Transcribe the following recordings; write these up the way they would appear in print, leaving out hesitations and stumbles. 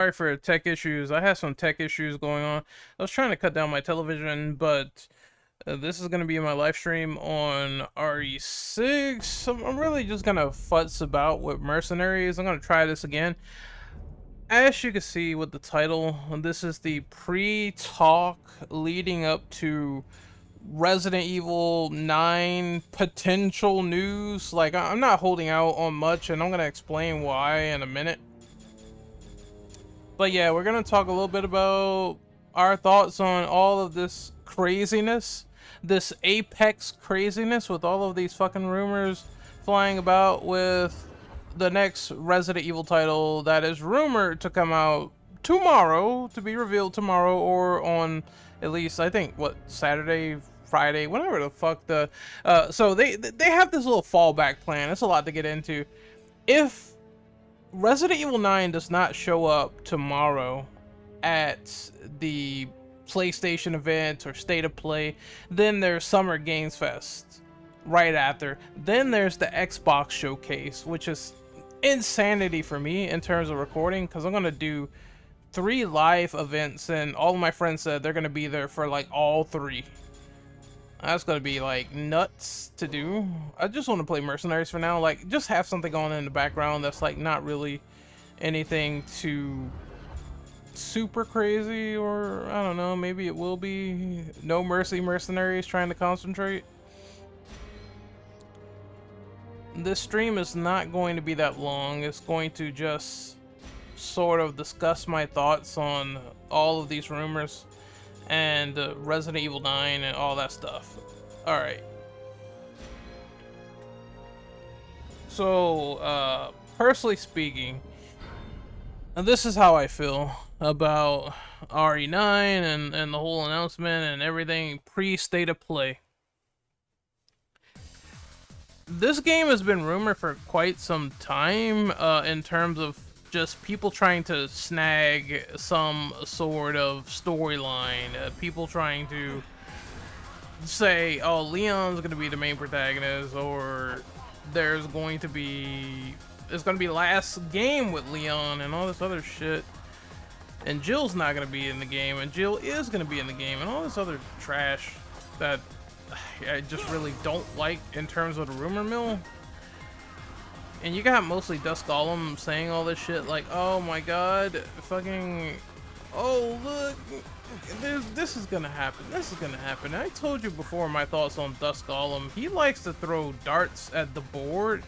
Sorry for tech issues. I had some tech issues going on. I was trying to cut down my television, but this is going to be my live stream on RE6. I'm really just going to futz about with mercenaries. I'm going to try this again. As you can see with the title, this is the pre-talk leading up to Resident Evil 9 potential news. Like, I'm not holding out on much, and I'm going to explain why in a minute. But yeah, we're gonna talk a little bit about our thoughts on all of this craziness, this apex craziness with all of these fucking rumors flying about with the next Resident Evil title that is rumored to come out tomorrow, to be revealed tomorrow, or on at least, I think, what, Saturday, Friday, whatever the fuck the... so they have this little fallback plan. It's a lot to get into. If Resident Evil 9 does not show up tomorrow at the PlayStation event or State of Play, then there's Summer Games Fest right after. Then there's the Xbox Showcase, which is insanity for me in terms of recording, because I'm going to do 3 live events, and all of my friends said they're going to be there for like all 3. That's gonna be like nuts to do. I just want to play mercenaries for now, like just have something going in the background that's like not really anything too super crazy, or I don't know, maybe it will be no mercy mercenaries trying to concentrate. This stream is not going to be that long. It's going to just sort of discuss my thoughts on all of these rumors and Resident Evil 9 and all that stuff. Alright. So, personally speaking, this is how I feel about RE9 and the whole announcement and everything pre-State of Play. This game has been rumored for quite some time in terms of just people trying to snag some sort of storyline, people trying to say, oh, Leon's gonna be the main protagonist, or it's gonna be last game with Leon and all this other shit, and Jill's not gonna be in the game, and Jill is gonna be in the game, and all this other trash that I just really don't like in terms of the rumor mill. And you got mostly Dust Golem saying all this shit like, oh my god, fucking, oh look, this is gonna happen, this is gonna happen. I told you before my thoughts on Dust Golem. He likes to throw darts at the board,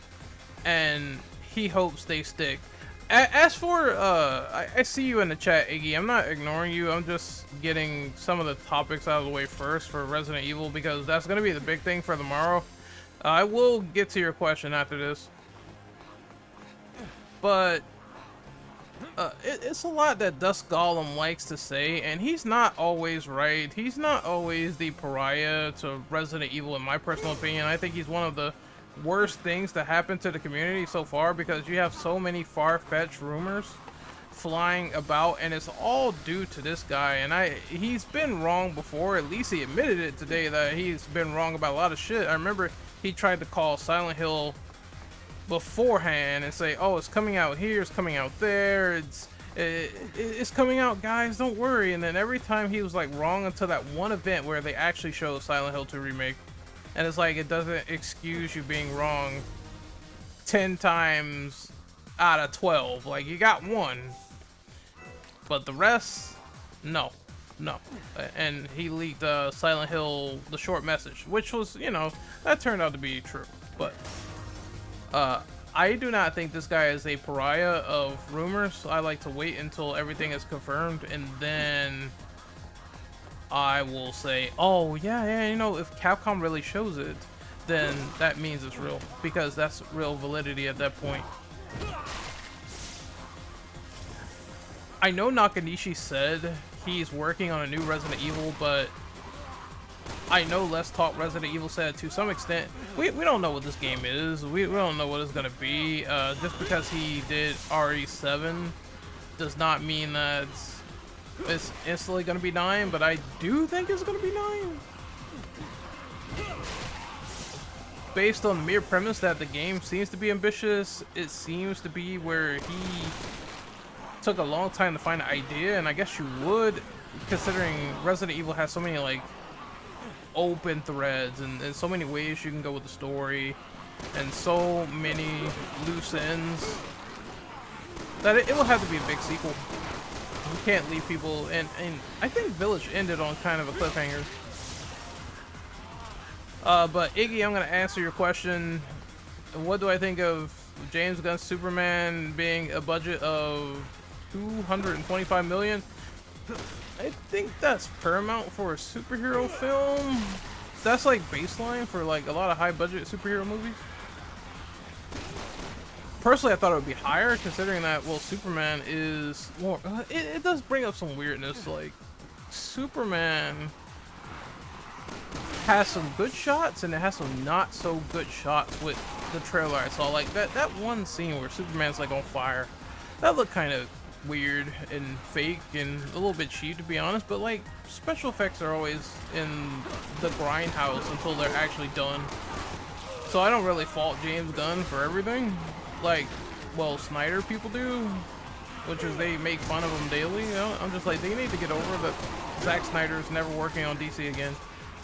and he hopes they stick. As for, I see you in the chat, Iggy. I'm not ignoring you, I'm just getting some of the topics out of the way first for Resident Evil, because that's gonna be the big thing for tomorrow. I will get to your question after this. But it's a lot that Dust Golem likes to say, and he's not always right. He's not always the pariah to Resident Evil, in my personal opinion. I think he's one of the worst things to happen to the community so far, because you have so many far-fetched rumors flying about, and it's all due to this guy. And he's been wrong before. At least he admitted it today that he's been wrong about a lot of shit. I remember he tried to call Silent Hill beforehand and say, oh, it's coming out here, it's coming out there, it's coming out, guys, don't worry. And then every time he was like wrong until that one event where they actually showed Silent Hill 2 remake, and it's like, it doesn't excuse you being wrong 10 times out of 12. Like, you got one, but the rest, no. And he leaked Silent Hill the short message, which was, you know, that turned out to be true. But I do not think this guy is a pariah of rumors. I like to wait until everything is confirmed, and then I will say, oh yeah, you know, if Capcom really shows it, then that means it's real, because that's real validity at that point. I know Nakanishi said he's working on a new Resident Evil, but I know Let's Talk Resident Evil said to some extent, we don't know what this game is. We don't know what it's gonna be. Just because he did RE7 does not mean that it's instantly gonna be 9, but I do think it's gonna be 9. Based on the mere premise that the game seems to be ambitious, it seems to be where he took a long time to find an idea, and I guess you would, considering Resident Evil has so many like open threads and so many ways you can go with the story and so many loose ends that it will have to be a big sequel. You can't leave people, and I think Village ended on kind of a cliffhanger. But Iggy, I'm gonna answer your question. What do I think of James Gunn's Superman being a budget of $225 million? I think that's paramount for a superhero film. That's like baseline for like a lot of high budget superhero movies. Personally, I thought it would be higher, considering that, well, Superman is more. It does bring up some weirdness. Like, Superman has some good shots, and it has some not so good shots with the trailer I saw. Like that one scene where Superman's like on fire, that looked kind of weird and fake and a little bit cheap, to be honest. But like, special effects are always in the grindhouse until they're actually done. So I don't really fault James Gunn for everything. Like, well, Snyder people do, which is they make fun of him daily. You know, I'm just like, they need to get over that. Zack Snyder's never working on DC again.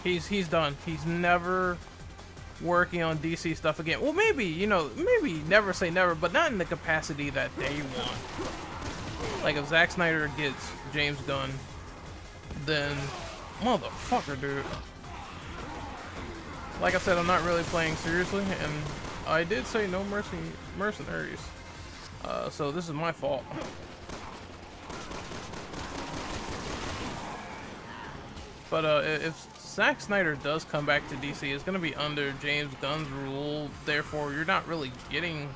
He's done. He's never working on DC stuff again. Well, maybe, you know, maybe never say never, but not in the capacity that they want. Like, if Zack Snyder gets James Gunn, then motherfucker, dude. Like I said, I'm not really playing seriously, and I did say no mercenaries. So this is my fault. But if Zack Snyder does come back to DC, it's going to be under James Gunn's rule. Therefore, you're not really getting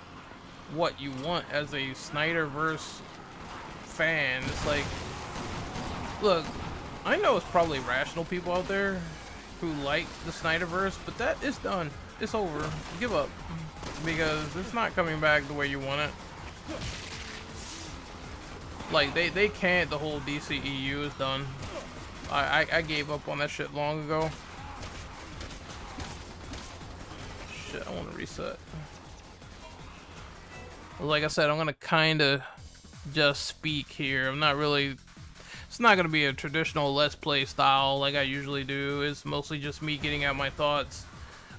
what you want as a Snyderverse fan. It's like, look, I know it's probably rational people out there who like the Snyderverse, but that is done. It's over. Give up. Because it's not coming back the way you want it. Like, they can't. The whole DCEU is done. I gave up on that shit long ago. Shit, I want to reset. Like I said, I'm gonna kind of just speak here. I'm not really... It's not gonna be a traditional Let's Play style like I usually do. It's mostly just me getting out my thoughts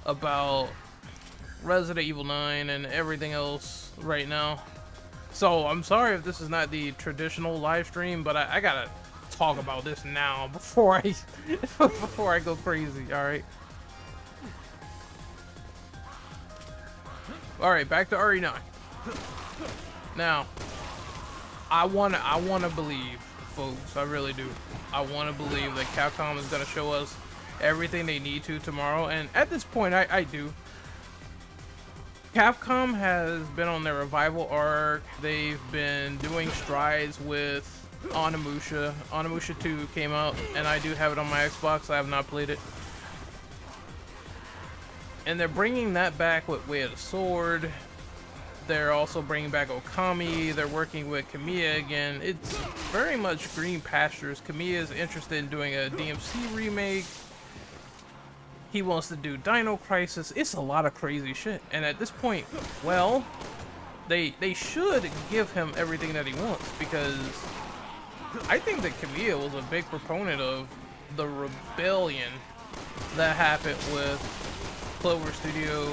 about Resident Evil 9 and everything else right now. So I'm sorry if this is not the traditional live stream, but I gotta talk about this now before I before I go crazy. All right, back to RE9. Now, I wanna believe, folks, I really do. I wanna believe that Capcom is gonna show us everything they need to tomorrow, and at this point, I do. Capcom has been on their revival arc. They've been doing strides with Onimusha. Onimusha 2 came out, and I do have it on my Xbox. I have not played it. And they're bringing that back with Way of the Sword. They're also bringing back Okami. They're working with Kamiya again. It's very much green pastures. Kamiya is interested in doing a DMC remake. He wants to do Dino Crisis. It's a lot of crazy shit. And at this point, well, they should give him everything that he wants, because I think that Kamiya was a big proponent of the rebellion that happened with Clover Studio.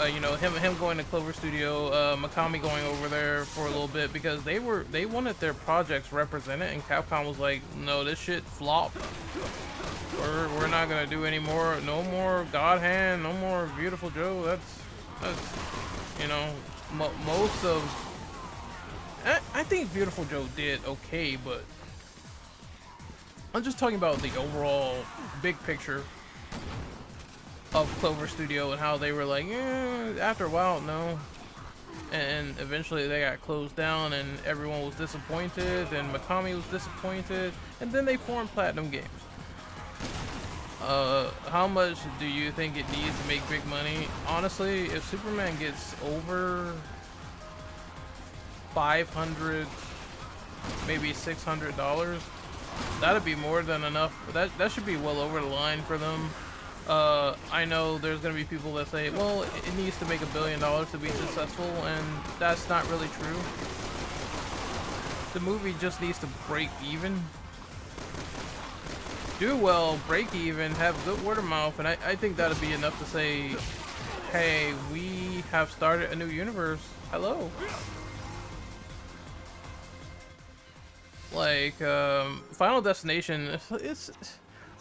You know, him going to Clover Studio, Mikami going over there for a little bit, because they wanted their projects represented, and Capcom was like, no, this shit flopped. We're not gonna do any more. No more God Hand. No more Beautiful Joe. That's you know, most of. I think Beautiful Joe did okay, but I'm just talking about the overall big picture of Clover Studio and how they were like, after a while, no. And eventually they got closed down, and everyone was disappointed, and Mikami was disappointed, and then they formed Platinum Games. How much do you think it needs to make big money? Honestly, if Superman gets over 500, maybe $600, that'd be more than enough. That should be well over the line for them. I know there's gonna be people that say, well, it needs to make $1 billion to be successful, and that's not really true. The movie just needs to break even. Do well, break even, have good word of mouth, and I think that'd be enough to say, hey, we have started a new universe. Hello. Like, Final Destination, it's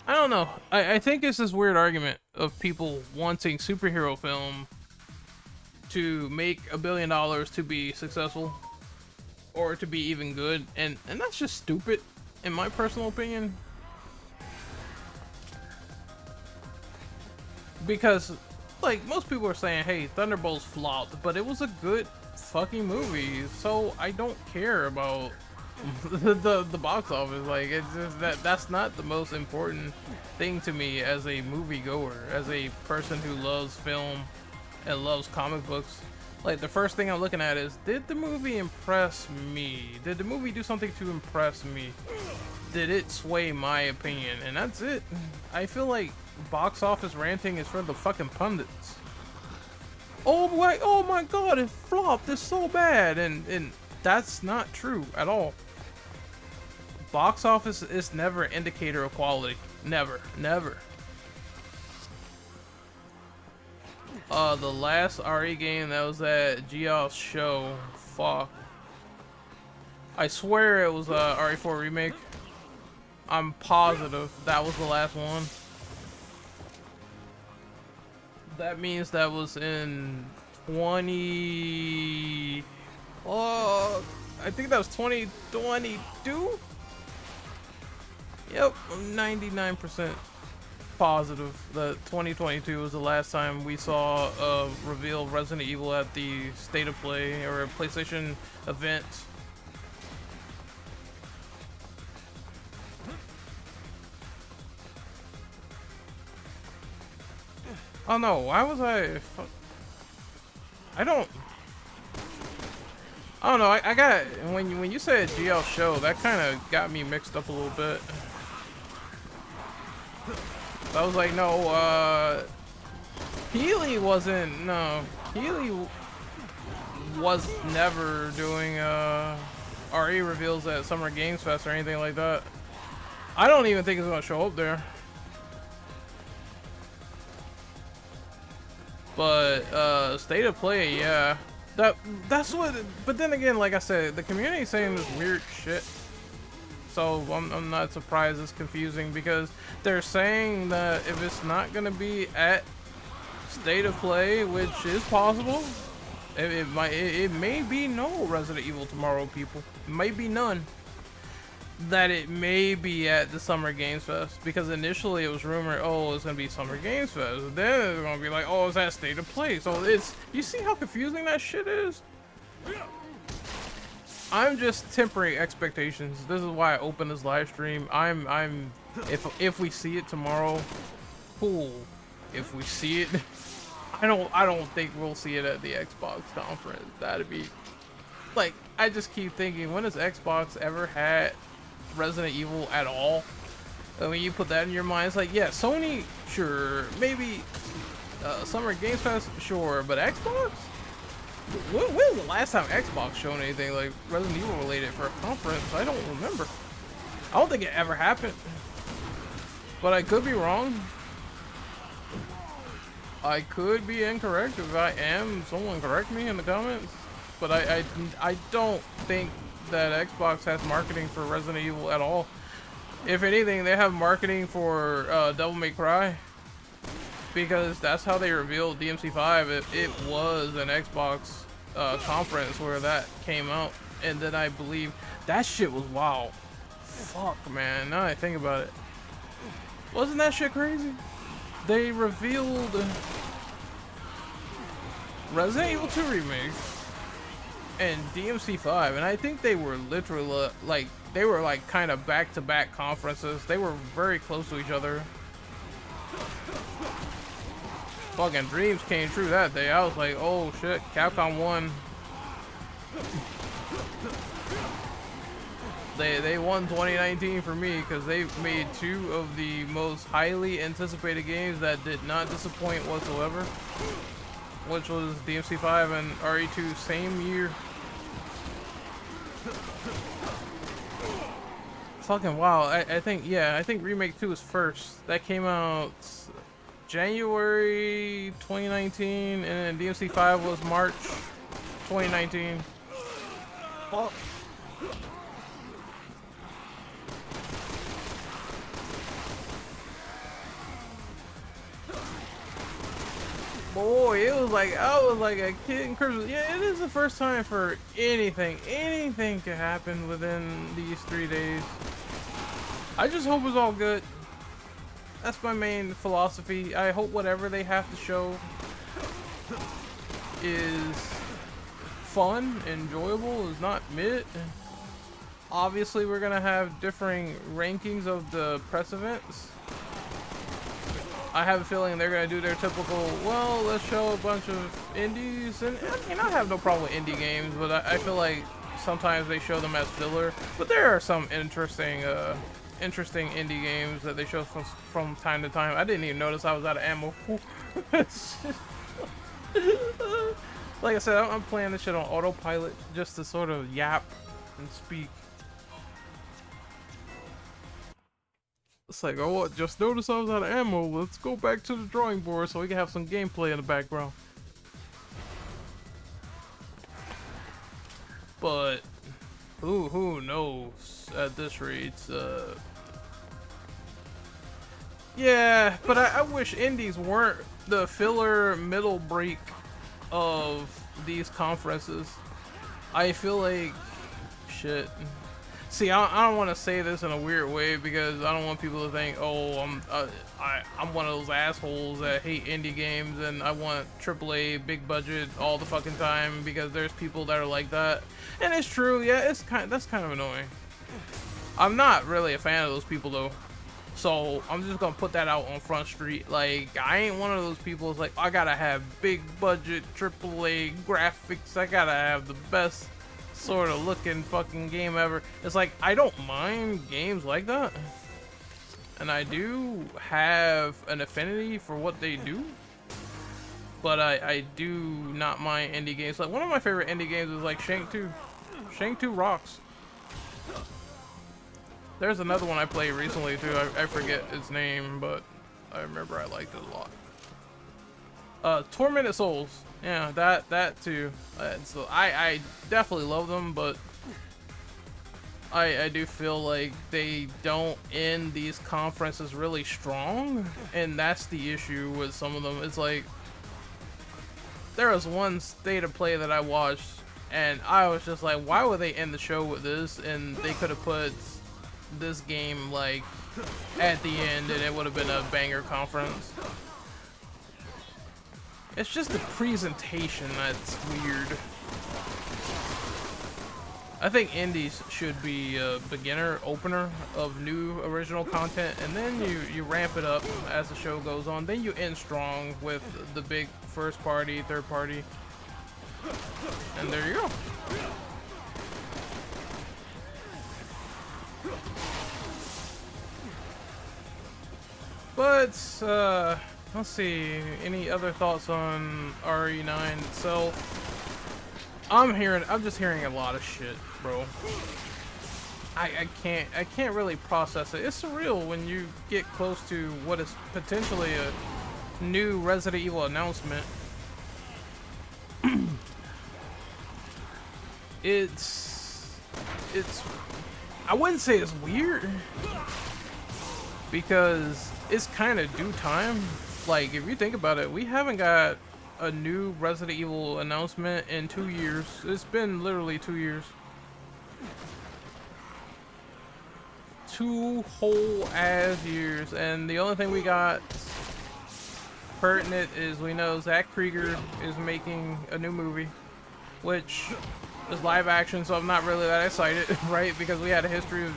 I don't know. I think it's this weird argument of people wanting superhero film to make $1 billion to be successful or to be even good, and that's just stupid in my personal opinion. Because like most people are saying, hey, Thunderbolts flopped, but it was a good fucking movie, so I don't care about the box office. Like, it's just that's not the most important thing to me as a movie goer, as a person who loves film and loves comic books. Like, the first thing I'm looking at is, did the movie impress me? Did the movie do something to impress me? Did it sway my opinion? And that's it. I feel like box office ranting is for the fucking pundits. Oh my god, it flopped, it's so bad, and that's not true at all. Box office is never an indicator of quality. Never. The last RE game that was at Geoff's show, fuck. I swear it was RE4 Remake. I'm positive that was the last one. That means that was in 20... Oh, I think that was 2022? Yep, I'm 99% positive that 2022 was the last time we saw a reveal of Resident Evil at the State of Play or a PlayStation event. Oh no, why was I don't know, I got, when you said GL show, that kind of got me mixed up a little bit. I was like, no, Healy wasn't, no, Healy was never doing RE reveals at Summer Games Fest or anything like that. I don't even think it's gonna show up there. But State of Play, yeah, that's what. But then again, like I said, the community saying this weird shit, so I'm not surprised it's confusing, because they're saying that if it's not gonna be at State of Play, which is possible, it may be no Resident Evil tomorrow, people. It may be none. That it may be at the Summer Games Fest, because initially it was rumored, oh, it's gonna be Summer Games Fest. Then it's gonna be like, oh, it's at State of Play. So it's, you see how confusing that shit is? I'm just tempering expectations. This is why I opened this live stream. If we see it tomorrow, cool. If we see it, I don't think we'll see it at the Xbox conference. That'd be like, I just keep thinking, when has Xbox ever had Resident Evil at all? When you put that in your mind, it's like, yeah, Sony, sure, maybe Summer Games Fest, sure, but Xbox? When was the last time Xbox showed anything like Resident Evil related for a conference? I don't remember. I don't think it ever happened, but I could be wrong. I could be incorrect. If I am, someone correct me in the comments. But I don't think that Xbox has marketing for Resident Evil at all. If anything, they have marketing for Devil May Cry, because that's how they revealed DMC5. It was an Xbox conference where that came out, and then I believe that shit was, wow, fuck man, now I think about it, wasn't that shit crazy? They revealed Resident Evil 2 Remake and DMC5, and I think they were literally like, they were like kind of back-to-back conferences. They were very close to each other. Fucking dreams came true that day. I was like, oh shit, Capcom won. They won 2019 for me, because they made two of the most highly anticipated games that did not disappoint whatsoever, which was DMC5 and RE2 same year. fucking wild. I think, yeah, I think Remake 2 is first. That came out January 2019, and then DMC 5 was March 2019. Oh. Boy, it was like, I was like a kid in Christmas. Yeah, it is the first time for anything to happen within these 3 days. I just hope it's all good. That's my main philosophy. I hope whatever they have to show is fun, enjoyable, is not mid. Obviously, we're gonna have differing rankings of the press events. I have a feeling they're gonna do their typical, well, let's show a bunch of indies, and I mean, I have no problem with indie games, but I feel like sometimes they show them as filler. But there are some interesting indie games that they show from time to time. I didn't even notice I was out of ammo. Like I said, I'm playing this shit on autopilot just to sort of yap and speak. It's like, oh, just noticed I was out of ammo. Let's go back to the drawing board so we can have some gameplay in the background. But who knows at this rate? Yeah, but I wish indies weren't the filler middle break of these conferences. I feel like shit. See, I don't want to say this in a weird way because I don't want people to think, oh, I'm one of those assholes that hate indie games and I want AAA big budget all the fucking time, because there's people that are like that, and it's true. Yeah, that's kind of annoying. I'm not really a fan of those people though, so I'm just gonna put that out on Front Street. Like, I ain't one of those people that's like, I gotta have big budget AAA graphics. I gotta have the best sort of looking fucking game ever. It's like, I don't mind games like that, and I do have an affinity for what they do, but I do not mind indie games. Like, one of my favorite indie games is like Shank 2. Shank 2 rocks. There's another one I played recently too. I forget its name, but I remember I liked it a lot. Tormented Souls. Yeah, that too. So I definitely love them, but I do feel like they don't end these conferences really strong, and that's the issue with some of them. It's like, there was one state of play that I watched, and I was just like, why would they end the show with this? And they could have put this game like at the end, and it would have been a banger conference. It's just the presentation that's weird. I think indies should be a beginner opener of new original content, and then you ramp it up as the show goes on. Then you end strong with the big first party, third party, and there you go. But let's see, any other thoughts on RE9 itself? I'm just hearing a lot of shit, bro. I can't really process it. It's surreal when you get close to what is potentially a new Resident Evil announcement. It's I wouldn't say it's weird, because it's kind of due time. Like, if you think about it, we haven't got a new Resident Evil announcement in 2 years. It's been literally 2 years. 2 whole ass years, and the only thing we got pertinent is we know Zach Krieger is making a new movie, which is live action, so I'm not really that excited, right? Because we had a history of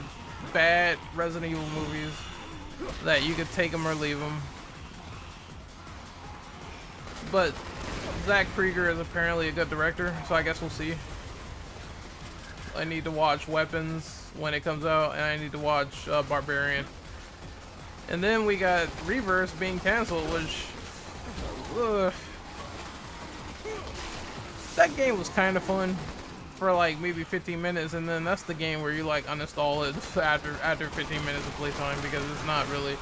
bad Resident Evil movies that you could take them or leave them. But Zach Krieger is apparently a good director, so I guess we'll see. I need to watch Weapons when it comes out, and I need to watch Barbarian. And then we got Reverse being canceled, which that game was kind of fun for like maybe 15 minutes, and then that's the game where you like uninstall it after 15 minutes of playtime, because it's not really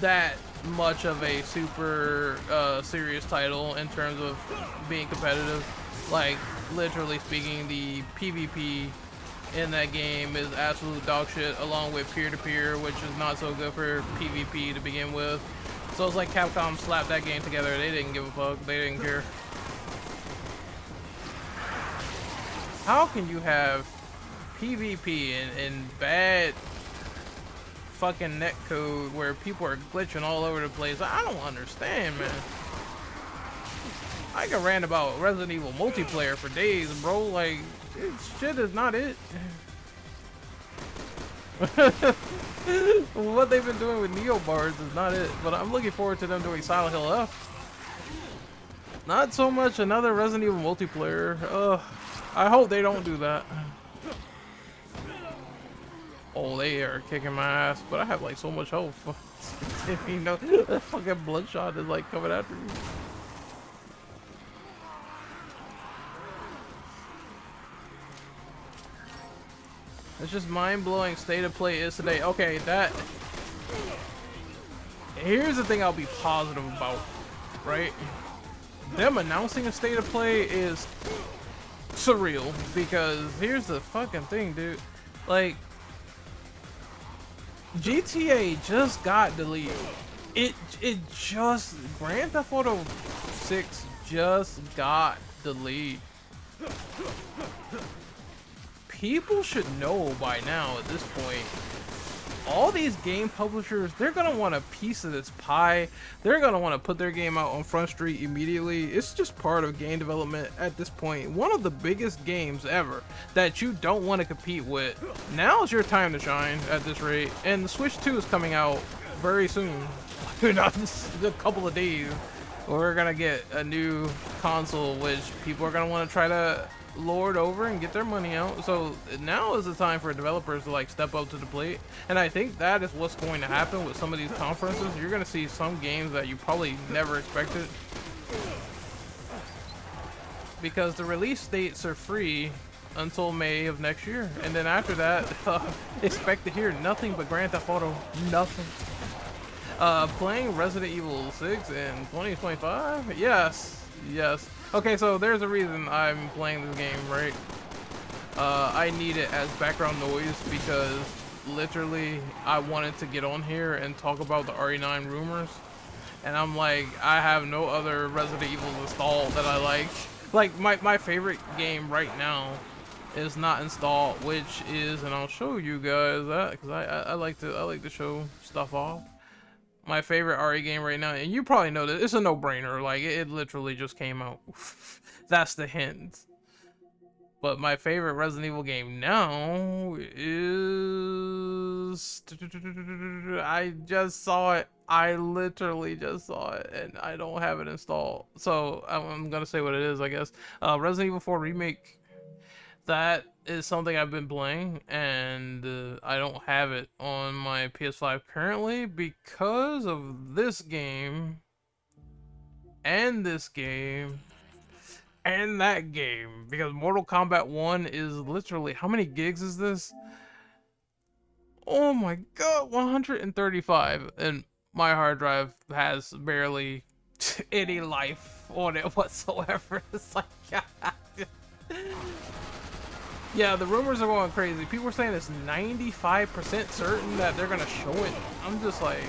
that much of a super serious title in terms of being competitive. Like, literally speaking, the PvP in that game is absolute dog shit, along with peer-to-peer, which is not so good for PvP to begin with. So it's like Capcom slapped that game together. They didn't give a fuck. They didn't care. How can you have PvP and bad fucking netcode where people are glitching all over the place? I don't understand, man. I can rant about Resident Evil multiplayer for days, bro. Like, shit is not it. What they've been doing with Neo Bars is not it, but I'm looking forward to them doing Silent Hill F. Not so much another Resident Evil multiplayer. I hope they don't do that. Oh, they are kicking my ass, but I have like so much health. You know, that fucking bloodshot is like coming after me. It's just mind-blowing state of play is today. Okay, that... Here's the thing I'll be positive about, right? Them announcing a state of play is surreal, because here's the fucking thing, dude. Like, GTA just got deleted. It just... Grand Theft Auto 6 just got deleted. People should know by now at this point. All these game publishers, they're gonna want a piece of this pie. They're gonna want to put their game out on Front Street immediately. It's just part of game development at this point. One of the biggest games ever that you don't want to compete with. Now is your time to shine at this rate. And the Switch 2 is coming out very soon. Not a couple of days. We're gonna get a new console, which people are gonna want to try to lord over and get their money out. So now is the time for developers to like step up to the plate, and I think that is what's going to happen with some of these conferences. You're going to see some games that you probably never expected, because the release dates are free until May of next year, and then after that expect to hear nothing but Grand Theft Auto. Nothing. Playing Resident Evil 6 in 2025? Yes. Okay, so there's a reason I'm playing this game, right? I need it as background noise because literally I wanted to get on here and talk about the RE9 rumors, and I'm like, I have no other Resident Evil installed that I like. Like my favorite game right now is not installed, which is, and I'll show you guys that because I like to show stuff off. My favorite RE game right now, and you probably know that it's a no-brainer. Like, it literally just came out. That's the hint. But my favorite Resident Evil game now is... I just saw it. I literally just saw it, and I don't have it installed. So I'm gonna say what it is, I guess. Resident Evil 4 Remake. That is something I've been playing, and I don't have it on my PS5 currently because of this game, and this game, and that game. Because Mortal Kombat 1 is literally, how many gigs is this? Oh my god, 135, and my hard drive has barely any life on it whatsoever. It's like, yeah, the rumors are going crazy. People are saying it's 95% certain that they're gonna show it. I'm just like,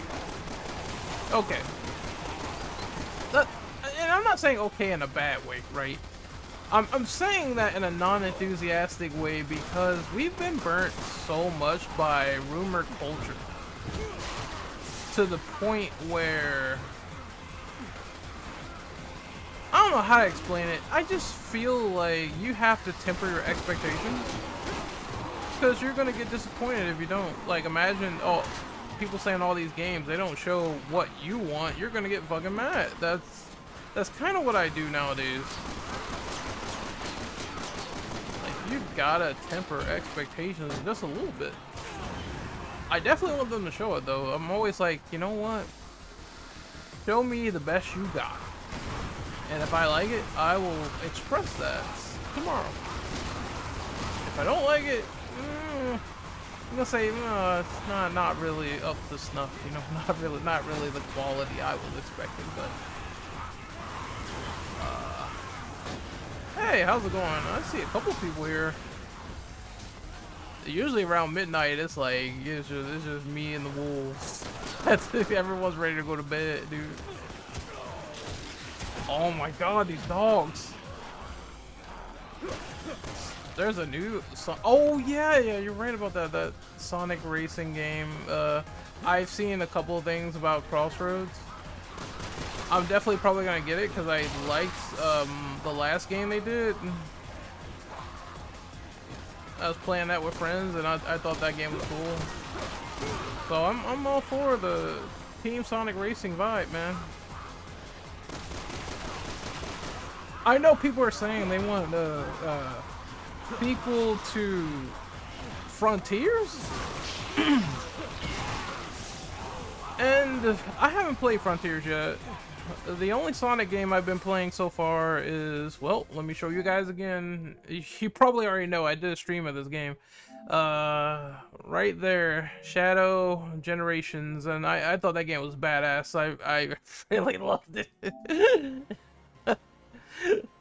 okay. And I'm not saying okay in a bad way, right? I'm saying that in a non-enthusiastic way because we've been burnt so much by rumor culture to the point where I don't know how to explain it. I just feel like you have to temper your expectations because you're gonna get disappointed if you don't. Like, imagine, people saying all these games, they don't show what you want. You're gonna get fucking mad. That's kind of what I do nowadays. Like, you gotta temper expectations just a little bit. I definitely want them to show it though. I'm always like, you know what? Show me the best you got. And if I like it, I will express that. tomorrow. If I don't like it, I'm gonna say it's not really up to snuff. You know, not really the quality I was expecting. But hey, how's it going? I see a couple people here. Usually around midnight, it's like it's just me and the wolves. That's if everyone's ready to go to bed, dude. Oh my god, these dogs. There's a new oh yeah, you're right about that Sonic racing game. I've seen a couple of things about Crossroads. I'm definitely probably gonna get it because I liked the last game they did. I was playing that with friends and I thought that game was cool. So I'm all for the Team Sonic Racing vibe, man. I know people are saying they want the sequel to Frontiers, and I haven't played Frontiers yet. The only Sonic game I've been playing so far is, well, let me show you guys again. You probably already know I did a stream of this game. Right there, Shadow Generations, and I thought that game was badass. I really loved it.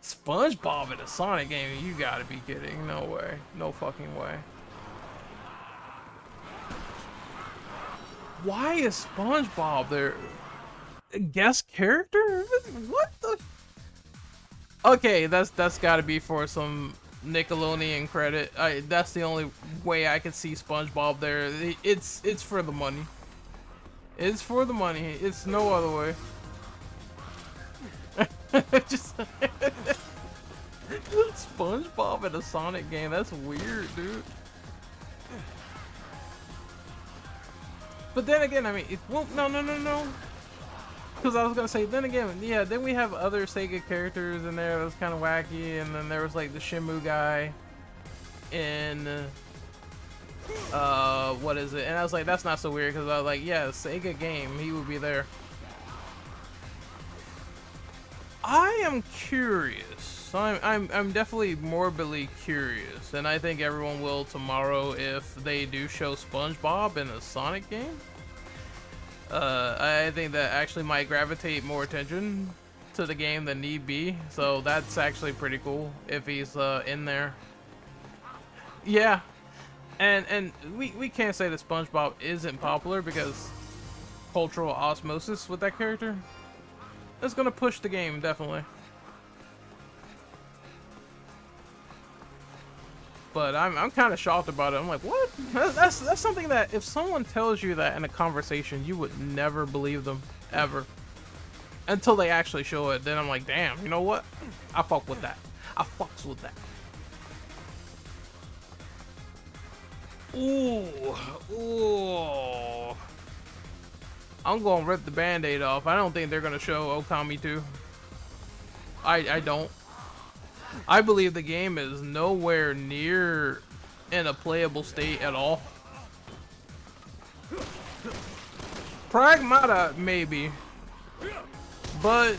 SpongeBob in a Sonic game? You gotta be kidding. No way. No fucking way. Why is SpongeBob there? A guest character? What the? Okay, that's gotta be for some Nickelodeon credit. That's the only way I could see SpongeBob there. It's for the money. It's for the money. It's no other way. Just SpongeBob in a Sonic game. That's weird, dude. But then again, I mean, it won't. No. Because I was gonna say, then again, yeah. Then we have other Sega characters in there that was kind of wacky, and then there was like the Shimu guy in what is it? And I was like, that's not so weird because I was like, yeah, Sega game, he would be there. I am curious. I'm definitely morbidly curious, and I think everyone will tomorrow if they do show SpongeBob in a Sonic game. I think that actually might gravitate more attention to the game than need be, so that's actually pretty cool if he's in there. Yeah, and we can't say that SpongeBob isn't popular because cultural osmosis with that character. It's gonna push the game, definitely. But I'm kind of shocked about it. I'm like, what? That's something that if someone tells you that in a conversation, you would never believe them, ever. Until they actually show it. Then I'm like, damn, you know what? I fuck with that. I fucks with that. Ooh. I'm gonna rip the band-aid off. I don't think they're gonna show Okami 2. I don't. I believe the game is nowhere near in a playable state at all. Pragmata, maybe. But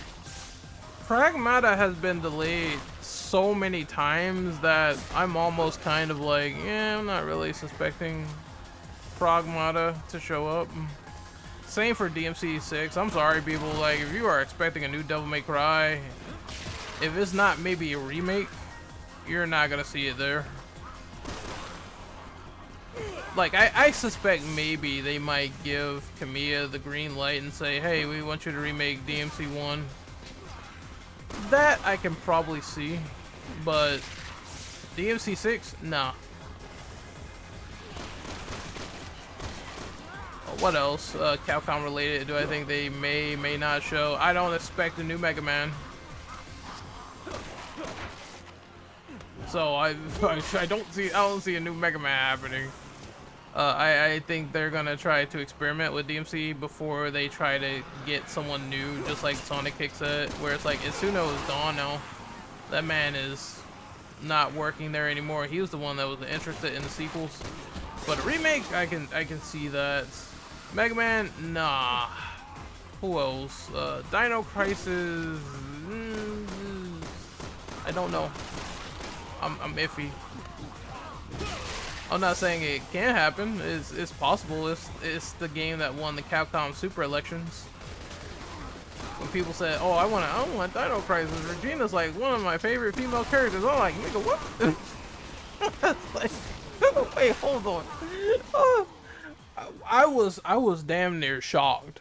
Pragmata has been delayed so many times that I'm almost kind of like, yeah, I'm not really suspecting Pragmata to show up. Same for DMC 6. I'm sorry, people. Like, if you are expecting a new Devil May Cry, if it's not maybe a remake, you're not gonna see it there. Like, I suspect maybe they might give Kamiya the green light and say, hey, we want you to remake DMC 1. That I can probably see, but DMC 6, nah. What else? Capcom related? Do I think they may not show? I don't expect a new Mega Man. So I don't see a new Mega Man happening. I think they're gonna try to experiment with DMC before they try to get someone new, just like Sonic Kick said, where it's like Itsuno is gone now. That man is not working there anymore. He was the one that was interested in the sequels. But a remake, I can see that. Mega Man, nah. Who else? Dino Crisis. I don't know. I'm iffy. I'm not saying it can't happen. It's possible. It's the game that won the Capcom Super Elections. When people said, "Oh, I want Dino Crisis," Regina's like one of my favorite female characters. I'm like, nigga, what? It's like, wait, hold on. I was damn near shocked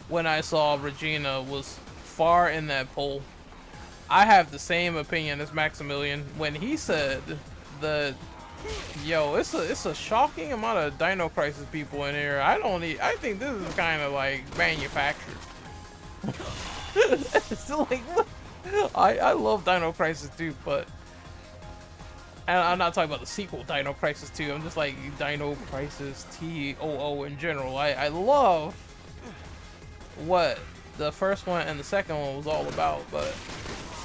when I saw Regina was far in that poll. I have the same opinion as Maximilian when he said that, yo, it's a shocking amount of Dino Crisis people in here. I think this is kind of like manufactured. It's like, I love Dino Crisis 2, but and I'm not talking about the sequel Dino Crisis 2. I'm just like Dino Crisis TOO in general. I love what the first one and the second one was all about, but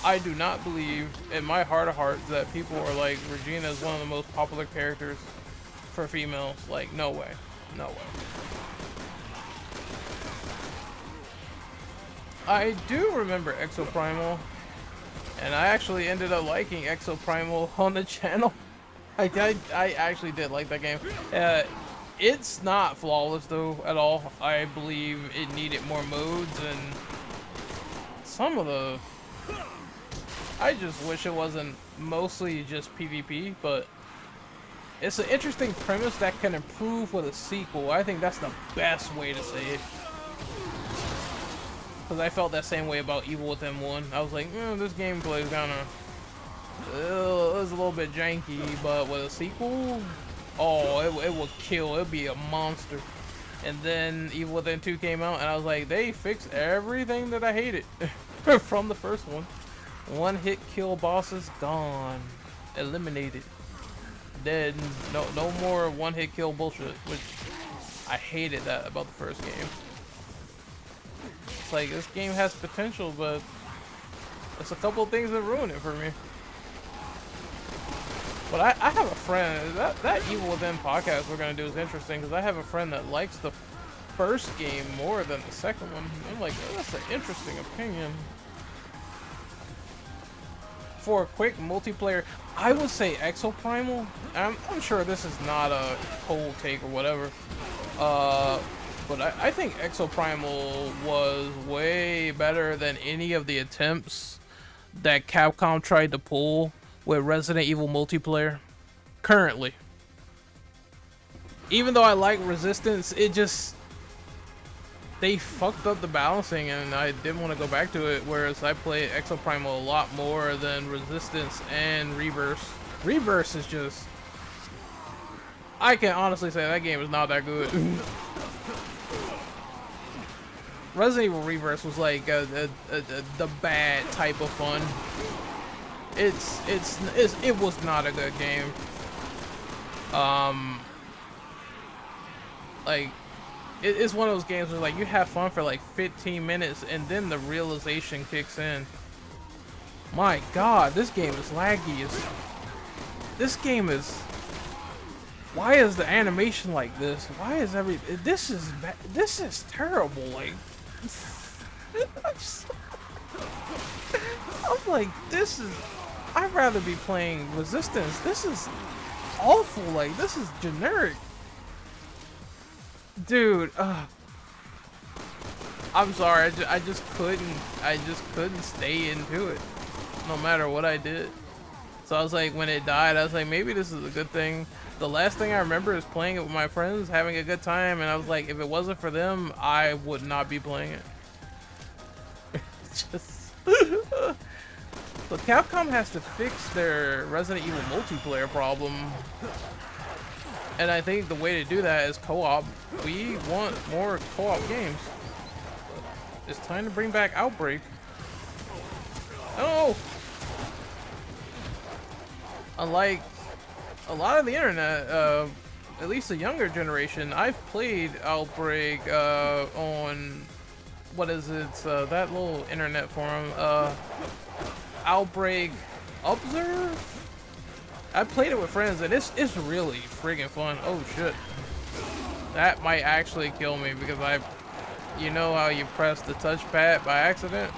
I do not believe in my heart of hearts that people are like Regina is one of the most popular characters for females. Like, no way, no way. I do remember Exoprimal, and I actually ended up liking Exoprimal on the channel. I actually did like that game. It's not flawless though at all. I believe it needed more modes, and some of the... I just wish it wasn't mostly just PvP, but it's an interesting premise that can improve with a sequel. I think that's the best way to say it. Because I felt that same way about Evil Within 1. I was like, this gameplay is kind of... it was a little bit janky, but with a sequel, oh, it would kill. It would be a monster. And then Evil Within 2 came out, and I was like, they fixed everything that I hated from the first one. One hit kill bosses, gone. Eliminated. Dead. No more one hit kill bullshit, which I hated that about the first game. It's like, this game has potential, but there's a couple of things that ruin it for me. But I have a friend, that Evil Within podcast we're going to do is interesting, because I have a friend that likes the first game more than the second one. I'm like, that's an interesting opinion. For a quick multiplayer, I would say Exoprimal. I'm sure this is not a cold take or whatever. But I think Exoprimal was way better than any of the attempts that Capcom tried to pull with Resident Evil multiplayer currently. Even though I like Resistance, it just... they fucked up the balancing and I didn't want to go back to it, whereas I play Exoprimal a lot more than Resistance and Reverse. Reverse is just... I can honestly say that game is not that good. Resident Evil Reverse was like the bad type of fun. It was not a good game. Like, it's one of those games where like you have fun for like 15 minutes and then the realization kicks in. My God, this game is laggy. This game is... why is the animation like this? Why is this is terrible. Like, I'm like, this is... I'd rather be playing Resistance. This is awful. Like, this is generic. Dude, I'm sorry. I just couldn't stay into it, no matter what I did. So I was like, when it died, I was like, maybe this is a good thing. The last thing I remember is playing it with my friends, having a good time, and I was like, if it wasn't for them, I would not be playing it. Just... But Capcom has to fix their Resident Evil multiplayer problem. And I think the way to do that is co-op. We want more co-op games. It's time to bring back Outbreak. Oh! Unlike a lot of the internet, at least the younger generation, I've played Outbreak on, what is it, that little internet forum, Outbreak Observe? I played it with friends and it's really friggin' fun. Oh shit. That might actually kill me because you know how you press the touchpad by accident?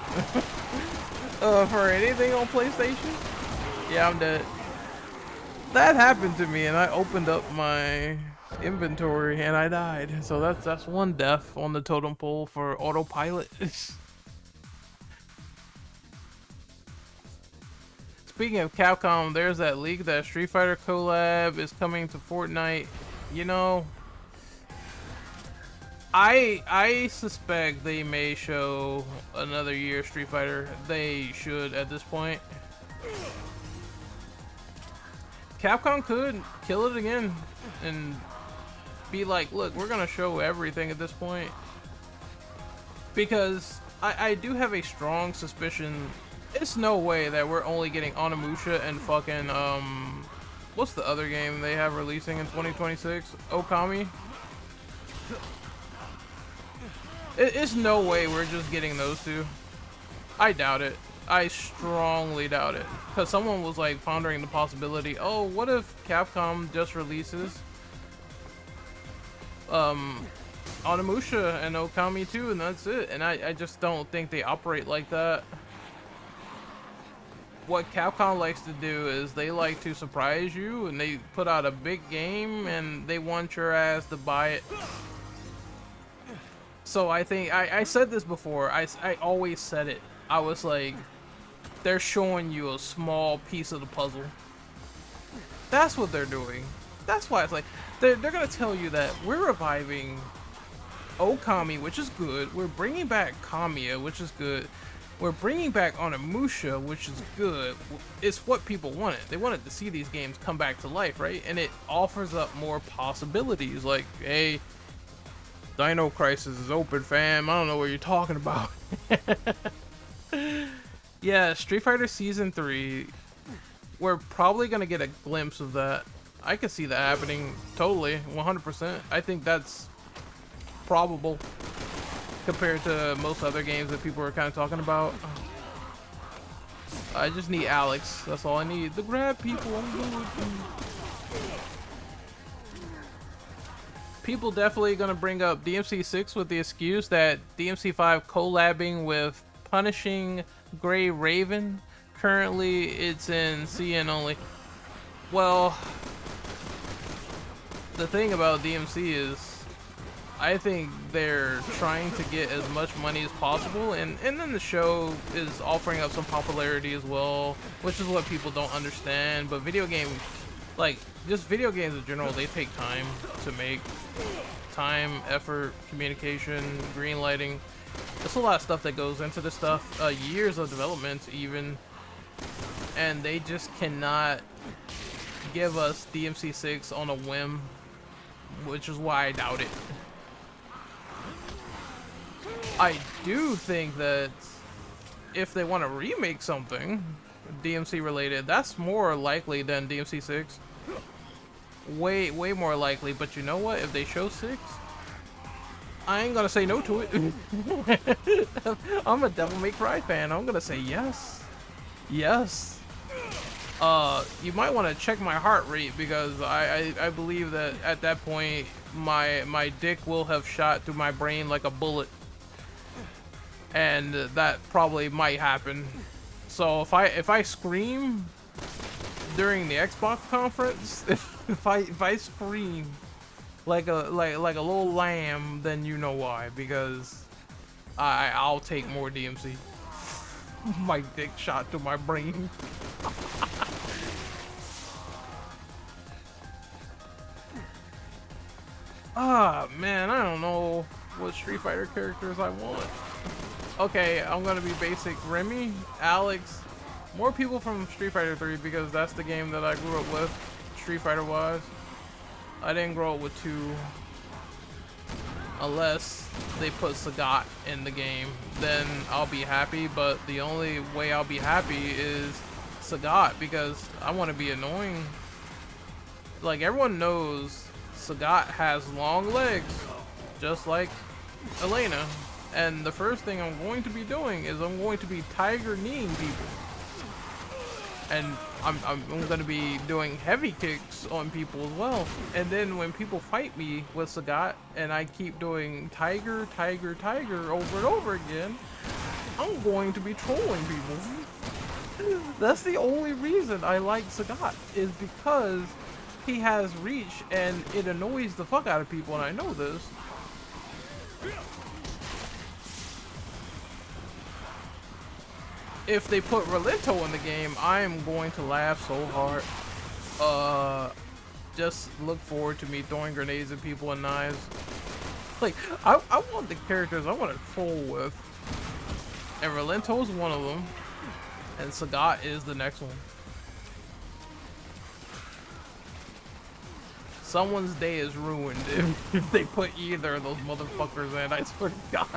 For anything on PlayStation? Yeah, I'm dead. That happened to me, and I opened up my inventory and I died. So that's one death on the totem pole for autopilot. Speaking of Capcom, there's that leak that Street Fighter collab is coming to Fortnite. You know, I suspect they may show another year Street Fighter. They should at this point. Capcom could kill it again and be like, look, we're gonna show everything at this point. Because I do have a strong suspicion it's no way that we're only getting Onimusha and fucking, what's the other game they have releasing in 2026? Okami? It's no way we're just getting those two. I doubt it. I strongly doubt it. Because someone was like pondering the possibility, oh, what if Capcom just releases Onimusha and Okami too, and that's it. And I just don't think they operate like that. What Capcom likes to do is they like to surprise you, and they put out a big game and they want your ass to buy it. So I think I said this before. I always said it. I was like, they're showing you a small piece of the puzzle. That's what they're doing. That's why it's like they're gonna tell you that we're reviving Okami, which is good. We're bringing back Kamiya, which is good. We're bringing back Onimusha, which is good. It's what people wanted. They wanted to see these games come back to life, right? And it offers up more possibilities. Like, hey, Dino Crisis is open, fam. I don't know what you're talking about. Yeah, Street Fighter Season 3. We're probably gonna get a glimpse of that. I could see that happening totally, 100%. I think that's probable compared to most other games that people are kind of talking about. I just need Alex. That's all I need. The grab people. I'm good. People definitely gonna bring up DMC6 with the excuse that DMC5 collabing with Punishing Gray Raven. Currently, it's in CN only. Well, the thing about DMC is, I think they're trying to get as much money as possible, and then the show is offering up some popularity as well, which is what people don't understand. But video games, like just video games in general, they take time to make. Time, effort, communication, green lighting. There's a lot of stuff that goes into this stuff. Years of development even, and they just cannot give us DMC6 on a whim, which is why I doubt it. I do think that if they want to remake something DMC related, that's more likely than DMC6. Way more likely. But you know what? If they show 6, I ain't gonna say no to it. I'm a Devil May Cry fan. I'm gonna say yes. Yes. You might want to check my heart rate, because I believe that at that point my dick will have shot through my brain like a bullet. And that probably might happen. So if I scream during the Xbox conference, if I scream like a little lamb, then you know why, because I'll take more DMC. My dick shot to my brain. Ah, man, I don't know what Street Fighter characters I want. Okay, I'm gonna be basic. Remy, Alex, more people from Street Fighter 3, because that's the game that I grew up with, Street Fighter wise. I didn't grow up with 2. Unless they put Sagat in the game, then I'll be happy. But the only way I'll be happy is Sagat, because I want to be annoying. Like, everyone knows Sagat has long legs, just like Elena. And the first thing I'm going to be doing is I'm going to be tiger kneeing people. And I'm going to be doing heavy kicks on people as well. And then when people fight me with Sagat and I keep doing tiger over and over again, I'm going to be trolling people. That's the only reason I like Sagat, is because he has reach and it annoys the fuck out of people, and I know this. If they put Relento in the game, I am going to laugh so hard. Just look forward to me throwing grenades at people and knives. Like, I want the characters I want to troll with. And Relento is one of them. And Sagat is the next one. Someone's day is ruined if they put either of those motherfuckers in, I swear to God.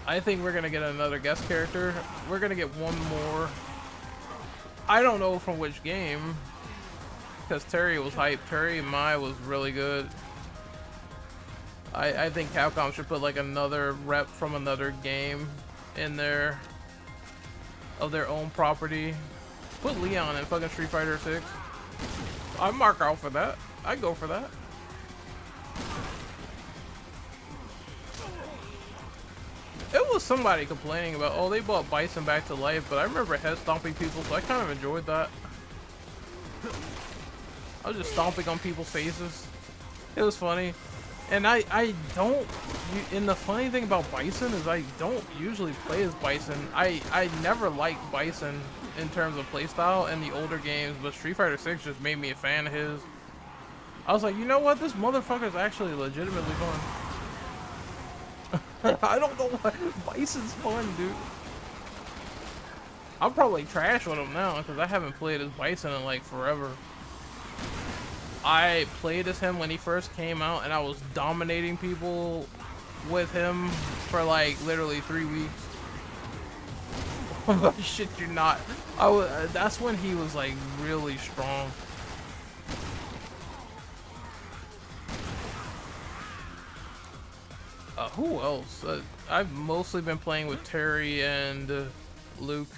I think we're gonna get another guest character. We're gonna get one more. I don't know from which game, because Terry was hyped. Terry and Mai was really good. I think Capcom should put like another rep from another game in there of their own property. Put Leon in fucking Street Fighter 6. I'd mark out for that. I'd go for that. It was somebody complaining about, oh, they brought Bison back to life, but I remember head stomping people, so I kind of enjoyed that. I was just stomping on people's faces. It was funny. And I don't, and the funny thing about Bison is I don't usually play as Bison. I never liked Bison in terms of playstyle in the older games, but Street Fighter 6 just made me a fan of his. I was like, you know what, this motherfucker's actually legitimately fun. I don't know why. Bison's fun, dude. I'm probably trash with him now because I haven't played as Bison in like forever. I played as him when he first came out and I was dominating people with him for like literally 3 weeks. Shit, you're not. That's when he was like really strong. Who else? I've mostly been playing with Terry and Luke.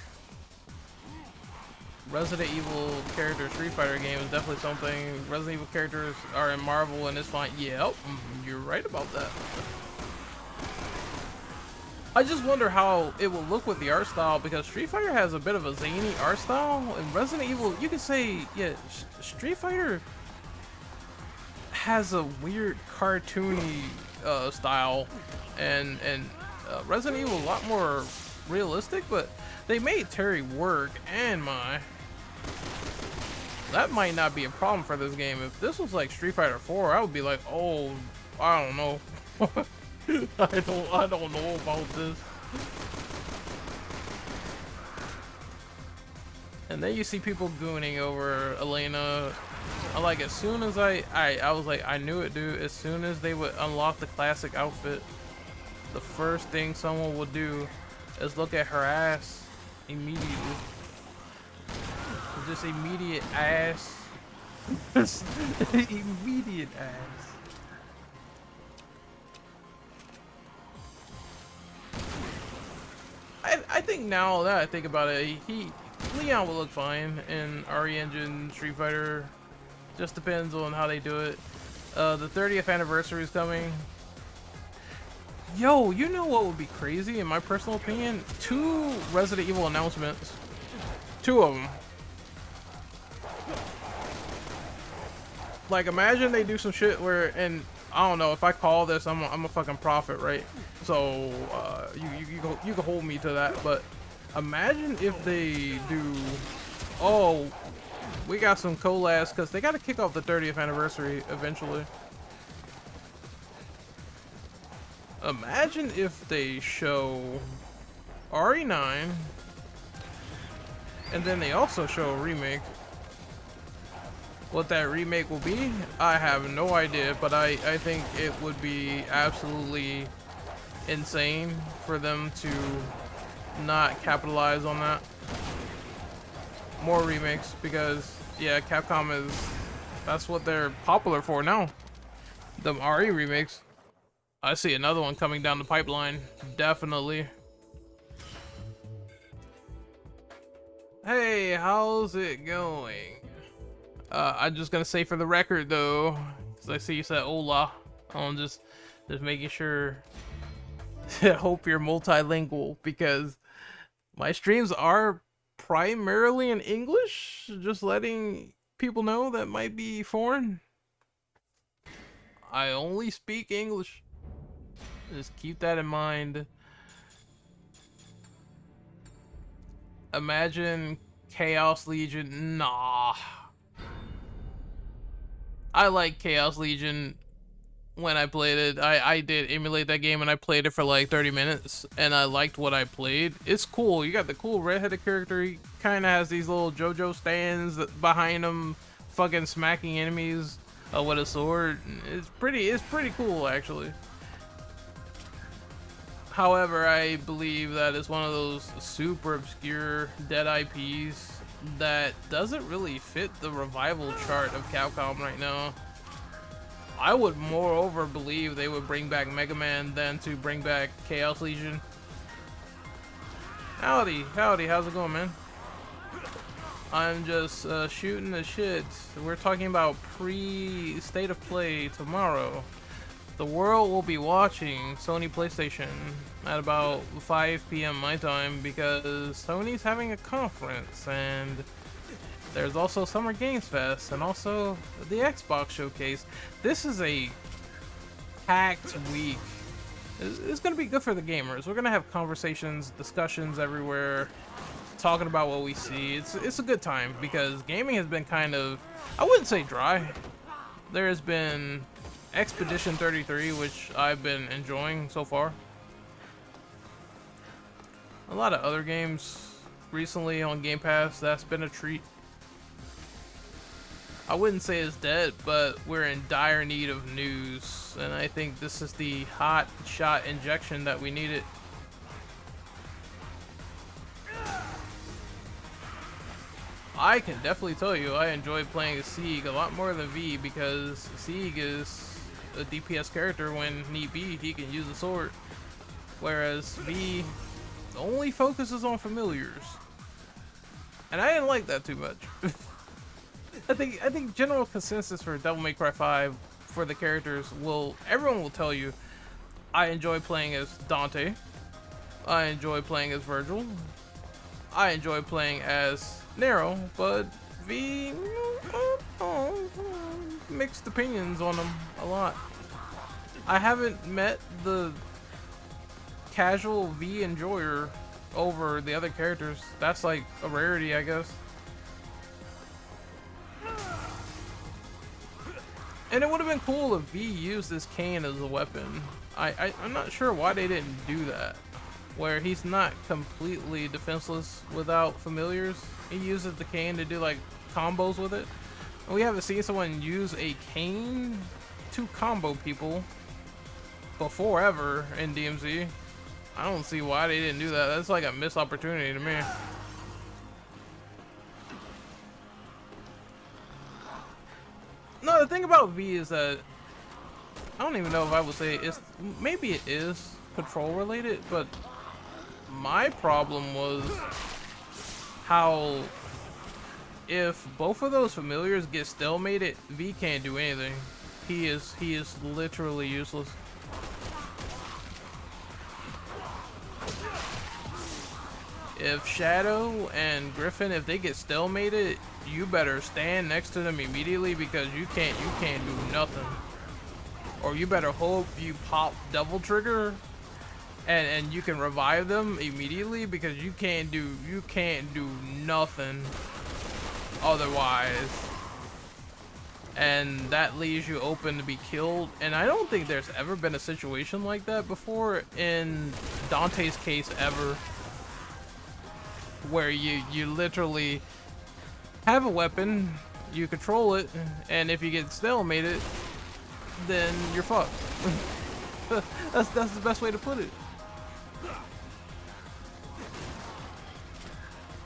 Resident Evil character Street Fighter game is definitely something. Resident Evil characters are in Marvel and it's fine. Yep, you're right about that. I just wonder how it will look with the art style, because Street Fighter has a bit of a zany art style, and Resident Evil, you could say, yeah, Street Fighter has a weird cartoony style, and Resident Evil a lot more realistic, but they made Terry work and that might not be a problem for this game. If this was like Street Fighter 4, I would be like, oh, I don't know. I don't know about this. And then you see people gooning over Elena. Like, as soon as I was like, I knew it, dude. As soon as they would unlock the classic outfit, the first thing someone would do is look at her ass immediately. Just immediate ass. Immediate ass. I think now that I think about it, Leon will look fine in RE Engine Street Fighter. Just depends on how they do it. The 30th anniversary is coming. Yo, you know what would be crazy in my personal opinion? 2 Resident Evil announcements. 2 of them. Like, imagine they do some shit where, and I don't know, if I call this, I'm a fucking prophet, right? So you can hold me to that. But imagine if they do, oh, we got some collabs, because they got to kick off the 30th anniversary eventually. Imagine if they show RE9 and then they also show a remake. What that remake will be, I have no idea, but I think it would be absolutely insane for them to not capitalize on that. More remakes, because yeah, Capcom that's what they're popular for now. Them RE remakes. I see another one coming down the pipeline, definitely. Hey, how's it going? I'm just gonna say for the record though, because I see you said hola. I'm just Just making sure. I hope you're multilingual, because my streams are primarily in English. Just letting people know that might be foreign. I only speak English. Just keep that in mind. Imagine Chaos Legion. Nah. I like Chaos Legion when I played it. I did emulate that game and I played it for like 30 minutes and I liked what I played. It's cool. You got the cool redheaded character. He kind of has these little JoJo stands behind him, fucking smacking enemies with a sword. It's pretty cool actually. However, I believe that it's one of those super obscure dead IPs that doesn't really fit the revival chart of Capcom right now. I would moreover believe they would bring back Mega Man than to bring back Chaos Legion. Howdy, how's it going, man? I'm just shooting the shit. We're talking about pre-state of play tomorrow. The world will be watching Sony PlayStation at about 5 p.m. my time because Sony's having a conference, and there's also Summer Games Fest and also the Xbox Showcase. This is a packed week. It's going to be good for the gamers. We're going to have conversations, discussions everywhere, talking about what we see. It's a good time because gaming has been kind of, I wouldn't say dry. There has been Expedition 33, which I've been enjoying so far. A lot of other games recently on Game Pass, that's been a treat. I wouldn't say it's dead, but we're in dire need of news, and I think this is the hot shot injection that we needed. I can definitely tell you I enjoyed playing Sieg a lot more than V, because Sieg is a DPS character. When need be, he can use a sword, whereas V only focuses on familiars, and I didn't like that too much. I think general consensus for Devil May Cry 5 for the characters everyone will tell you I enjoy playing as Dante, I enjoy playing as Virgil, I enjoy playing as Nero, but V, mixed opinions on him a lot. I haven't met the casual V enjoyer over the other characters. That's like a rarity, I guess. And it would have been cool if V used this cane as a weapon. I'm not sure why they didn't do that, where he's not completely defenseless without familiars. He uses the cane to do like combos with it. And we haven't seen someone use a cane to combo people before ever in DMZ. I don't see why they didn't do that. That's like a missed opportunity to me. No, the thing about V is that I don't even know if I would say maybe it is control related, but my problem was how if both of those familiars get stalemated, V can't do anything. He is literally useless. If Shadow and Griffin, if they get stalemated, you better stand next to them immediately, because you can't do nothing. Or you better hope you pop double trigger and you can revive them immediately, because you can't do nothing otherwise. And that leaves you open to be killed. And I don't think there's ever been a situation like that before in Dante's case ever, where you literally have a weapon, you control it, and if you get stalemated, then you're fucked. that's the best way to put it.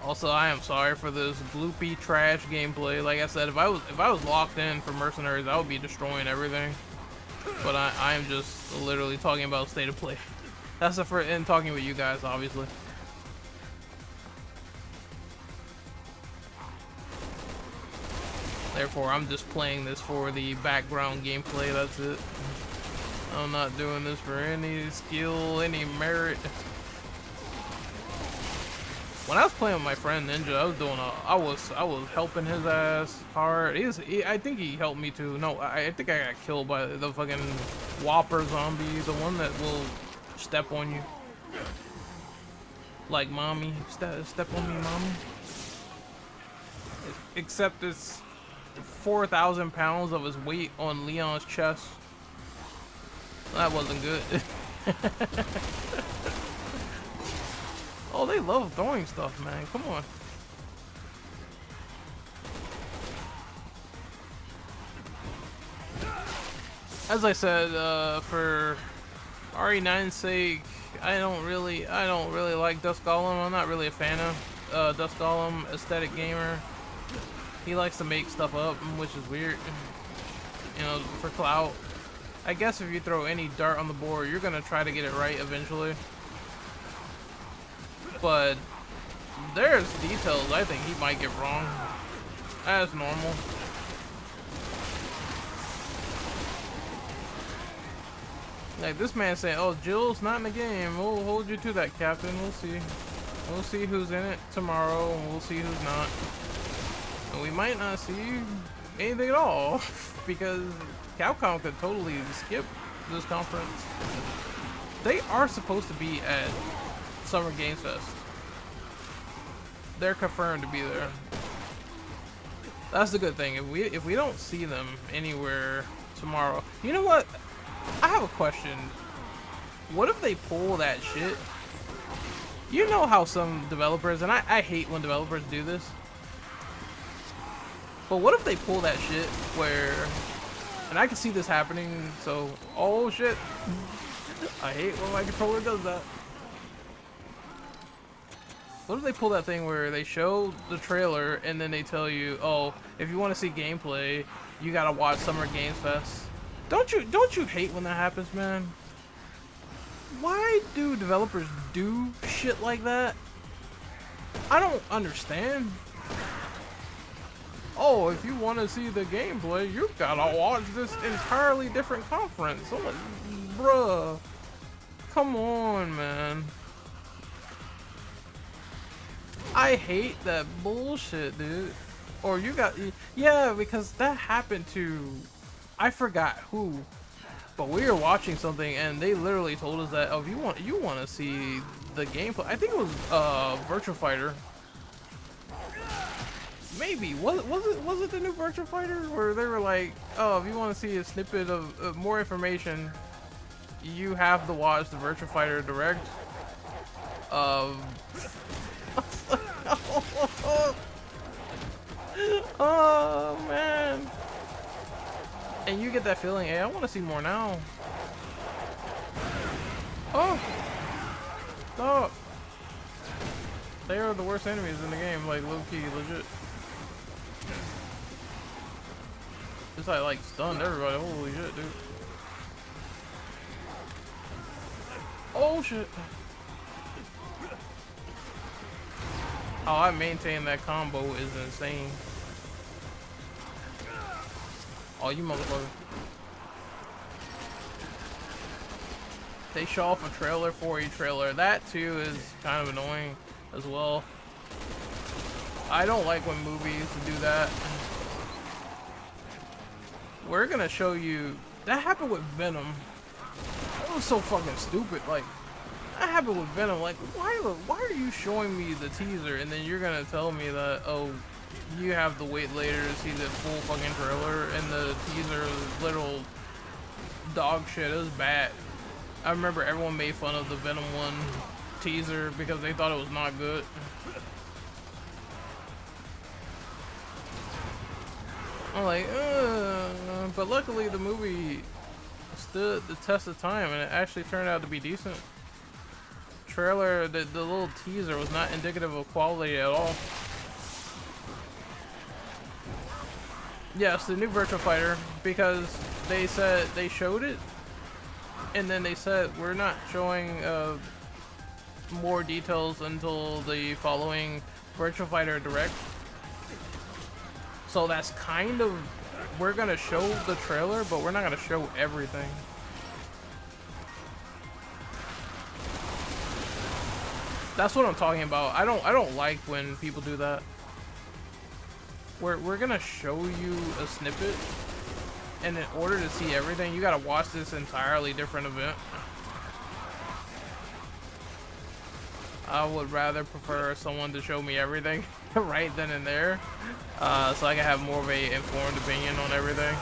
Also, I am sorry for this gloopy trash gameplay. Like I said, if I was locked in for Mercenaries, I would be destroying everything. But I am just literally talking about state of play. That's the first, and talking with you guys, obviously. Therefore, I'm just playing this for the background gameplay, that's it. I'm not doing this for any skill, any merit. When I was playing with my friend Ninja, I was helping his ass hard. I think he helped me too. No, I think I got killed by the fucking Whopper zombie, the one that will step on you. Like mommy, step on me, mommy. Except it's 4,000 pounds of his weight on Leon's chest. That wasn't good. Oh, they love throwing stuff, man. Come on. As I said, for RE9's sake, I don't really like Dust Golem. I'm not really a fan of Dust Golem, aesthetic gamer. He likes to make stuff up, which is weird. You know, for clout. I guess if you throw any dart on the board, you're gonna try to get it right eventually. But there's details I think he might get wrong. As normal. Like this man saying, "Oh, Jill's not in the game. We'll hold you to that, Captain. We'll see. We'll see who's in it tomorrow, and we'll see who's not. And we might not see anything at all because Capcom could totally skip this conference. They are supposed to be at Summer Games Fest. They're confirmed to be there. That's the good thing. If we don't see them anywhere tomorrow, you know what? I have a question. What if they pull that shit? You know how some developers, and I hate when developers do this, but what if they pull that shit where, and I can see this happening, so, oh shit. I hate when my controller does that. What if they pull that thing where they show the trailer and then they tell you, oh, if you want to see gameplay, you gotta watch Summer Games Fest. Don't you hate when that happens, man? Why do developers do shit like that? I don't understand. Oh, if you want to see the gameplay, you gotta watch this entirely different conference. I'm like, bruh, come on, man. I hate that bullshit, dude. Or you got, yeah, because that happened to, I forgot who, but we were watching something and they literally told us that, oh, if you want to see the gameplay, I think it was Virtua Fighter. Maybe was it the new Virtua Fighter where they were like, oh, if you want to see a snippet of more information, you have to watch the Virtua Fighter Direct. Oh man. And you get that feeling, hey, I want to see more now. Oh! Stop! They are the worst enemies in the game, like low-key, legit. This I like stunned everybody, holy shit, dude. Oh shit! How I maintain that combo is insane. Oh, you motherfucker. They show off a trailer for a trailer. That too is kind of annoying as well. I don't like when movies do that. We're gonna show you. That happened with Venom. That was so fucking stupid. Like, that happened with Venom. Like, why are you showing me the teaser and then you're gonna tell me that, oh, you have to wait later to see the full fucking trailer, and the teaser is literal dog shit. It was bad. I remember everyone made fun of the Venom 1 teaser because they thought it was not good. I'm like, but luckily the movie stood the test of time and it actually turned out to be decent. Trailer, the little teaser was not indicative of quality at all. Yes, the new Virtua Fighter, because they said they showed it, and then they said we're not showing more details until the following Virtua Fighter Direct. So that's kind of, we're gonna show the trailer, but we're not gonna show everything. That's what I'm talking about. I don't like when people do that. We're gonna show you a snippet, and in order to see everything, you gotta watch this entirely different event. I would rather prefer someone to show me everything right then and there, so I can have more of a informed opinion on everything.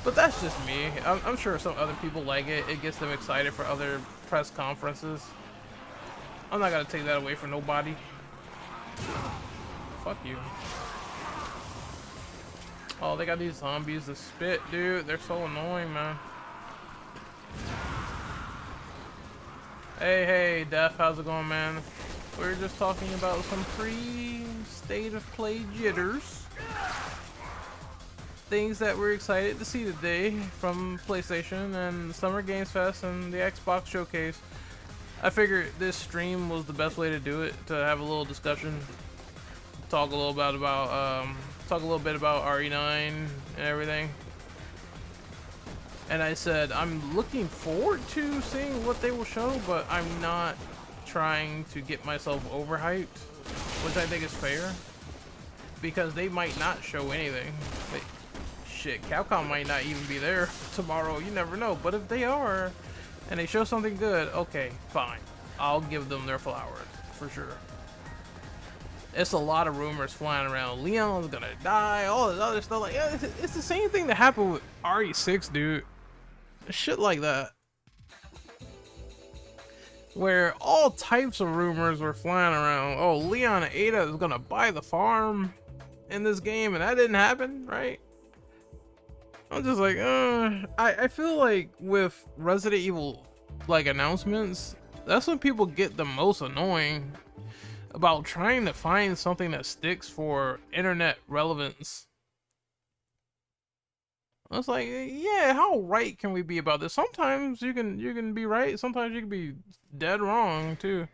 But that's just me. I'm sure some other people like it. It gets them excited for other press conferences. I'm not gonna take that away from nobody. Fuck you. Oh, they got these zombies that spit, dude. They're so annoying, man. Hey, Def, how's it going, man? We're just talking about some pre-state of play jitters. Things that we're excited to see today from PlayStation and Summer Games Fest and the Xbox Showcase. I figured this stream was the best way to do it, to have a little discussion, talk a little bit about RE9 and everything. And I said I'm looking forward to seeing what they will show, but I'm not trying to get myself overhyped, which I think is fair, because they might not show anything. Shit, Capcom might not even be there tomorrow. You never know. But if they are, and they show something good, okay, fine. I'll give them their flowers for sure. It's a lot of rumors flying around. Leon's gonna die. All this other stuff. Like, yeah, it's the same thing that happened with RE6, dude. Shit like that, where all types of rumors were flying around. Oh, Leon and Ada is gonna buy the farm in this game, and that didn't happen, right? I'm just like, I feel like with Resident Evil like announcements, that's when people get the most annoying about trying to find something that sticks for internet relevance. I was like, yeah, how right can we be about this? Sometimes you can be right, sometimes you can be dead wrong too.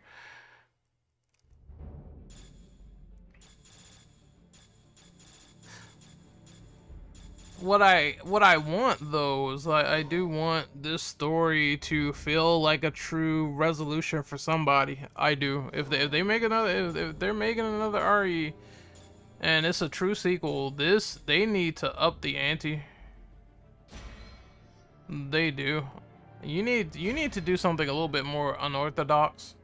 What I want though is, like, I do want this story to feel like a true resolution for somebody. I do. If they make another, if they're making another RE and it's a true sequel, they need to up the ante. They do. You need to do something a little bit more unorthodox.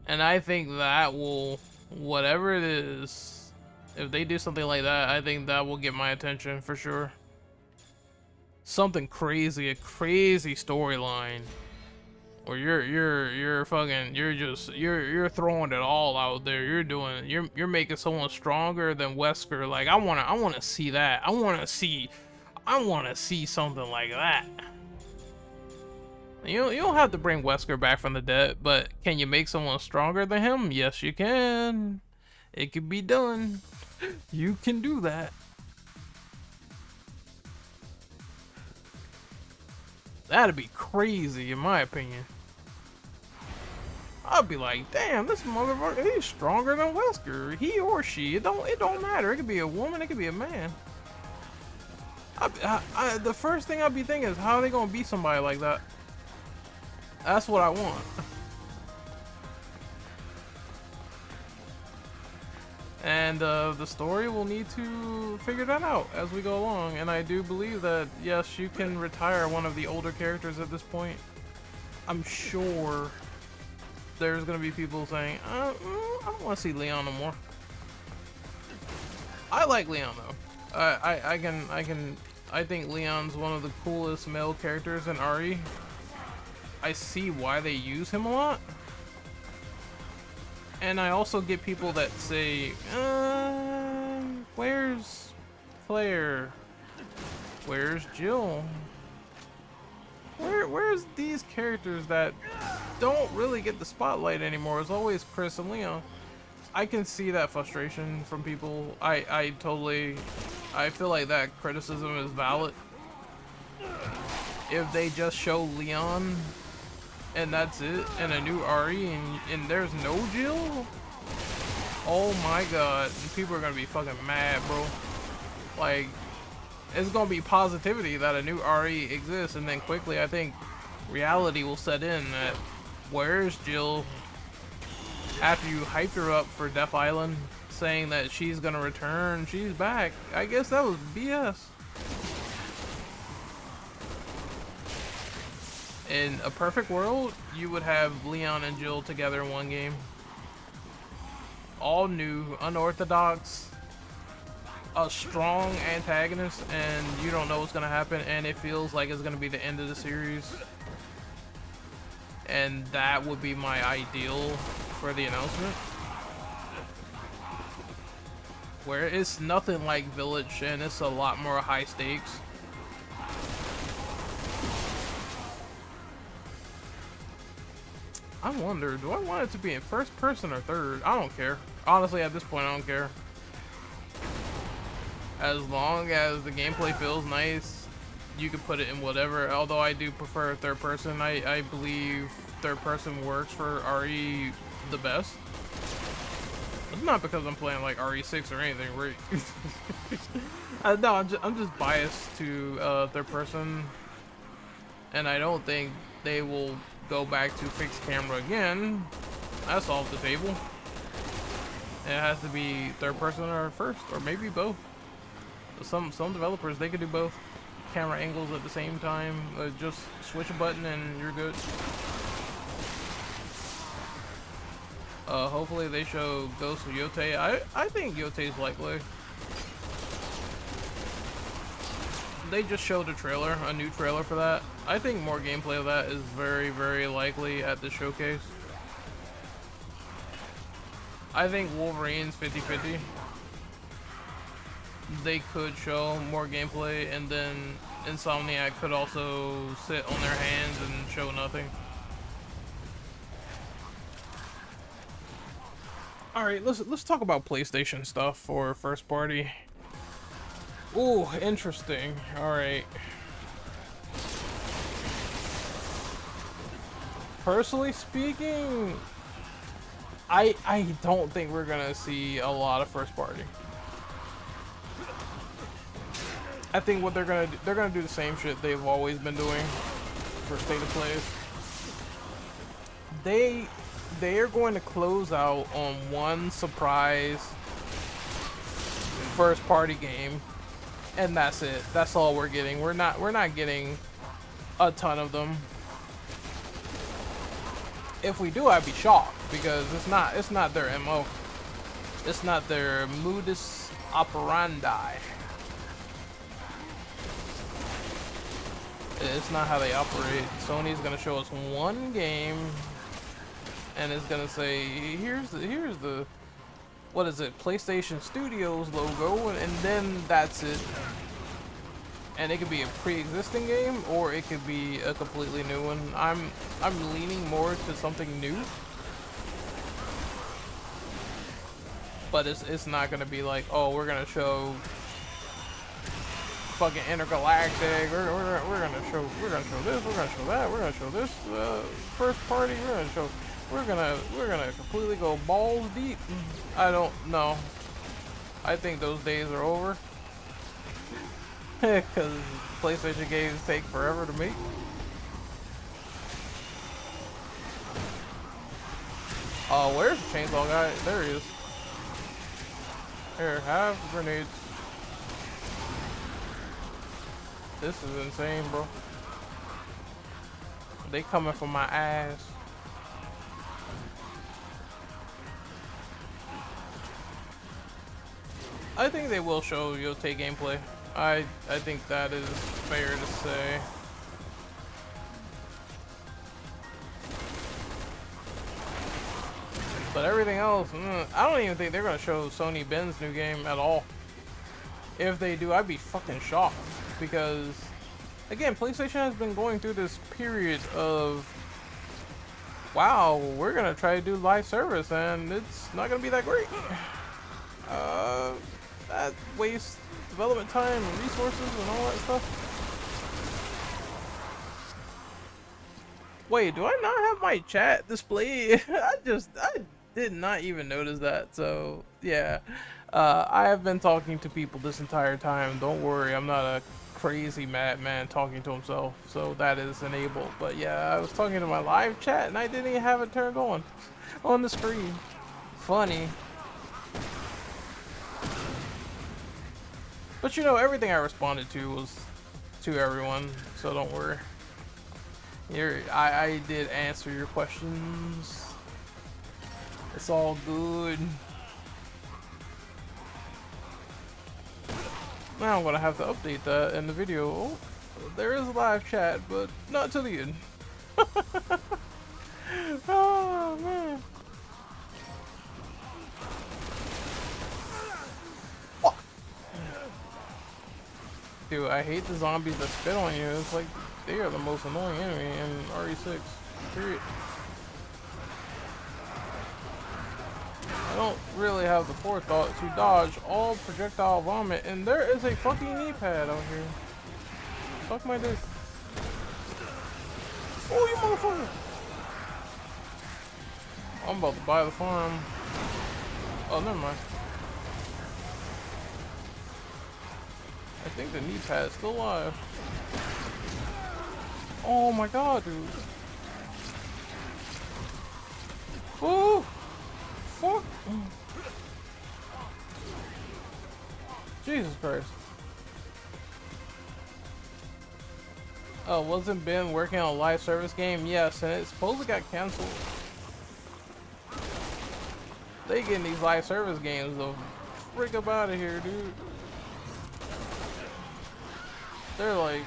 And I think that will, whatever it is, if they do something like that, I think that will get my attention for sure. Something crazy, a crazy storyline, or you're throwing it all out there. You're making someone stronger than Wesker. Like, I wanna see that. I wanna see something like that. You don't have to bring Wesker back from the dead, but can you make someone stronger than him? Yes, you can. It can be done. You can do that. That'd be crazy, in my opinion. I'd be like, damn, this motherfucker, he's stronger than Wesker. He or she, it don't matter. It could be a woman, it could be a man. The first thing I'd be thinking is, how are they gonna beat somebody like that? That's what I want. And the story will need to figure that out as we go along. And I do believe that, yes, you can retire one of the older characters at this point. I'm sure there's gonna be people saying, I don't want to see Leon no more. I like Leon though. I think Leon's one of the coolest male characters in RE. I see why they use him a lot. And I also get people that say, where's Claire? Where's Jill? Where's these characters that don't really get the spotlight anymore? It's always Chris and Leon. I can see that frustration from people. I feel like that criticism is valid. If they just show Leon and that's it, and a new RE, and there's no Jill, oh my god, people are gonna be fucking mad, bro. Like, it's gonna be positivity that a new RE exists, and then quickly I think reality will set in that where's Jill after you hyped her up for Death Island, saying that she's gonna return, she's back. I guess that was BS. In a perfect world, you would have Leon and Jill together in one game. All new, unorthodox, a strong antagonist, and you don't know what's gonna happen, and it feels like it's gonna be the end of the series. And that would be my ideal for the announcement. Where it's nothing like Village, and it's a lot more high stakes. I wonder, do I want it to be in first person or third? I don't care. Honestly, at this point, I don't care. As long as the gameplay feels nice, you can put it in whatever. Although I do prefer third person. I believe third person works for RE the best. It's not because I'm playing like RE6 or anything, right? No, I'm just biased to third person. And I don't think they will go back to fixed camera again. That's off the table. It has to be third person or first, or maybe both. Some developers, they could do both camera angles at the same time. Just switch a button and you're good. Hopefully they show Ghost of Yotei. I think Yotei's likely. They just showed a trailer, a new trailer for that. I think more gameplay of that is very, very likely at the showcase. I think Wolverine's 50-50. They could show more gameplay, and then Insomniac could also sit on their hands and show nothing. Alright, let's talk about PlayStation stuff for first party. Ooh, interesting. Alright. Personally speaking, I don't think we're gonna see a lot of first party. I think what they're gonna do the same shit they've always been doing for state of plays. They are going to close out on one surprise first party game, and that's it. That's all we're getting. We're not getting a ton of them. If we do, I'd be shocked, because it's not their MO. It's not their modus operandi. It's not how they operate. Sony's gonna show us one game, and it's gonna say, here's the what is it, PlayStation Studios logo, and then that's it. And it could be a pre-existing game, or it could be a completely new one. I'm leaning more to something new, but it's not gonna be like, oh, we're gonna show fucking Intergalactic. We're gonna show this. We're gonna show that. We're gonna show this first party. We're gonna completely go balls deep. I don't know. I think those days are over. Because PlayStation games take forever to make. Oh, where's the chainsaw guy? There he is. Here, have grenades. This is insane, bro. They coming for my ass. I think they will show Yotei gameplay. I think that is fair to say. But everything else, I don't even think they're gonna show Sony Ben's new game at all. If they do, I'd be fucking shocked, because again, PlayStation has been going through this period of, wow, we're gonna try to do live service and it's not gonna be that great. That wastes development time and resources and all that stuff. Wait, do I not have my chat displayed? I did not even notice that. So yeah, I have been talking to people this entire time. Don't worry, I'm not a crazy madman talking to himself, so that is enabled. But yeah, I was talking to my live chat and I didn't even have it turned on the screen. Funny. But you know, everything I responded to was to everyone, so don't worry. I did answer your questions. It's all good. Now I'm gonna have to update that in the video. Oh, there is a live chat, but not to the end. Oh man. Fuck. Dude, I hate the zombies that spit on you. It's like they are the most annoying enemy in RE6. Period. I don't really have the forethought to dodge all projectile vomit, and there is a fucking knee pad out here. Fuck my dick. Oh, you motherfucker! I'm about to buy the farm. Oh, never mind. I think the knee pad's still alive. Oh my god, dude. Oh! Fuck! Jesus Christ. Oh, wasn't Ben working on a live service game? Yes, and it supposedly got canceled. They getting these live service games though. Freak up out of here, dude. They're like,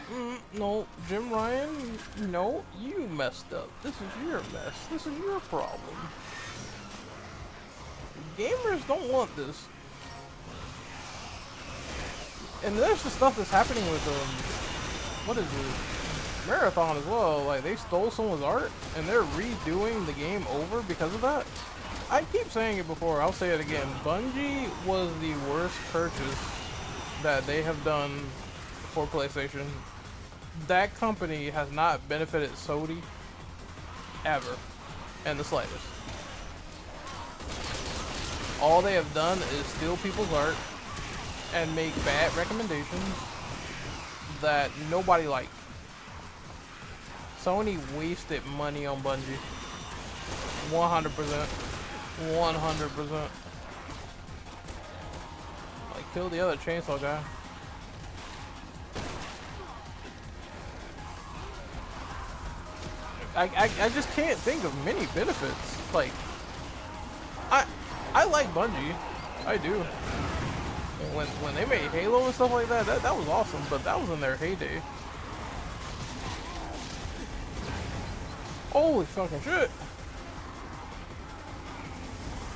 no, Jim Ryan, no, you messed up. This is your mess. This is your problem. Gamers don't want this. And there's the stuff that's happening with what is it? Marathon as well. Like, they stole someone's art and they're redoing the game over because of that. I keep saying it before, I'll say it again. Bungie was the worst purchase that they have done for PlayStation. That company has not benefited Sony ever in the slightest. All they have done is steal people's art and make bad recommendations that nobody liked. Sony wasted money on Bungie. 100%. 100%. Like, kill the other chainsaw guy. I just can't think of many benefits. Like, I like Bungie. I do. When they made Halo and stuff like that, that was awesome, but that was in their heyday. Holy fucking shit.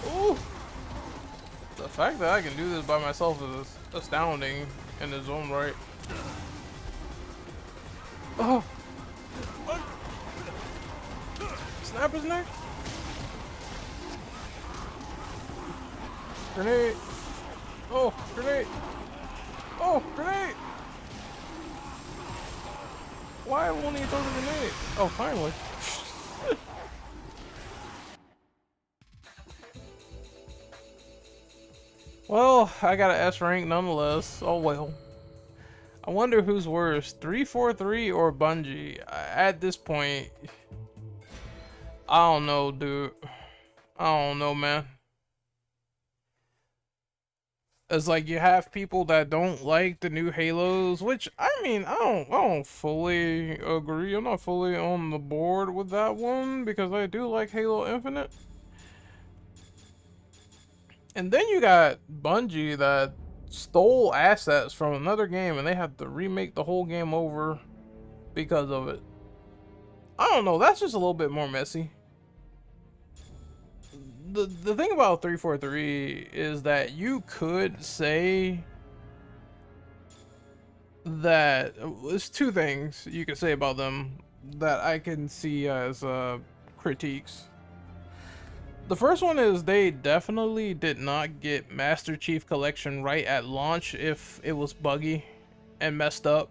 Ooh. The fact that I can do this by myself is astounding in its own right. Oh. Snap his neck. Grenade. Oh, grenade. Oh, grenade. Why won't he throw the grenade? Oh, finally. Well, I got an S rank nonetheless. Oh well. I wonder who's worse, 343 or Bungie? At this point, I don't know, dude. I don't know, man. It's like you have people that don't like the new Halos, which I mean, I don't fully agree. I'm not fully on the board with that one because I do like Halo Infinite. And then you got Bungie that stole assets from another game and they had to remake the whole game over because of it. I don't know, that's just a little bit more messy. The thing about 343 is that you could say that there's two things you could say about them that I can see as critiques. The first one is they definitely did not get Master Chief Collection right at launch if it was buggy and messed up.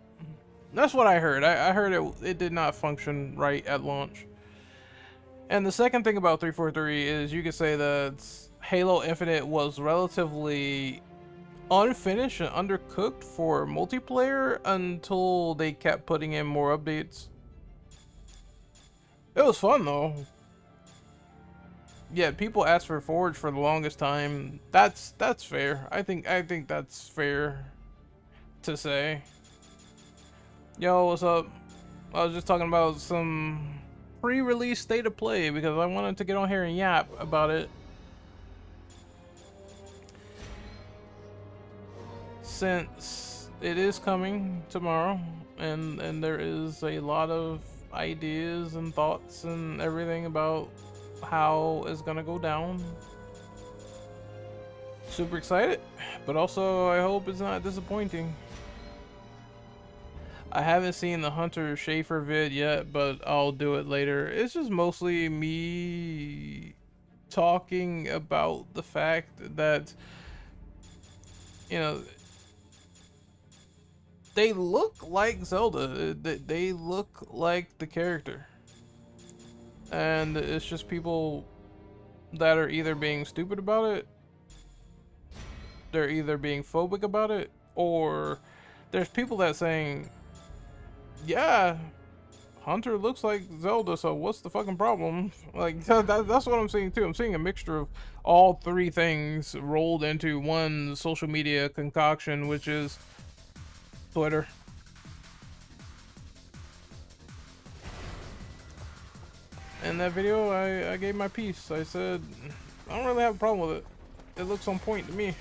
That's what I heard. I heard it did not function right at launch. And the second thing about 343 is you could say that Halo Infinite was relatively unfinished and undercooked for multiplayer until they kept putting in more updates. It was fun though. Yeah, people asked for Forge for the longest time. That's fair. I think that's fair to say. Yo, what's up? I was just talking about some pre-release state of play because I wanted to get on here and yap about it. Since it is coming tomorrow, and there is a lot of ideas and thoughts and everything about how it's gonna go down. Super excited, but also I hope it's not disappointing. I haven't seen the Hunter Schafer vid yet, but I'll do it later. It's just mostly me talking about the fact that, you know, they look like Zelda. They look like the character. And it's just people that are either being stupid about it, they're either being phobic about it, or there's people that saying, yeah, Hunter looks like Zelda, so what's the fucking problem? Like, that's what I'm seeing too. I'm seeing a mixture of all three things rolled into one social media concoction, which is Twitter. In that video, I gave my piece. I said, I don't really have a problem with it. It looks on point to me.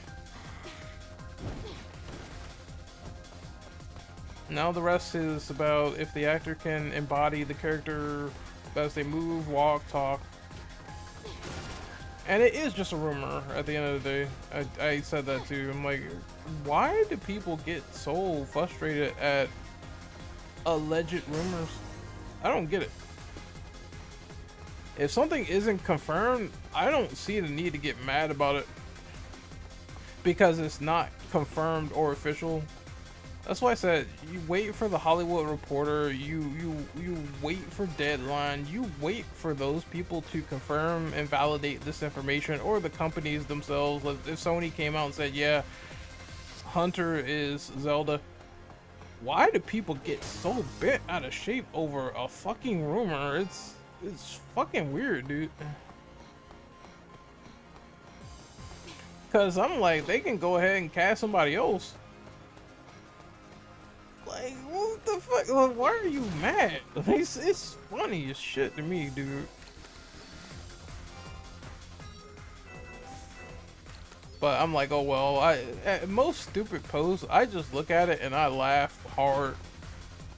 Now the rest is about if the actor can embody the character as they move, walk, talk. And it is just a rumor at the end of the day. I said that too. I'm like, why do people get so frustrated at alleged rumors? I don't get it. If something isn't confirmed, I don't see the need to get mad about it because it's not confirmed or official. That's why I said you wait for the Hollywood Reporter, you wait for Deadline, you wait for those people to confirm and validate this information, or the companies themselves. Like if Sony came out and said, yeah, Hunter is Zelda, why do people get so bent out of shape over a fucking rumor? It's fucking weird, dude. Cause I'm like, they can go ahead and cast somebody else. Like, what the fuck? Like, why are you mad? It's funny as shit to me, dude. But I'm like, oh well. At most stupid posts, I just look at it and I laugh hard.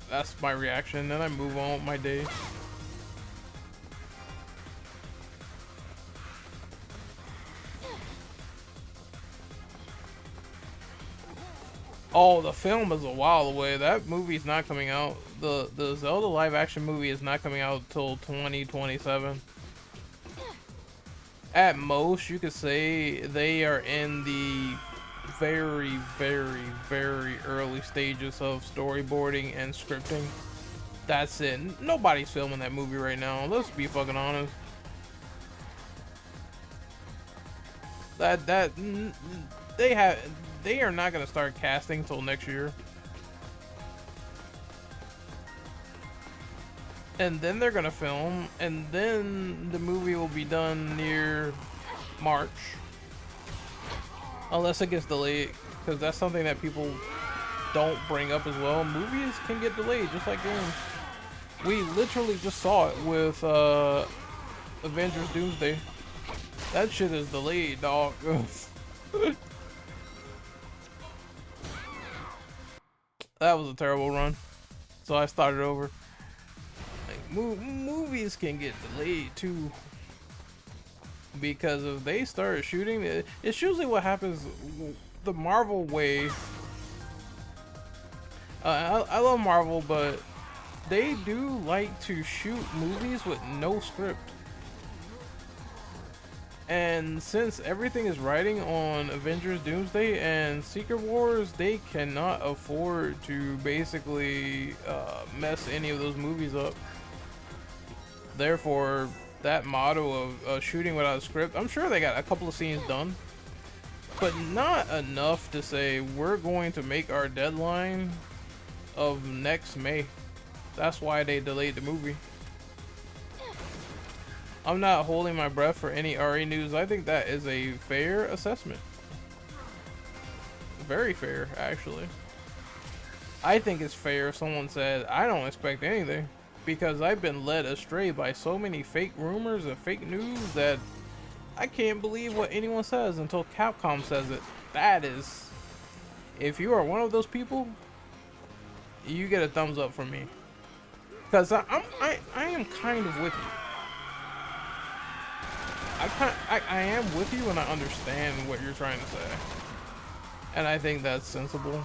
That's my reaction. Then I move on with my day. Oh, the film is a while away. That movie's not coming out. The Zelda live action movie is not coming out till 2027. At most, you could say they are in the very, very, very early stages of storyboarding and scripting. That's it. Nobody's filming that movie right now. Let's be fucking honest. They are not gonna start casting till next year. And then they're gonna film, and then the movie will be done near March. Unless it gets delayed, because that's something that people don't bring up as well. Movies can get delayed, just like games. We literally just saw it with Avengers Doomsday. That shit is delayed, dog. That was a terrible run, so I started over. Like, movies can get delayed too, because if they start shooting, it's usually what happens the Marvel way. I love Marvel, but they do like to shoot movies with no script. And since everything is riding on Avengers Doomsday and Secret Wars, they cannot afford to basically mess any of those movies up. Therefore, that motto of shooting without a script, I'm sure they got a couple of scenes done. but not enough to say we're going to make our deadline of next May. That's why they delayed the movie. I'm not holding my breath for any RE news. I think that is a fair assessment. Very fair, actually. I think it's fair if someone said, I don't expect anything, because I've been led astray by so many fake rumors and fake news that I can't believe what anyone says until Capcom says it. That is, if you are one of those people, you get a thumbs up from me, because I am kind of with you. I am with you, and I understand what you're trying to say, and I think that's sensible.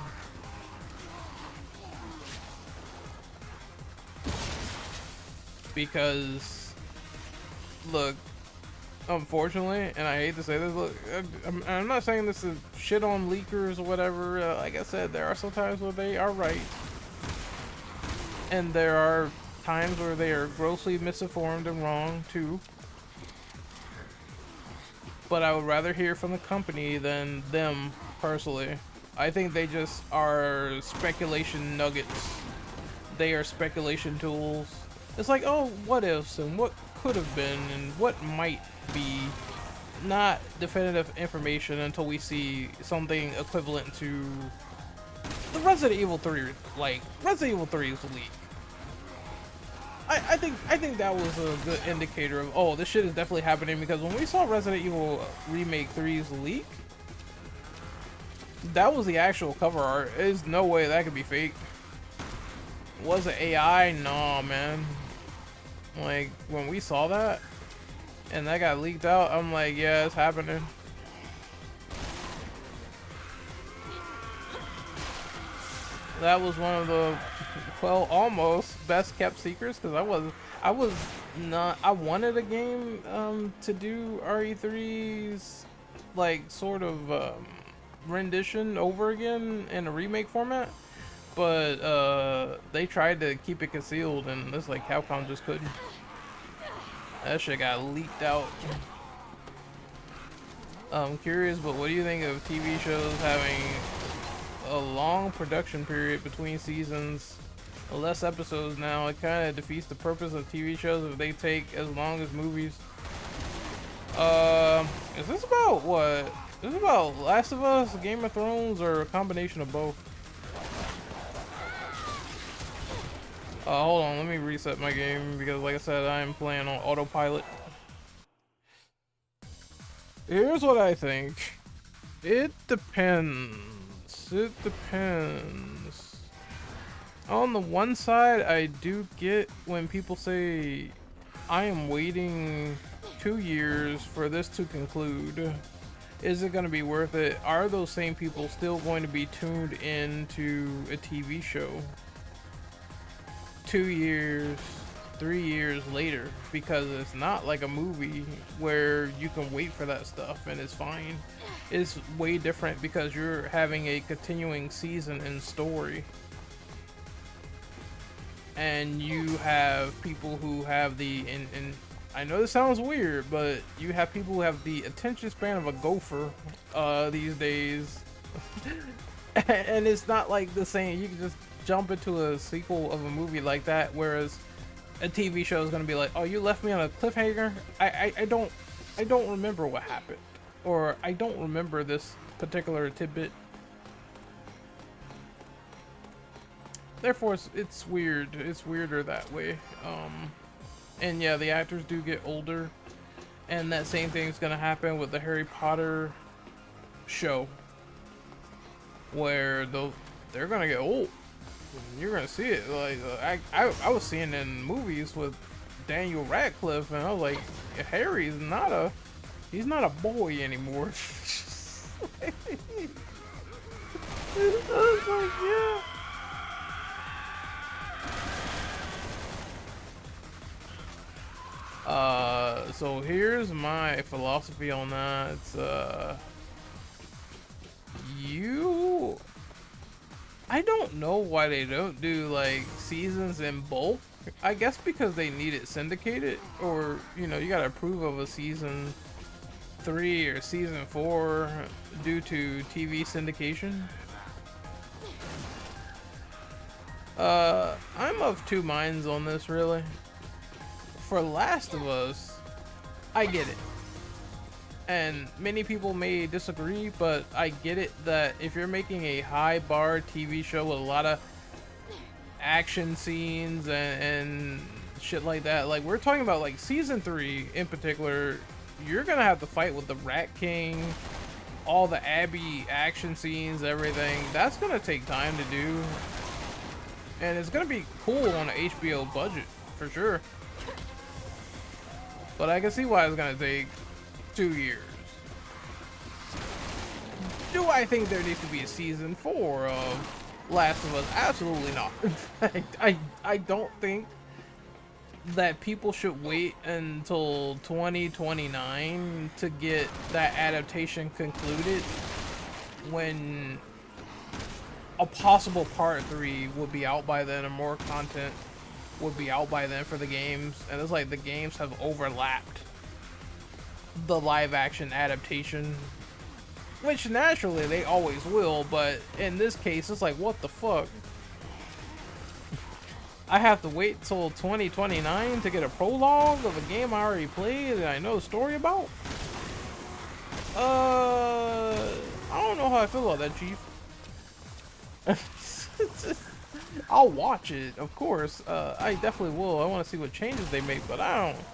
Because, look, unfortunately, and I hate to say this, look, I'm not saying this is shit on leakers or whatever. Like I said, there are some times where they are right, and there are times where they are grossly misinformed and wrong too. But I would rather hear from the company than them personally. I think they just are speculation nuggets. They are speculation tools. It's like, oh, what ifs and what could have been and what might be. Not definitive information until we see something equivalent to the Resident Evil 3, like Resident Evil 3's leak. I think that was a good indicator of, oh, this shit is definitely happening, because when we saw Resident Evil Remake 3's leak, that was the actual cover art. There's no way that could be fake. Was it AI? Nah, man. Like, when we saw that and that got leaked out, I'm like, yeah, it's happening. That was one of the, well, almost best kept secrets, because I wanted a game to do RE3's like sort of rendition over again in a remake format, but they tried to keep it concealed, and it's like Capcom just couldn't. That shit got leaked out. I'm curious, but what do you think of TV shows having a long production period between seasons, less episodes now? It kind of defeats the purpose of TV shows if they take as long as movies. Is this about what? Is this about Last of Us, Game of Thrones, or a combination of both? Hold on, let me reset my game, because like I said, I am playing on autopilot. Here's what I think. It depends. It depends. On the one side, I do get when people say, I am waiting 2 years for this to conclude. Is it going to be worth it? Are those same people still going to be tuned into a TV show 2 years, 3 years later? Because it's not like a movie where you can wait for that stuff and it's fine. It's way different because you're having a continuing season and story, and you have people who have the and I know this sounds weird, but you have people who have the attention span of a gopher these days. And it's not like the same. You can just jump into a sequel of a movie like that, whereas a TV show is going to be like, oh, you left me on a cliffhanger. I don't remember what happened, or I don't remember this particular tidbit. Therefore, it's weird. It's weirder that way. And yeah, the actors do get older, and that same thing is gonna happen with the Harry Potter show, where they're gonna get old. You're gonna see it. Like I was seeing in movies with Daniel Radcliffe, and I was like, Harry's he's not a boy anymore. I was like, yeah. So here's my philosophy on that. I don't know why they don't do like seasons in bulk. I guess because they need it syndicated, or you know, you gotta approve of a season 3 or season 4 due to TV syndication. I'm of two minds on this, really. For Last of Us, I get it. And many people may disagree, but I get it that if you're making a high bar TV show with a lot of action scenes and shit like that, like we're talking about like season 3 in particular, you're gonna have to fight with the Rat King, all the Abby action scenes, everything. That's gonna take time to do. And it's gonna be cool on an HBO budget, for sure. But I can see why it's gonna take 2 years. Do I think there needs to be a season 4 of Last of Us? Absolutely not. I don't think that people should wait until 2029 to get that adaptation concluded when a possible part 3 would be out by then, and more content would be out by then for the games. And it's like the games have overlapped the live action adaptation, which naturally they always will, but in this case it's like, what the fuck? I have to wait till 2029 to get a prologue of a game I already played and I know the story about? I don't know how I feel about that, Chief. I'll watch it, of course. I definitely will. I want to see what changes they make, but I don't.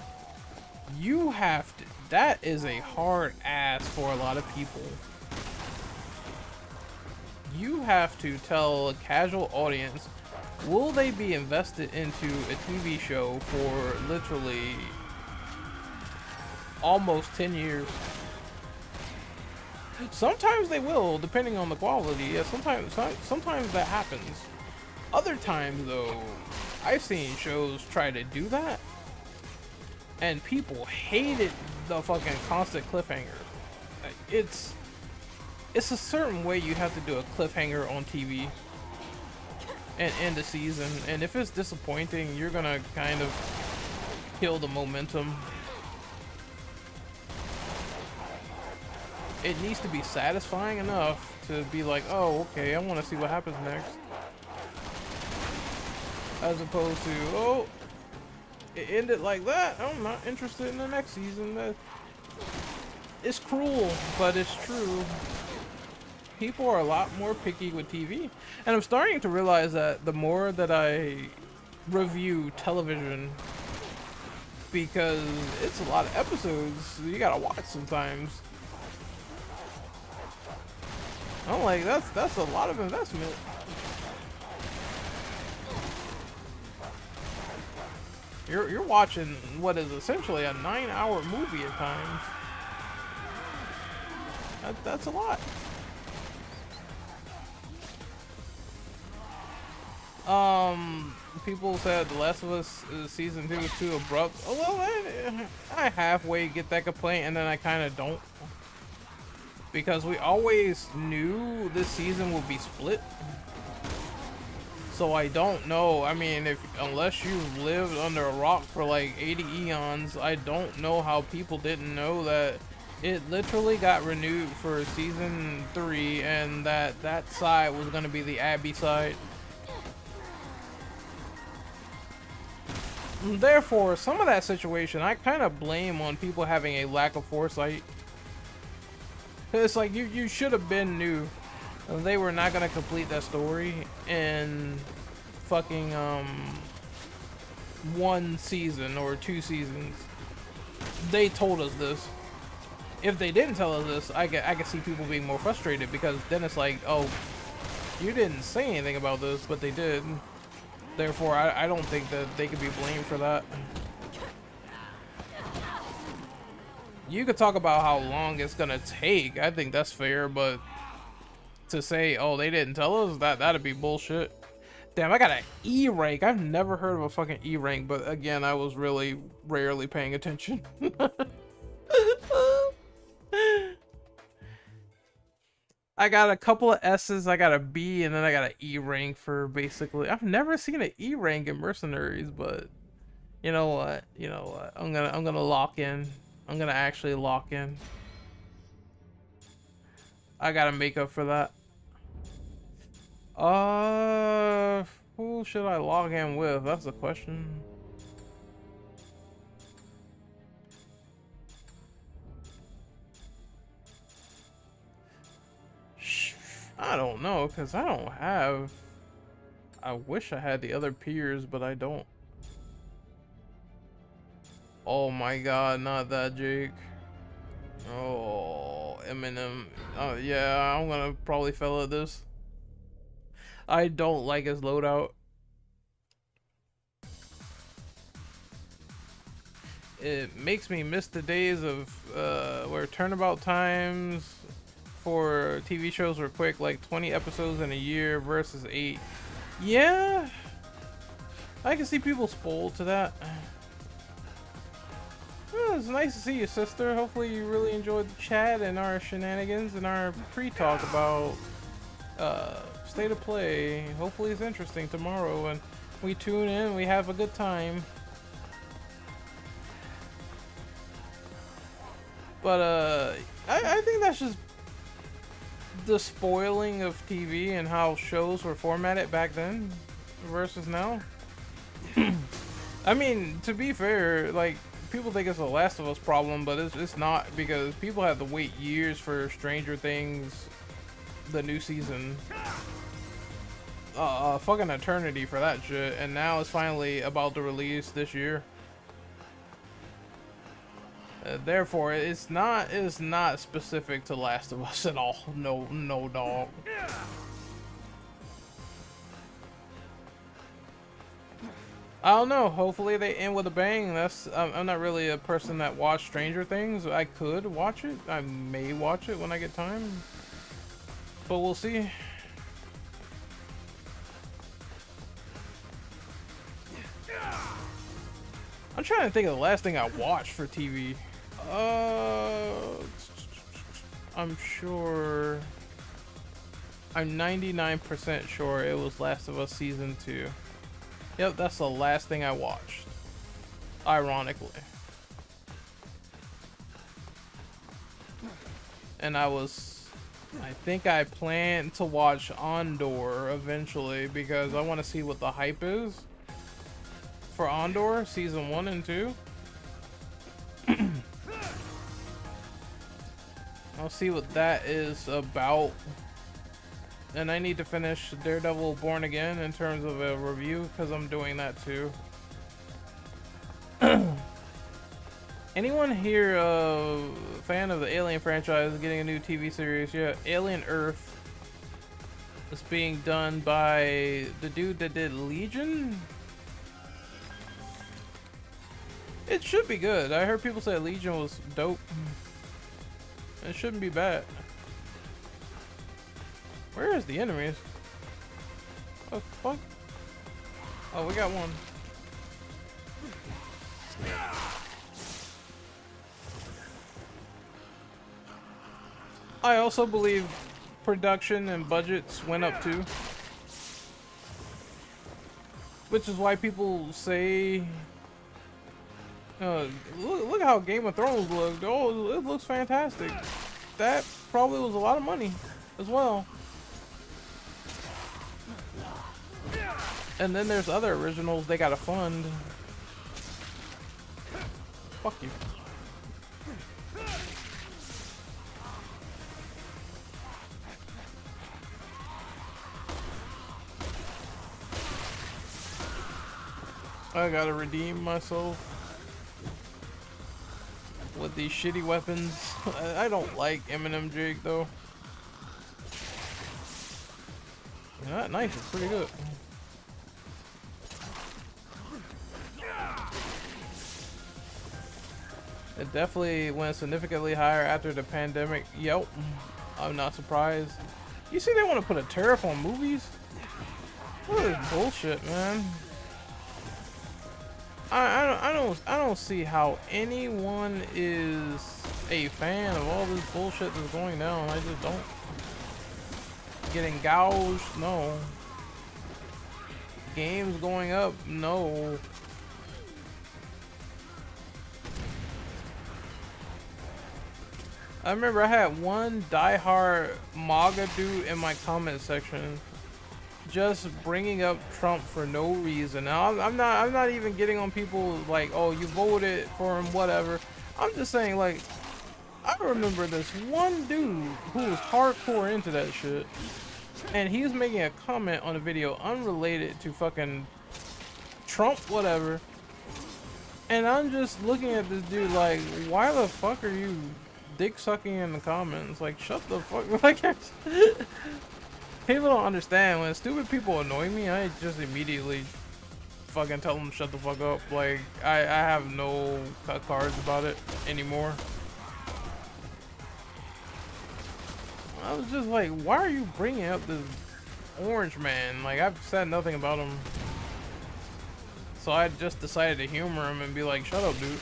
You have to. That is a hard ask for a lot of people. You have to tell a casual audience, will they be invested into a TV show for literally almost 10 years? Sometimes they will, depending on the quality. Yeah, sometimes that happens. Other times, though, I've seen shows try to do that, and people hated the fucking constant cliffhanger. It's a certain way you have to do a cliffhanger on TV and end the season, and if it's disappointing, you're gonna kind of kill the momentum. It needs to be satisfying enough to be like, oh, okay, I want to see what happens next. As opposed to, oh, it ended like that, I'm not interested in the next season. It's cruel, but it's true. People are a lot more picky with TV. And I'm starting to realize that the more that I review television, because it's a lot of episodes you gotta watch sometimes. I'm like, that's a lot of investment. You're watching what is essentially a 9-hour movie at times. That's a lot. People said The Last of Us season 2 is too abrupt. Oh, well, I halfway get that complaint, and then I kind of don't. Because we always knew this season would be split. So I don't know. I mean, unless you've lived under a rock for like 80 eons, I don't know how people didn't know that it literally got renewed for season 3, and that side was going to be the Abby side. Therefore, some of that situation I kind of blame on people having a lack of foresight. It's like you should have been new. They were not gonna complete that story in fucking 1 season or 2 seasons. They told us this. If they didn't tell us this, I can see people being more frustrated, because then it's like, oh, you didn't say anything about this, but they did. Therefore, I don't think that they could be blamed for that. You could talk about how long it's gonna take. I think that's fair, but to say, oh, they didn't tell us, that'd be bullshit. Damn, I got an E rank. I've never heard of a fucking E rank, but again, I was really rarely paying attention. I got a couple of S's, I got a B, and then I got an E rank for basically. I've never seen an E rank in Mercenaries, but you know what? You know what? I'm gonna lock in. I'm gonna actually lock in. I gotta make up for that. Who should I log in with? That's the question. I don't know, because I don't have... I wish I had the other peers, but I don't. Oh my god, not that, Jake. Oh, Eminem. Oh, yeah, I'm gonna probably fail at this. I don't like his loadout. It makes me miss the days of where turnabout times for TV shows were quick, like 20 episodes in a year versus 8. Yeah, I can see people spoiled to that. Well, it's nice to see you, sister. Hopefully you really enjoyed the chat and our shenanigans and our pre-talk about State of Play. Hopefully it's interesting tomorrow and we tune in, we have a good time. But I think that's just the spoiling of TV and how shows were formatted back then versus now. I mean, to be fair, like, people think it's a Last of Us problem, but it's not, because people had to wait years for Stranger Things, the new season. Fucking eternity for that shit, and now it's finally about to release this year. Therefore, it's not specific to Last of Us at all. No, dog. I don't know. Hopefully they end with a bang. I'm not really a person that watched Stranger Things. I could watch it. I may watch it when I get time. But we'll see. I'm trying to think of the last thing I watched for TV. I'm sure. I'm 99% sure it was Last of Us Season 2. Yep, that's the last thing I watched. Ironically. And I think I plan to watch Andor eventually because I want to see what the hype is for Andor Season 1 and 2. I'll see what that is about. And I need to finish Daredevil Born Again in terms of a review because I'm doing that too. Anyone here a fan of the Alien franchise getting a new TV series? Yeah, Alien Earth is being done by the dude that did Legion. It should be good. I heard people say Legion was dope. It shouldn't be bad. Where is the enemies? Oh fuck! Oh, we got one. I also believe production and budgets went up too, which is why people say, look how Game of Thrones looked. Oh, it looks fantastic. That probably was a lot of money as well. And then there's other originals they gotta fund. Fuck you. I gotta redeem myself with these shitty weapons. I don't like Eminem Jake though. Yeah, that knife is pretty good. It definitely went significantly higher after the pandemic. Yep, I'm not surprised. You see, they want to put a tariff on movies? What is bullshit, man? I don't see how anyone is a fan of all this bullshit that's going down. I just don't. Getting gouged? No. Games going up? No. I remember I had one diehard MAGA dude in my comment section just bringing up Trump for no reason. Now, I'm not even getting on people like, oh, you voted for him, whatever. I'm just saying, like, I remember this one dude who was hardcore into that shit, and he was making a comment on a video unrelated to fucking Trump, whatever. And I'm just looking at this dude like, why the fuck are you dick sucking in the comments? Like, shut the fuck. Like, people don't understand when stupid people annoy me. I just immediately fucking tell them to shut the fuck up. Like, I have no cut cards about it anymore. I was just like, why are you bringing up this orange man? Like, I've said nothing about him. So I just decided to humor him and be like, shut up, dude.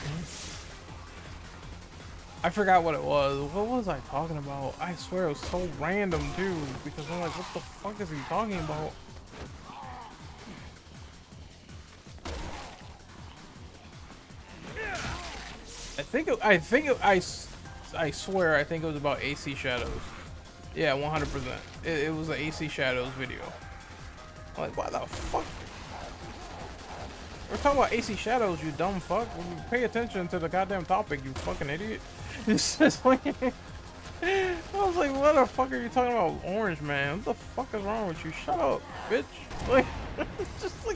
I forgot what it was. What was I talking about? I swear it was so random, too. Because I'm like, what the fuck is he talking about? I swear, I think it was about AC Shadows. Yeah, 100%. It was an AC Shadows video. I'm like, why the fuck? We're talking about AC Shadows, you dumb fuck. Pay attention to the goddamn topic, you fucking idiot. It's just like, I was like, what the fuck are you talking about, Orange Man? What the fuck is wrong with you? Shut up, bitch. Like, just like,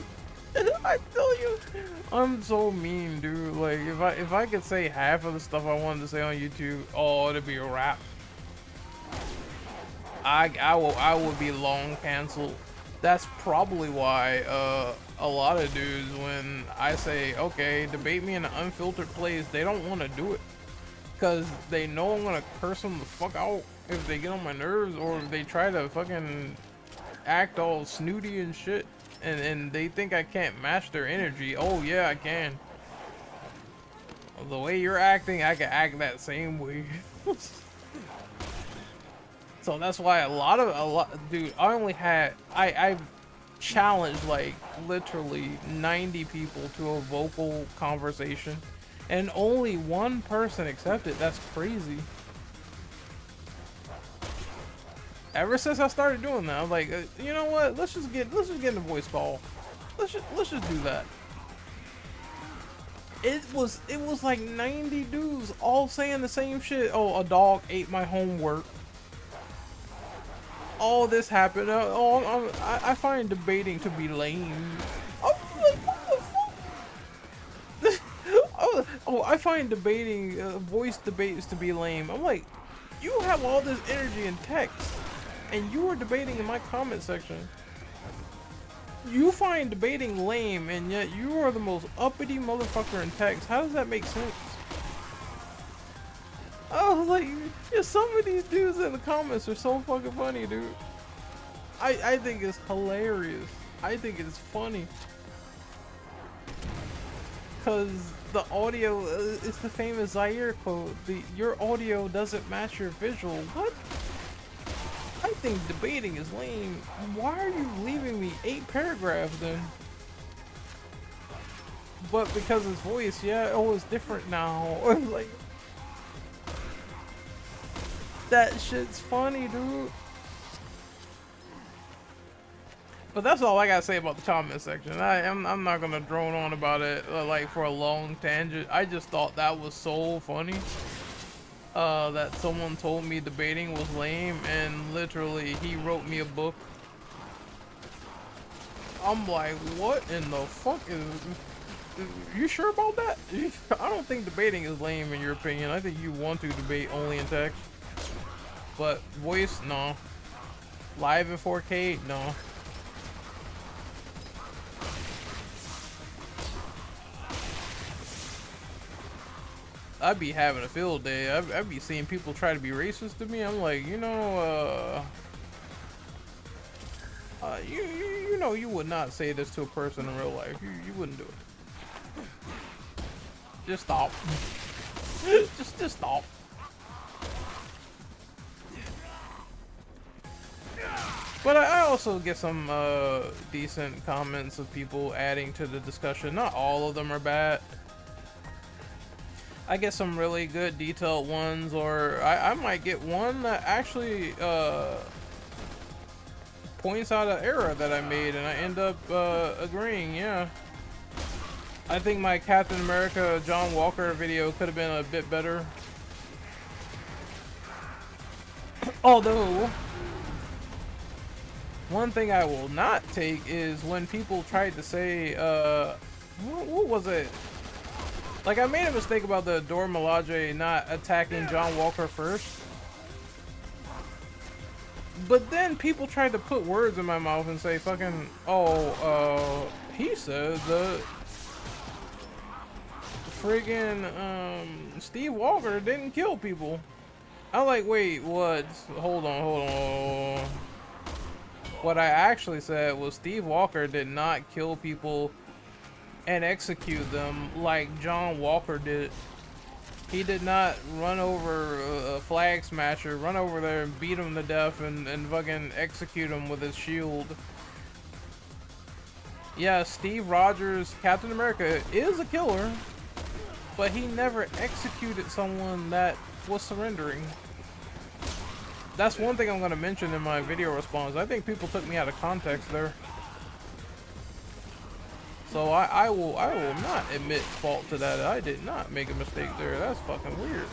I tell you, I'm so mean, dude. Like, if I could say half of the stuff I wanted to say on YouTube, oh, it'd be a wrap. I would be long canceled. That's probably why a lot of dudes, when I say, okay, debate me in an unfiltered place, they don't want to do it. Because they know I'm going to curse them the fuck out if they get on my nerves, or if they try to fucking act all snooty and shit. And they think I can't match their energy. Oh yeah, I can. The way you're acting, I can act that same way. So that's why a lot, dude, I've challenged like literally 90 people to a vocal conversation, and only one person accepted. That's crazy. Ever since I started doing that, I'm like, you know what? Let's just get in a voice call. Let's just do that. It was like 90 dudes all saying the same shit. Oh, a dog ate my homework. All this happened. I find debating to be lame. I'm like, what the fuck? Oh, I find debating, voice debates to be lame. I'm like, you have all this energy in text, and you are debating in my comment section. You find debating lame, and yet you are the most uppity motherfucker in text. How does that make sense? Oh, like, yeah, some of these dudes in the comments are so fucking funny, dude. I think it's hilarious. I think it's funny. Cause the audio, it's the famous Zaire quote. Your audio doesn't match your visual. What? I think debating is lame. Why are you leaving me 8 paragraphs then? But because his voice, yeah, oh, it's different now. Like, that shit's funny, dude. But that's all I gotta say about the comment section. I'm not gonna drone on about it like for a long tangent. I just thought that was so funny. That someone told me debating was lame, and literally he wrote me a book. I'm like, what in the fuck is you sure about that? I don't think debating is lame in your opinion. I think you want to debate only in text. But voice, no. Live in 4K, no. I'd be having a field day. I'd be seeing people try to be racist to me. I'm like, you know, you know, you would not say this to a person in real life. You wouldn't do it. Just stop. just stop. But I also get some decent comments of people adding to the discussion. Not all of them are bad. I get some really good detailed ones, or I might get one that actually points out an error that I made, and I end up agreeing. Yeah, I think my Captain America John Walker video could have been a bit better. Although, one thing I will not take is when people tried to say, what was it? Like, I made a mistake about the Dora Milaje not attacking John Walker first. But then people tried to put words in my mouth and say fucking, oh, he said that friggin' Steve Walker didn't kill people. I'm like, wait, what? Hold on. What I actually said was Steve Walker did not kill people and execute them like John Walker did. He did not run over a flag smasher, run over there and beat him to death and fucking execute him with his shield. Yeah, Steve Rogers, Captain America, is a killer, but he never executed someone that was surrendering. That's one thing I'm going to mention in my video response. I think people took me out of context there. So I will not admit fault to that. I did not make a mistake there. That's fucking weird.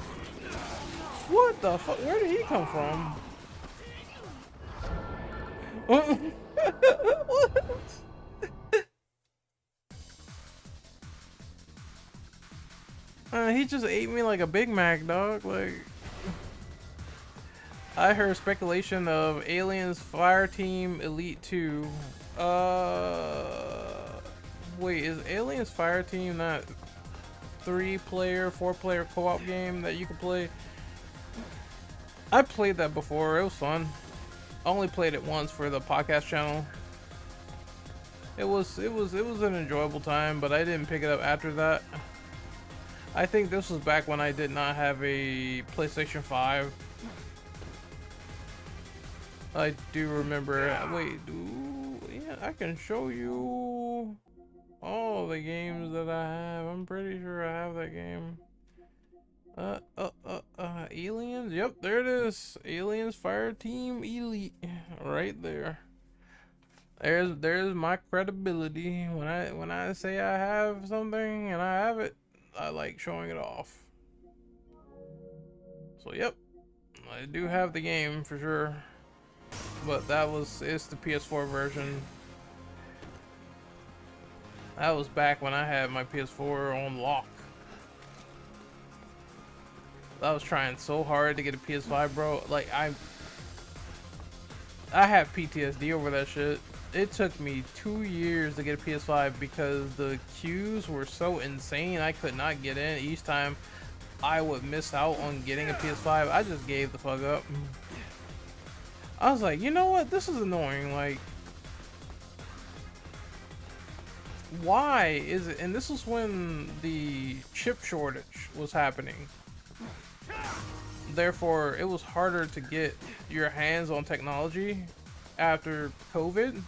What the fuck? Where did he come from? What? He just ate me like a Big Mac, dog. Like, I heard speculation of Aliens Fireteam Elite 2. Wait, is Aliens Fireteam that 3-player, 4-player co-op game that you can play? I played that before. It was fun. I only played it once for the podcast channel. It was an enjoyable time, but I didn't pick it up after that. I think this was back when I did not have a PlayStation 5. I do remember. Wait, yeah, I can show you all the games that I have. I'm pretty sure I have that game. Aliens. Yep, there it is. Aliens Fireteam Elite, right there. There's my credibility. When I say I have something and I have it, I like showing it off. So yep, I do have the game for sure. But it's the PS4 version. That was back when I had my PS4 on lock. I was trying so hard to get a PS5, bro. Like, I have PTSD over that shit. It took me 2 years to get a PS5 because the queues were so insane. I could not get in. Each time I would miss out on getting a PS5, I just gave the fuck up. I was like, you know what? This is annoying. Like, why is it? And this was when the chip shortage was happening. Therefore, it was harder to get your hands on technology after COVID.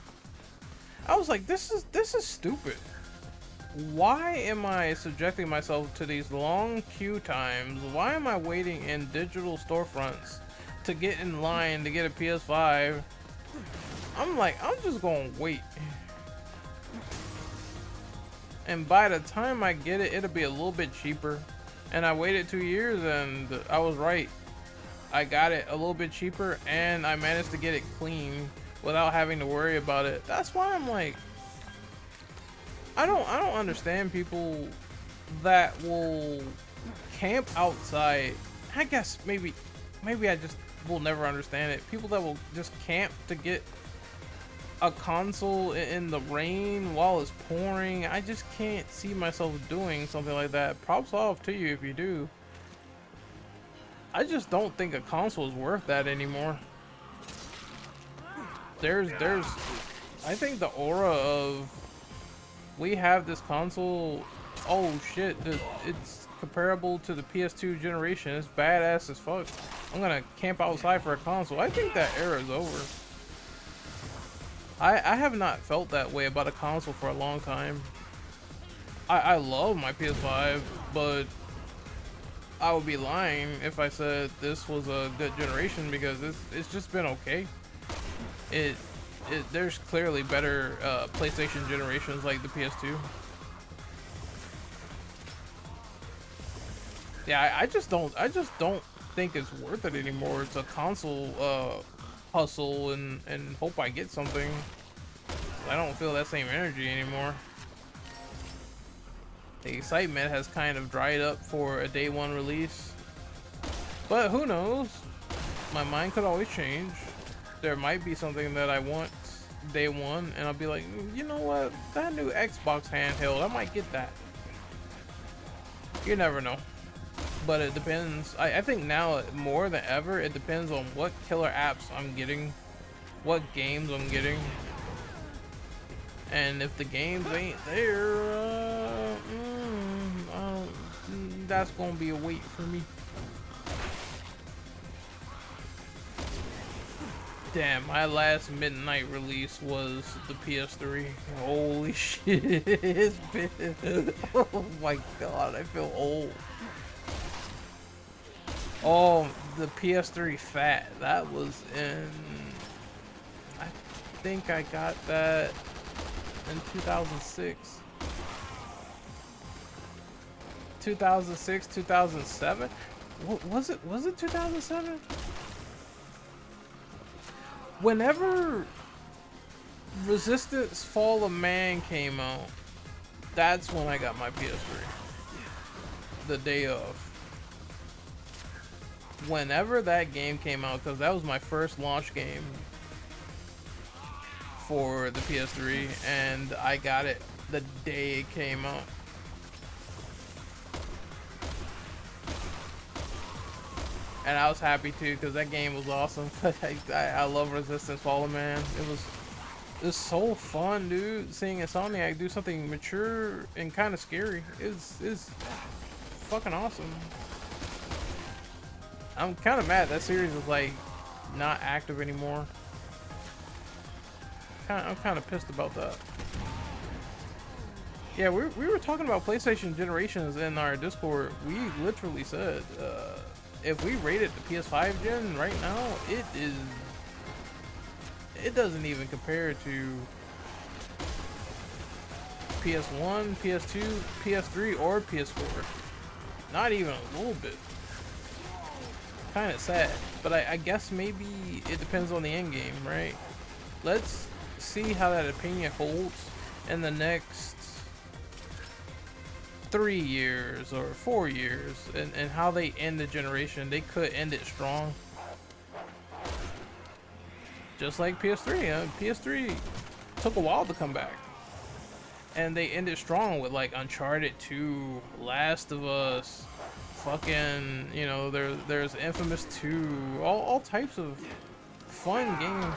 I was like, this is stupid. Why am I subjecting myself to these long queue times? Why am I waiting in digital storefronts to get in line to get a PS5? I'm like, I'm just gonna wait. And by the time I get it, it'll be a little bit cheaper. And I waited 2 years and I was right. I got it a little bit cheaper and I managed to get it clean without having to worry about it. That's why I'm like, I don't understand people that will camp outside. I guess maybe I just will never understand it. People that will just camp to get a console in the rain while it's pouring. I just can't see myself doing something like that. Props off to you if you do. I just don't think a console is worth that anymore. There's I think the aura of we have this console, oh shit, it's comparable to the PS2 generation. It's badass as fuck. I'm gonna camp outside for a console. I think that era is over. I have not felt that way about a console for a long time. I love my PS5, but I would be lying if I said this was a good generation, because it's just been okay. There's clearly better PlayStation generations like the PS2. Yeah, I just don't think it's worth it anymore. It's a console hustle and hope I get something. I don't feel that same energy anymore. The excitement has kind of dried up for a day one release. But who knows? My mind could always change. There might be something that I want day one, and I'll be like, you know what? That new Xbox handheld, I might get that. You never know. But it depends. I think now more than ever, it depends on what killer apps I'm getting, what games I'm getting. And if the games ain't there, that's gonna be a wait for me. Damn, my last midnight release was the PS3. Holy shit, it's been... Oh my god, I feel old. Oh, the PS3 Fat, that was in... I think I got that in 2006. 2006, 2007? What was it? Was it 2007? Whenever Resistance Fall of Man came out, that's when I got my PS3. The day of. Whenever that game came out, because that was my first launch game for the PS3, and I got it the day it came out. And I was happy too, because that game was awesome. I love Resistance Fall of Man. It was so fun, dude. Seeing Insomniac do something mature and kind of scary is fucking awesome. I'm kind of mad that series is like not active anymore. I'm kind of pissed about that. Yeah, we were talking about PlayStation generations in our Discord. We literally said, if we rated the PS5 gen right now, it doesn't even compare to PS1, PS2, PS3, or PS4. Not even a little bit. Kind of sad, but I guess maybe it depends on the end game, right? Let's see how that opinion holds in the next 3 years or 4 years, and how they end the generation. They could end it strong, just like PS3. PS3 took a while to come back, and they ended strong with like Uncharted 2, Last of Us, fucking, you know, there's Infamous 2, all types of fun games.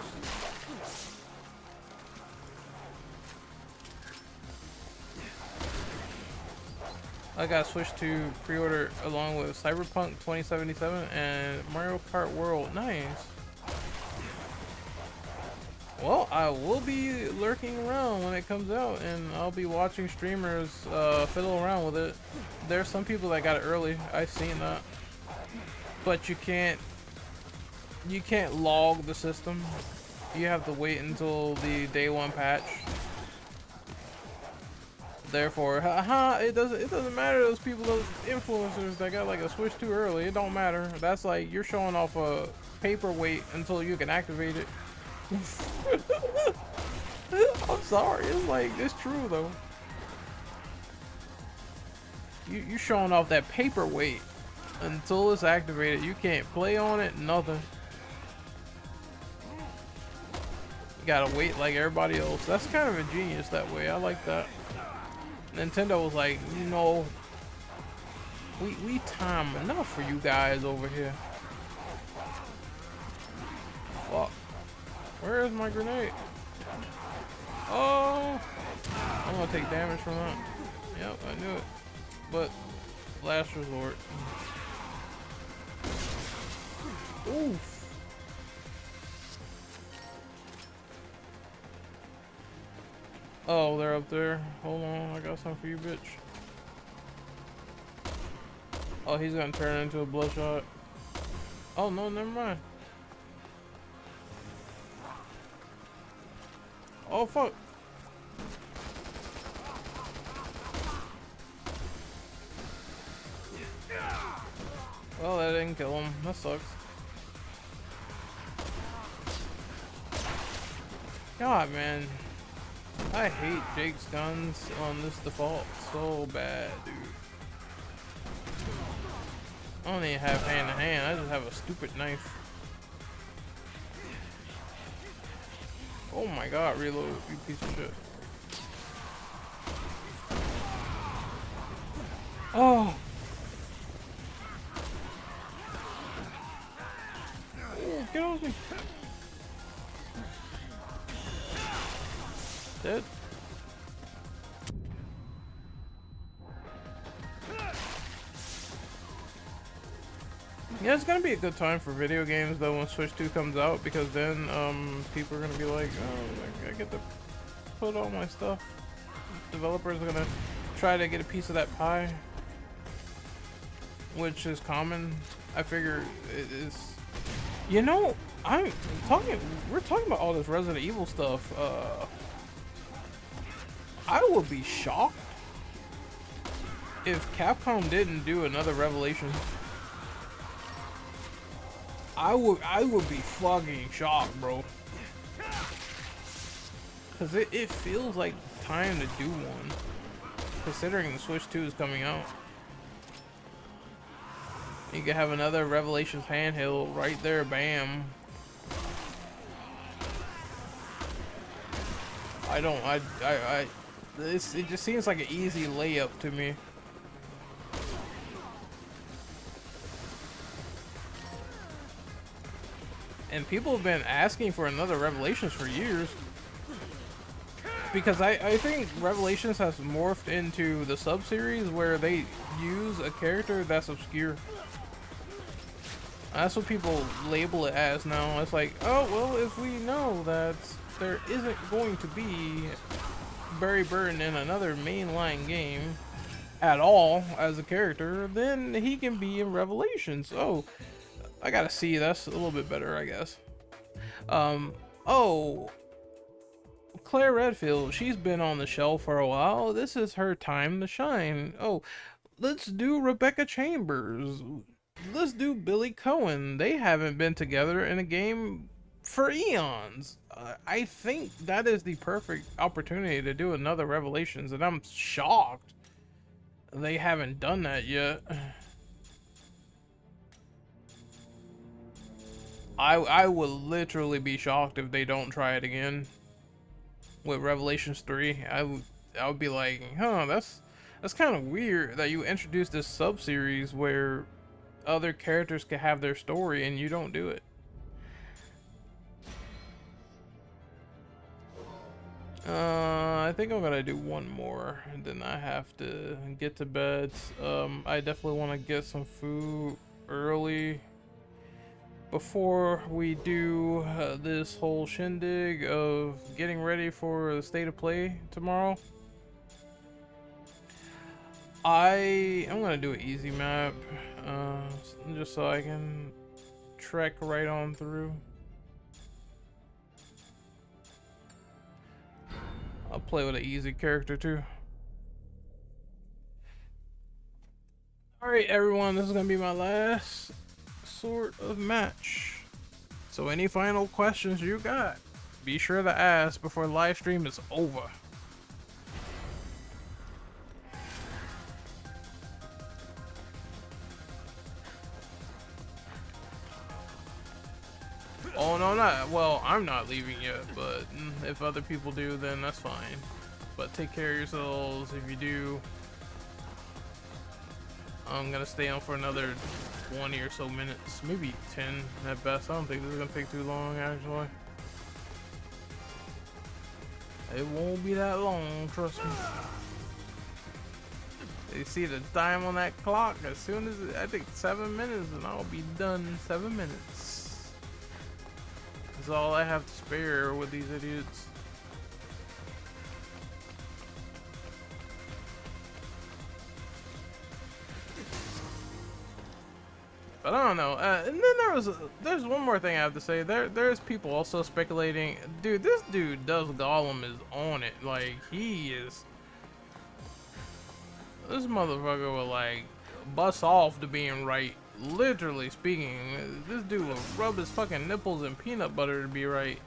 I got Switch 2 pre-order along with Cyberpunk 2077 and Mario Kart World. Nice. Well, I will be lurking around when it comes out, and I'll be watching streamers fiddle around with it. There's some people that got it early. I've seen that. But you can't log the system. You have to wait until the day one patch. Therefore, it doesn't matter those people, those influencers that got like a Switch too early. It don't matter. That's like you're showing off a paperweight until you can activate it. I'm sorry. It's like, it's true though. You showing off that paperweight until it's activated. You can't play on it. Nothing. You gotta wait like everybody else. That's kind of ingenious that way. I like that. Nintendo was like, you know, we time enough for you guys over here. Fuck. Where is my grenade? Oh, I'm gonna take damage from that. Yep, I knew it. But last resort. Oof. Oh, they're up there. Hold on, I got something for you, bitch. Oh, he's gonna turn into a bloodshot. Oh no, never mind. Oh fuck. Well, that didn't kill him. That sucks. God, man. I hate Jake's guns on this default so bad, dude. I don't even have hand to hand. I just have a stupid knife. Oh my god, reload, you piece of shit. Oh! Oh, get off me! Dead? Yeah, it's gonna be a good time for video games though when Switch 2 comes out, because then people are gonna be like, oh, I get to put all my stuff. Developers are gonna try to get a piece of that pie, which is common. I figure it is. You know, we're talking about all this Resident Evil stuff. I would be shocked if Capcom didn't do another Revelation. I would be fucking shocked, bro. Cause it feels like time to do one, considering the Switch 2 is coming out. You could have another Revelations handheld right there, bam. It just seems like an easy layup to me. And people have been asking for another Revelations for years. Because I think Revelations has morphed into the sub-series where they use a character that's obscure. That's what people label it as now. It's like, oh, well, if we know that there isn't going to be Barry Burton in another mainline game at all as a character, then he can be in Revelations. Oh, I gotta see. That's a little bit better, I guess. Oh, Claire Redfield, she's been on the shelf for a while. This is her time to shine. Oh, let's do Rebecca Chambers. Let's do Billy Cohen. They haven't been together in a game for eons. I think that is the perfect opportunity to do another Revelations, and I'm shocked they haven't done that yet. I would literally be shocked if they don't try it again with Revelations 3. I would be like, huh, that's kind of weird that you introduce this sub-series where other characters can have their story and you don't do it. I think I'm gonna do one more and then I have to get to bed. I definitely want to get some food early before we do this whole shindig of getting ready for the state of play tomorrow. I'm gonna do an easy map, just so I can trek right on through. I'll play with an easy character too. Alright everyone, this is gonna be my last sort of match. So any final questions you got, be sure to ask before the live stream is over. Oh no, not well, I'm not leaving yet, but if other people do, then that's fine. But take care of yourselves. If you do, I'm gonna stay on for another 20 or so minutes, maybe 10 at best. I don't think this is gonna take too long, actually. It won't be that long, trust me. You see the time on that clock? As soon as I think 7 minutes, and I'll be done in 7 minutes. That's all I have to spare with these idiots. But I don't know. And then there's one more thing I have to say. There's people also speculating. Dude, this dude does Gollum is on it. Like he is. This motherfucker will like bust off to being right. Literally speaking, this dude will rub his fucking nipples in peanut butter to be right.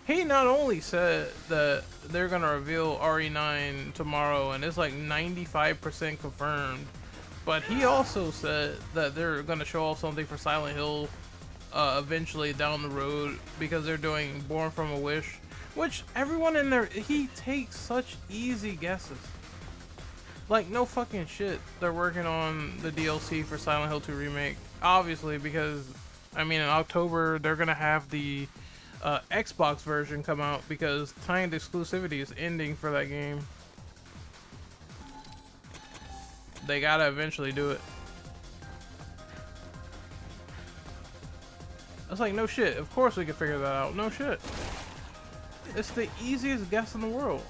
He not only said that they're gonna reveal RE9 tomorrow, and it's like 95% confirmed. But he also said that they're gonna show off something for Silent Hill eventually down the road because they're doing Born from a Wish, which everyone in there, he takes such easy guesses. Like no fucking shit, they're working on the DLC for Silent Hill 2 Remake, obviously, because I mean in October they're gonna have the Xbox version come out because timed exclusivity is ending for that game. They gotta eventually do it. I was like, no shit, of course we can figure that out. No shit. It's the easiest guess in the world.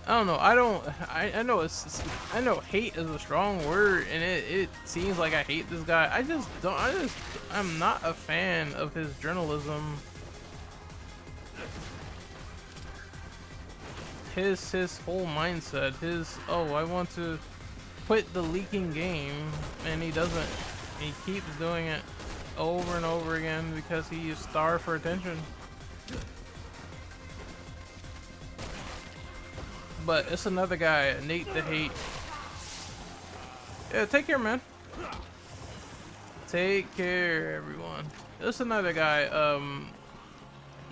I don't know. I know I know hate is a strong word, and it seems like I hate this guy. I'm not a fan of his journalism. His whole mindset, oh, I want to quit the leaking game, and he doesn't. He keeps doing it over and over again because he is starved for attention. But it's another guy, Nate the Hate. Yeah, take care, man. Take care, everyone. It's another guy,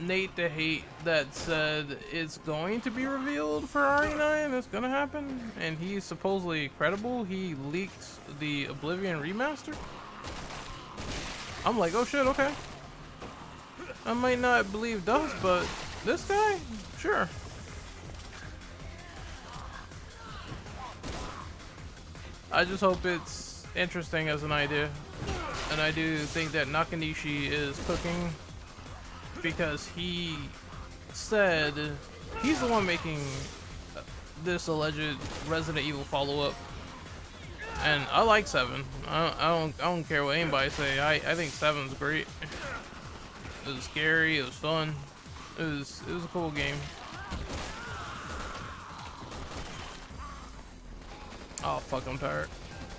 Nate the Hate, that said it's going to be revealed for RE9. It's gonna happen, and he's supposedly credible. He leaked the Oblivion remaster. I'm like, oh shit, okay. I might not believe Dust, but this guy, sure. I just hope it's interesting as an idea, and I do think that Nakanishi is cooking, because he said he's the one making this alleged Resident Evil follow-up, and I like 7. I don't care what anybody say. I think 7's great. It was scary. It was fun. It was a cool game. Oh fuck, I'm tired.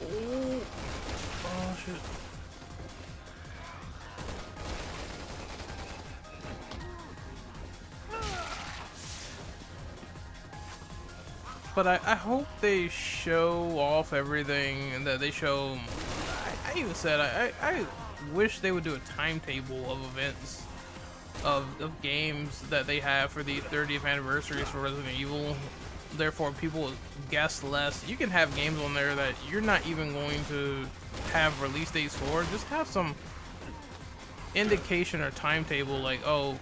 Oh shit. But I hope they show off everything, and that they show. I even said I wish they would do a timetable of events of games that they have for the 30th anniversaries for Resident Evil. Therefore, people guess less. You can have games on there that you're not even going to have release dates for. Just have some indication or timetable, like, oh,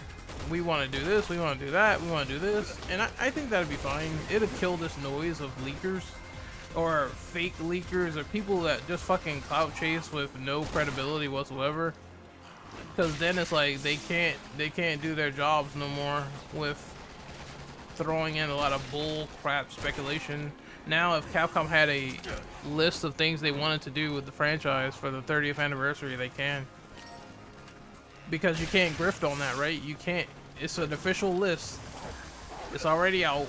we want to do this, we want to do that, we want to do this, and I think that'd be fine. It'll kill this noise of leakers or fake leakers or people that just fucking clout chase with no credibility whatsoever. Because then it's like they can't do their jobs no more with throwing in a lot of bull crap speculation. Now, if Capcom had a list of things they wanted to do with the franchise for the 30th anniversary, they can. Because you can't grift on that, right? You can't. It's an official list. It's already out.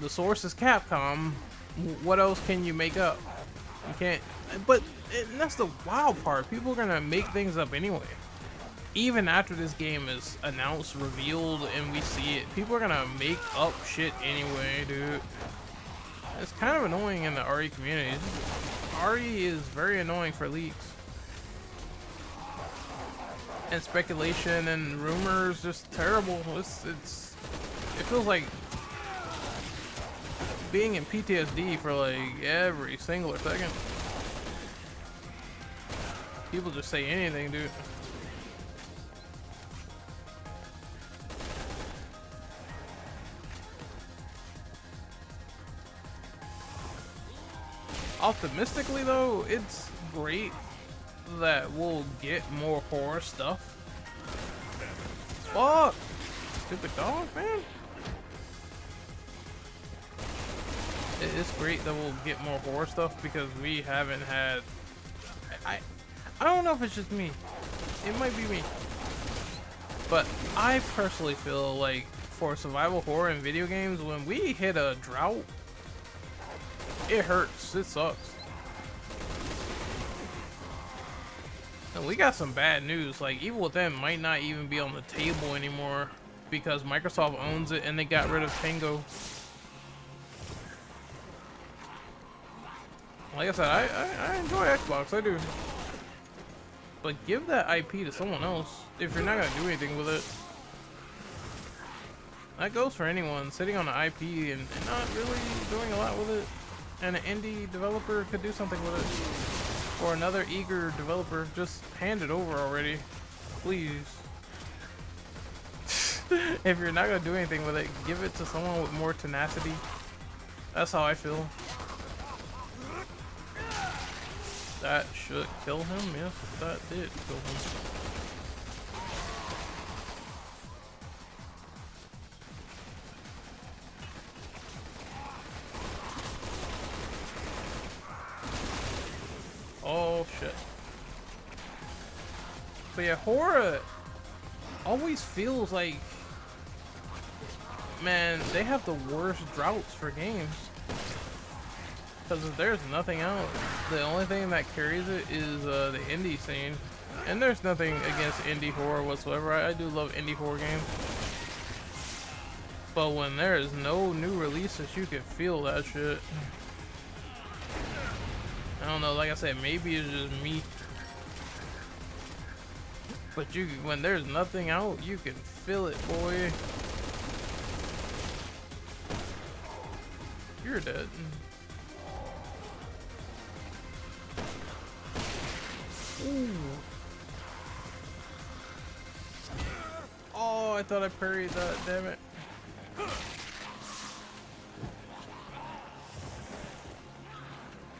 The source is Capcom. What else can you make up? You can't. But and that's the wild part. People are gonna make things up anyway. Even after this game is announced, revealed, and we see it, people are gonna make up shit anyway, dude. It's kind of annoying in the RE community. RE is very annoying for leaks. And speculation and rumors, just terrible. It feels like being in PTSD for like every single second. People just say anything, dude. Optimistically though, it's great that we'll get more horror stuff. Fuck! Stupid dog, man. It's great that we'll get more horror stuff because we haven't had. I don't know if it's just me. It might be me. But I personally feel like for survival horror in video games, when we hit a drought, it hurts. It sucks. And we got some bad news. Like Evil Within might not even be on the table anymore because Microsoft owns it and they got rid of Tango. Like I said, I enjoy Xbox, I do. But give that IP to someone else if you're not gonna do anything with it. That goes for anyone sitting on an IP and not really doing a lot with it. And an indie developer could do something with it. Or another eager developer, just hand it over already. Please. If you're not gonna do anything with it, give it to someone with more tenacity. That's how I feel. That should kill him. Yes, that did kill him. Oh shit. But yeah, horror always feels like, man, they have the worst droughts for games. Because if there's nothing out, the only thing that carries it is the indie scene. And there's nothing against indie horror whatsoever. I do love indie horror games. But when there is no new releases, you can feel that shit. I don't know, like I said, maybe it's just me. But when there's nothing out, you can feel it, boy. You're dead. Ooh. Oh, I thought I parried that, damn it.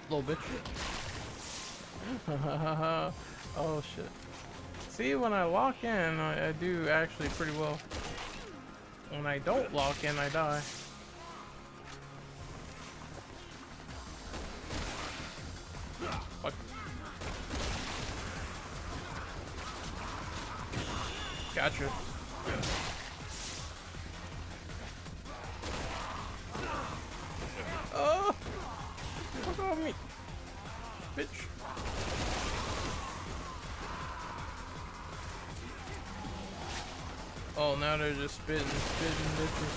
Little bitch. Oh shit. See, when I lock in, I do actually pretty well. When I don't lock in, I die. Fuck. Gotcha. Oh! Fuck off me, bitch. Oh, now they're just spitting bitches.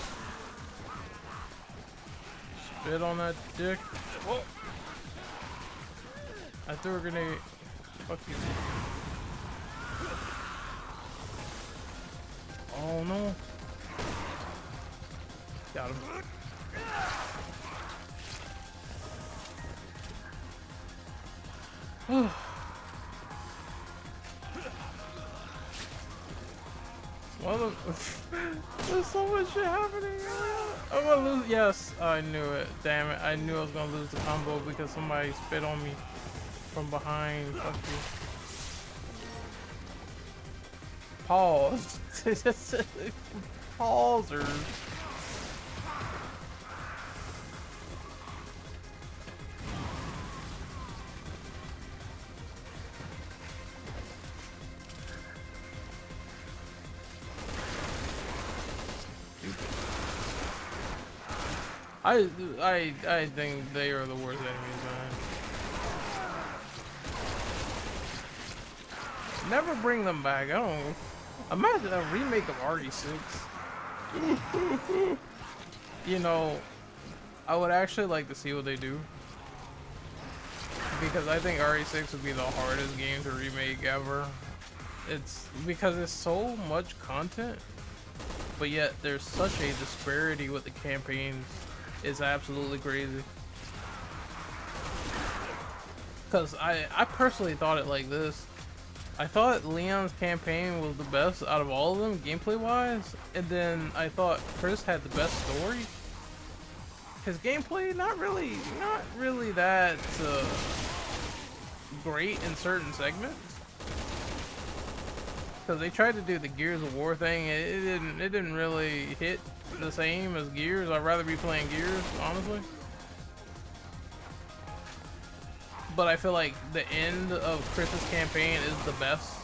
Spit on that dick. Whoa! I threw a grenade. Fuck you. Oh no. Got him. What there's so much shit happening. I'm gonna lose. Yes, I knew it. Damn it. I knew I was gonna lose the combo because somebody spit on me from behind. Fuck you. Pause. Pausers. I think they are the worst enemies, man. Never bring them back. I don't. Imagine a remake of RE6. You know, I would actually like to see what they do. Because I think RE6 would be the hardest game to remake ever. It's because it's so much content, but yet there's such a disparity with the campaigns. It's absolutely crazy. Because I personally thought it like this. I thought Leon's campaign was the best out of all of them, gameplay-wise, and then I thought Chris had the best story. His gameplay, not really that great in certain segments. Because they tried to do the Gears of War thing, it didn't really hit the same as Gears. I'd rather be playing Gears, honestly. but I feel like the end of Chris's campaign is the best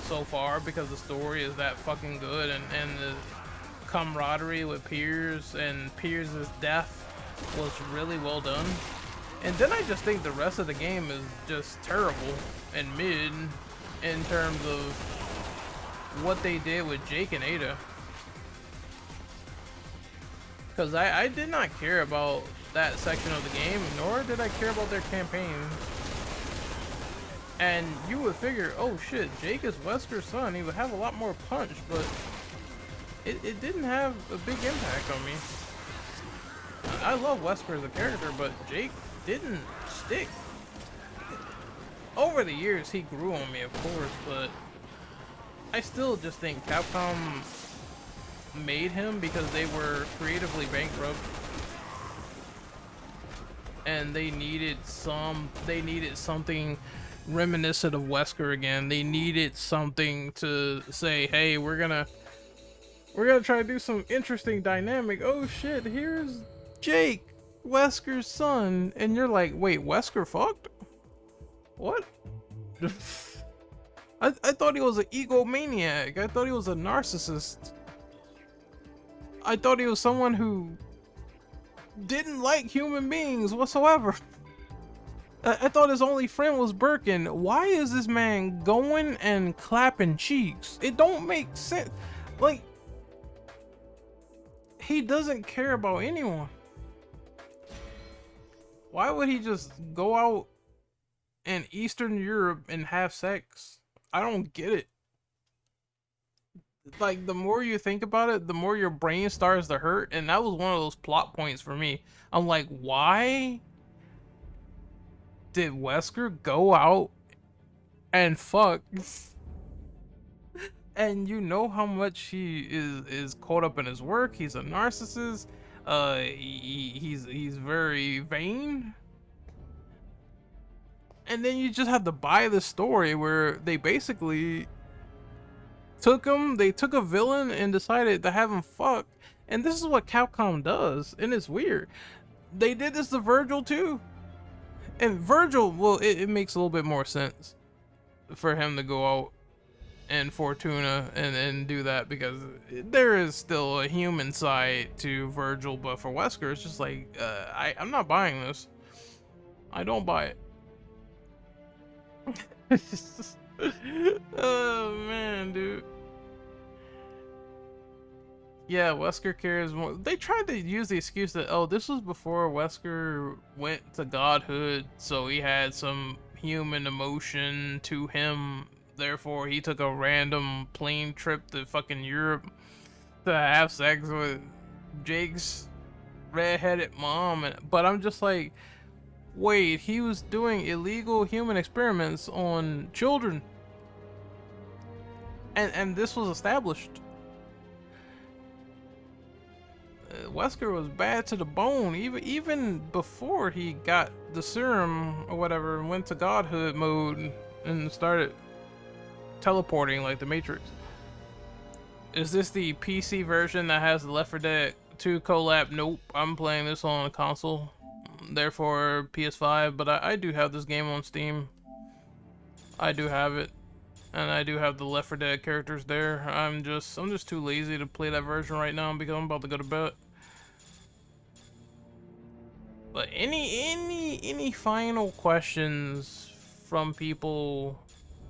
so far because the story is that fucking good, and the camaraderie with Piers and Piers' death was really well done. And then I just think the rest of the game is just terrible and mid in terms of what they did with Jake and Ada. Because I did not care about that section of the game, nor did I care about their campaign. And you would figure, oh shit, Jake is Wesker's son, he would have a lot more punch, but it didn't have a big impact on me. I love Wesker as a character, but Jake didn't stick. Over the years, he grew on me, of course, but I still just think Capcom made him because they were creatively bankrupt. And they needed something reminiscent of Wesker again. They needed something to say, hey, we're gonna try to do some interesting dynamic. Oh shit, here's Jake, Wesker's son, and you're like, wait, Wesker fucked? What? I thought he was an egomaniac. I thought he was a narcissist. I thought he was someone who didn't like human beings whatsoever. I thought his only friend was Birkin. Why is this man going and clapping cheeks? It don't make sense. Like, he doesn't care about anyone. Why would he just go out in Eastern Europe and have sex? I don't get it. Like, the more you think about it, the more your brain starts to hurt, and that was one of those plot points for me. I'm like, why did Wesker go out and fuck? And you know how much he is caught up in his work. He's a narcissist. He's very vain. And then you just have to buy the story where they basically took a villain and decided to have him fuck. And this is what Capcom does, and it's weird. They did this to Virgil too. And Virgil, well, it makes a little bit more sense for him to go out and Fortuna and do that, because there is still a human side to Virgil, but for Wesker, it's just like, I'm not buying this. I don't buy it. Oh man, dude. Yeah, Wesker cares more. They tried to use the excuse that, oh, this was before Wesker went to godhood, so he had some human emotion to him. Therefore, he took a random plane trip to fucking Europe to have sex with Jake's redheaded mom. But I'm just like, wait, he was doing illegal human experiments on children. And this was established. Wesker was bad to the bone, even before he got the serum or whatever and went to godhood mode and started teleporting like the Matrix. Is this the PC version that has the Left 4 Dead 2 collab? Nope, I'm playing this on a console, therefore PS5, but I do have this game on Steam. I do have it, and I do have the Left 4 Dead characters there. I'm just too lazy to play that version right now because I'm about to go to bed. But any final questions from people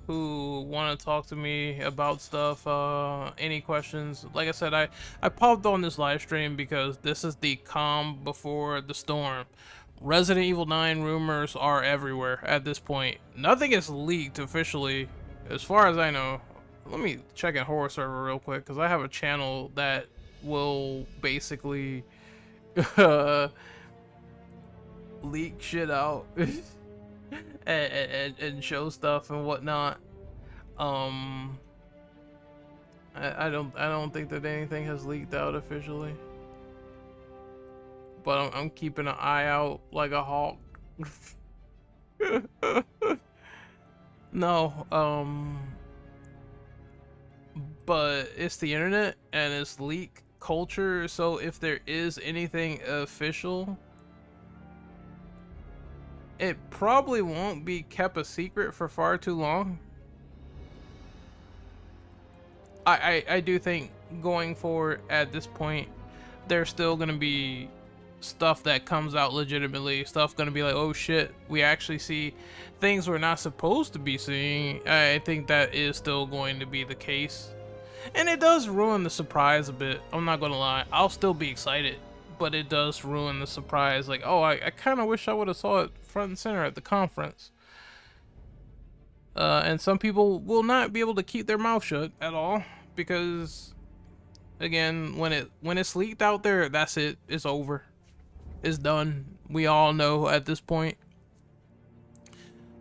who want to talk to me about stuff? Any questions? Like I said, I popped on this live stream because this is the calm before the storm. Resident Evil 9 rumors are everywhere at this point. Nothing is leaked officially, as far as I know. Let me check in Horror Server real quick, because I have a channel that will basically leak shit out and show stuff and whatnot. I don't think that anything has leaked out officially, but I'm keeping an eye out like a hawk. No, but it's the internet and it's leak culture, so if there is anything official, it probably won't be kept a secret for far too long. I do think going forward at this point, there's still gonna be stuff that comes out legitimately. Stuff gonna be like, oh shit, we actually see things we're not supposed to be seeing. I think that is still going to be the case, and it does ruin the surprise a bit. I'm not gonna lie, I'll still be excited, but it does ruin the surprise. Like, oh, I kind of wish I would have saw it front and center at the conference. And some people will not be able to keep their mouth shut at all because, again, when it's leaked out there, that's it. It's over. It's done. We all know at this point.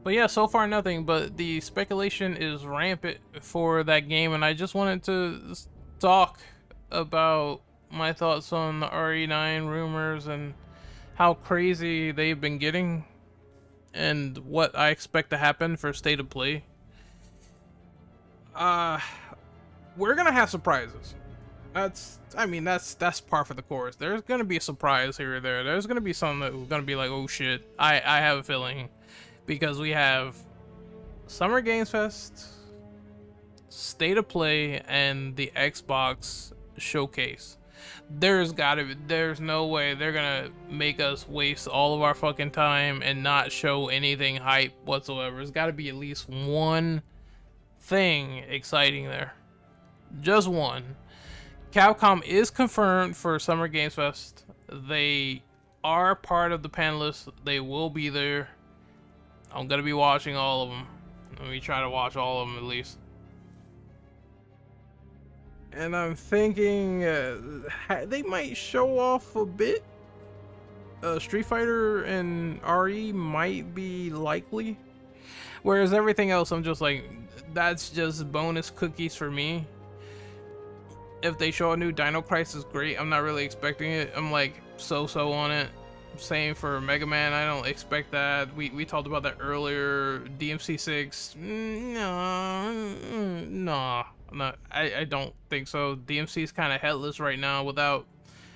But yeah, so far nothing. But the speculation is rampant for that game, and I just wanted to talk about my thoughts on the RE9 rumors and how crazy they've been getting, and what I expect to happen for State of Play. We're gonna have surprises. That's par for the course. There's gonna be a surprise here or there. There's gonna be something that's gonna be like, oh shit. I have a feeling, because we have Summer Games Fest, State of Play, and the Xbox Showcase. There's no way they're gonna make us waste all of our fucking time and not show anything hype whatsoever. There's gotta be at least one thing exciting there. Just one. Capcom is confirmed for Summer Games Fest. They are part of the panelists. They will be there. I'm gonna be watching all of them. Let me try to watch all of them at least. And I'm thinking they might show off a bit. Street Fighter and RE might be likely. Whereas everything else, I'm just like, that's just bonus cookies for me. If they show a new Dino Crisis, great. I'm not really expecting it. I'm like so on it. Same for Mega Man. I don't expect that. We talked about that earlier. DMC6. No. I don't think so. DMC's kind of headless right now without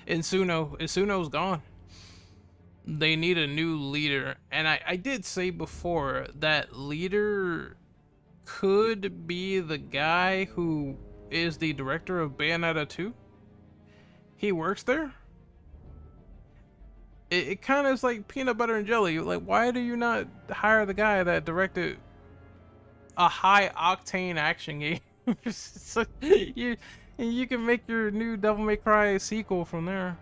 Insuno. Insuno's gone. They need a new leader. And I did say before that leader could be the guy who is the director of Bayonetta 2. He works there. It kind of is like peanut butter and jelly. Like, why do you not hire the guy that directed a high octane action game? So you can make your new Devil May Cry sequel from there.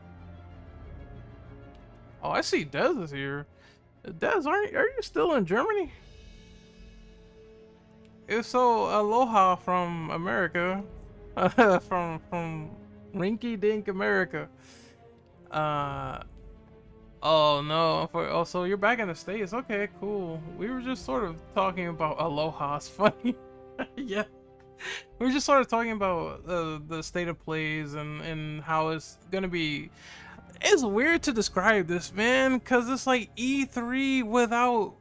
Oh, I see Dez is here. Dez, are you still in Germany? If so, aloha from America. from Rinky Dink America. Oh no, so you're back in the States. Okay, cool. We were just sort of talking about aloha. It's funny. Yeah. We were just sort of talking about the state of plays and how it's gonna be. It's weird to describe this, man, because it's like E3 without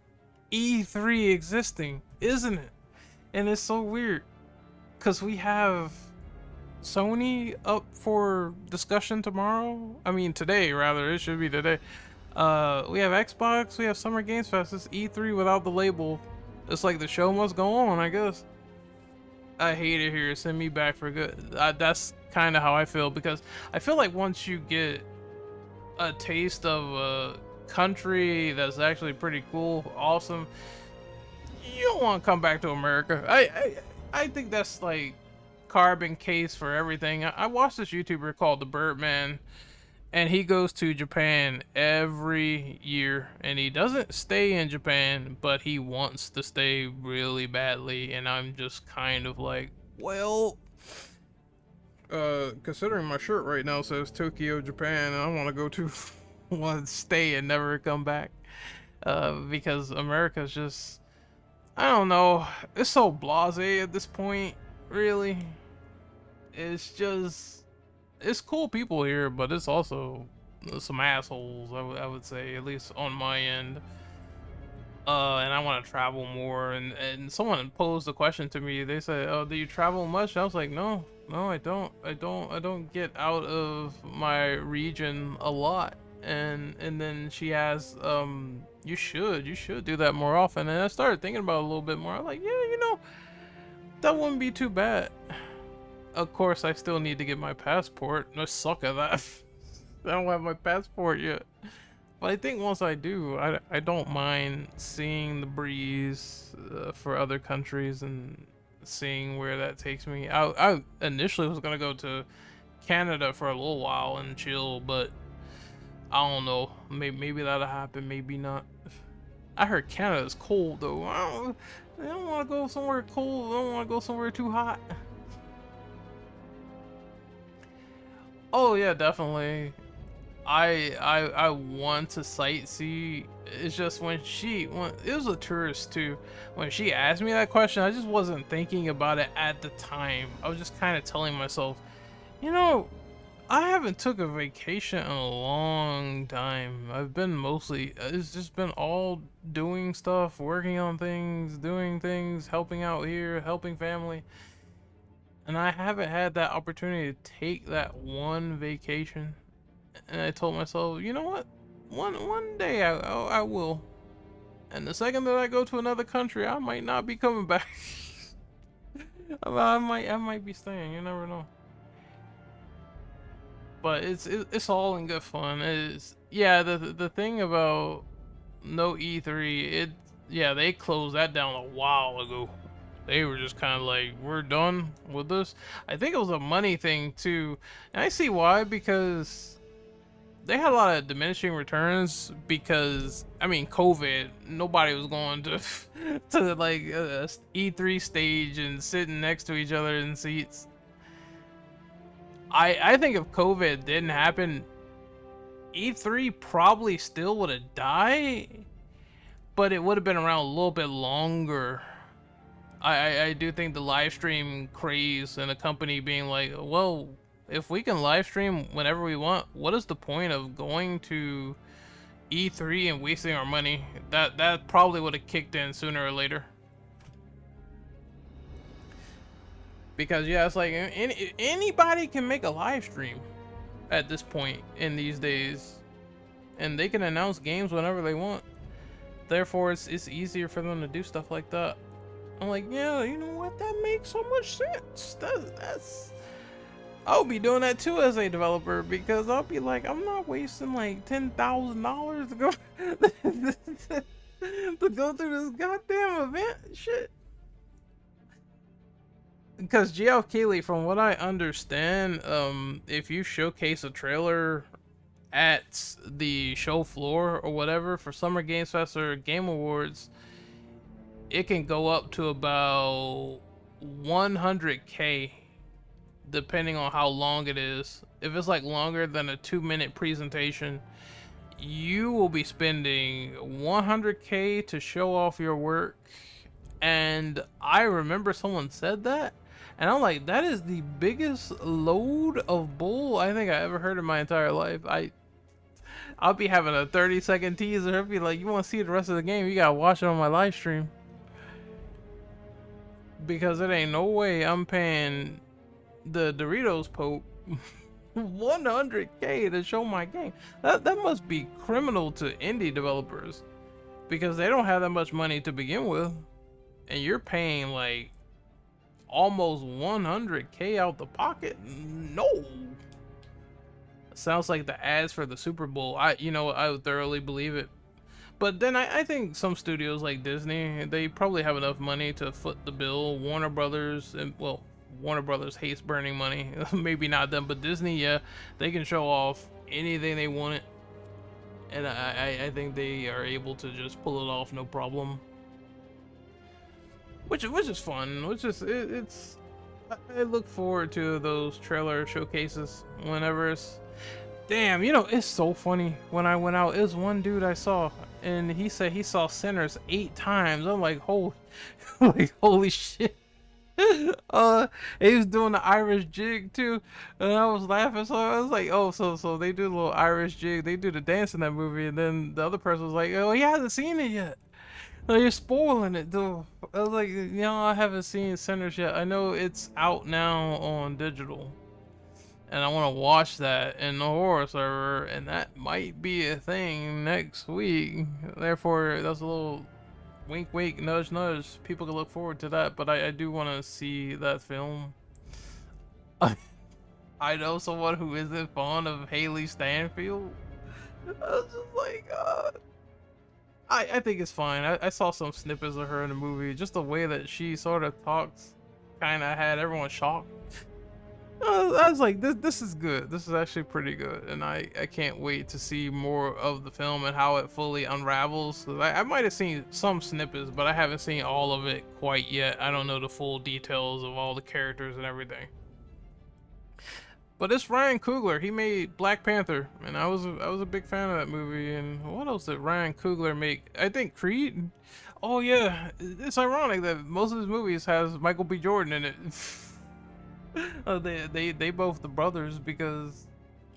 E3 existing, isn't it? And it's so weird because we have Sony up for discussion tomorrow. I mean today, rather. It should be today. We have Xbox, we have Summer Games Fest. It's E3 without the label. It's like the show must go on, I guess. I hate it here. Send me back for good. That's kind of how I feel, because I feel like once you get a taste of a country that's actually pretty cool, awesome, you don't want to come back to America. I think that's like carbon case for everything. I watched this YouTuber called the Birdman, and he goes to Japan every year, and he doesn't stay in Japan, but he wants to stay really badly. And I'm just kind of like, well, considering my shirt right now says Tokyo, Japan, and I want to go to want to stay and never come back, because America's just, I don't know, it's so blasé at this point, really. It's just, it's cool people here, but it's also some assholes, I would say, at least on my end. And I want to travel more, and someone posed a question to me. They said, oh, do you travel much? I was like, no, I don't get out of my region a lot. and then she asked, you should do that more often. And I started thinking about it a little bit more. I'm like, yeah, that wouldn't be too bad. Of course, I still need to get my passport. I suck at that. I don't have my passport yet. But I think once I do, I don't mind seeing the breeze for other countries and seeing where that takes me. I initially was gonna go to Canada for a little while and chill, but I don't know. Maybe that'll happen. Maybe not. I heard Canada's cold though. I don't want to go somewhere cold. I don't want to go somewhere too hot. Oh yeah, definitely. I want to sightsee. It's just when it was a tourist too. When she asked me that question, I just wasn't thinking about it at the time. I was just kind of telling myself, I haven't took a vacation in a long time. I've been mostly, it's just been all doing stuff, working on things, doing things, helping out here, helping family. And I haven't had that opportunity to take that one vacation. And I told myself, you know what? One day I will. And the second that I go to another country, I might not be coming back. I might be staying. You never know. But it's all in good fun. The thing about no E3, they closed that down a while ago. They were just kind of like, we're done with this. I think it was a money thing too, and I see why, because they had a lot of diminishing returns because, I mean, COVID, nobody was going to to like a E3 stage and sitting next to each other in seats. I think if COVID didn't happen, E3 probably still would have died, but it would have been around a little bit longer. I do think the live stream craze and the company being like, well, if we can live stream whenever we want, what is the point of going to E3 and wasting our money? That probably would have kicked in sooner or later. Because yeah, it's like anybody can make a live stream at this point in these days, and they can announce games whenever they want. Therefore, it's easier for them to do stuff like that. I'm like, yeah, you know what? That makes so much sense. That's I'll be doing that too as a developer, because I'll be like, I'm not wasting like $10,000 to go to go through this goddamn event. Shit. Because Geoff Keighley, from what I understand, if you showcase a trailer at the show floor or whatever for Summer Games Fest or Game Awards, it can go up to about 100K depending on how long it is. If it's like longer than a 2-minute presentation, you will be spending 100K to show off your work. And I remember someone said that, and I'm like, that is the biggest load of bull I think I ever heard in my entire life. I'll be having a 30-second teaser. I'll be like, you want to see the rest of the game? You gotta watch it on my live stream. Because it ain't no way I'm paying the Doritos Pope 100K to show my game. That must be criminal to indie developers, because they don't have that much money to begin with, and you're paying like almost 100K out the pocket. No. Sounds like the ads for the Super Bowl. I would thoroughly believe it. But then I think some studios like Disney, they probably have enough money to foot the bill. Warner Brothers, and well, Warner Brothers hates burning money. Maybe not them, but Disney, yeah, they can show off anything they want. And I think they are able to just pull it off no problem. Which is fun. I look forward to those trailer showcases whenever it's. Damn, it's so funny. When I went out, it was one dude I saw, and he said he saw Sinners 8 times. I'm like, holy shit. He was doing the Irish jig too, and I was laughing. So I was like, oh, so they do the little Irish jig, they do the dance in that movie, and then the other person was like, oh, he hasn't seen it yet. No, you're spoiling it, dude. I was like, I haven't seen Sinners yet. I know it's out now on digital. and I want to watch that in the horror server, and that might be a thing next week. Therefore, that's a little wink, wink, nudge, nudge. People can look forward to that, but I do want to see that film. I know someone who isn't fond of Haley Stanfield. I was just like, I think it's fine. I saw some snippets of her in the movie. Just the way that she sort of talks kind of had everyone shocked. I was like, this is good. This is actually pretty good, and I can't wait to see more of the film and how it fully unravels. 'Cause I might have seen some snippets, but I haven't seen all of it quite yet. I don't know the full details of all the characters and everything. But it's Ryan Coogler. He made Black Panther, and I was a big fan of that movie. And what else did Ryan Coogler make? I think Creed. Oh yeah, it's ironic that most of his movies has Michael B. Jordan in it. They both the brothers, because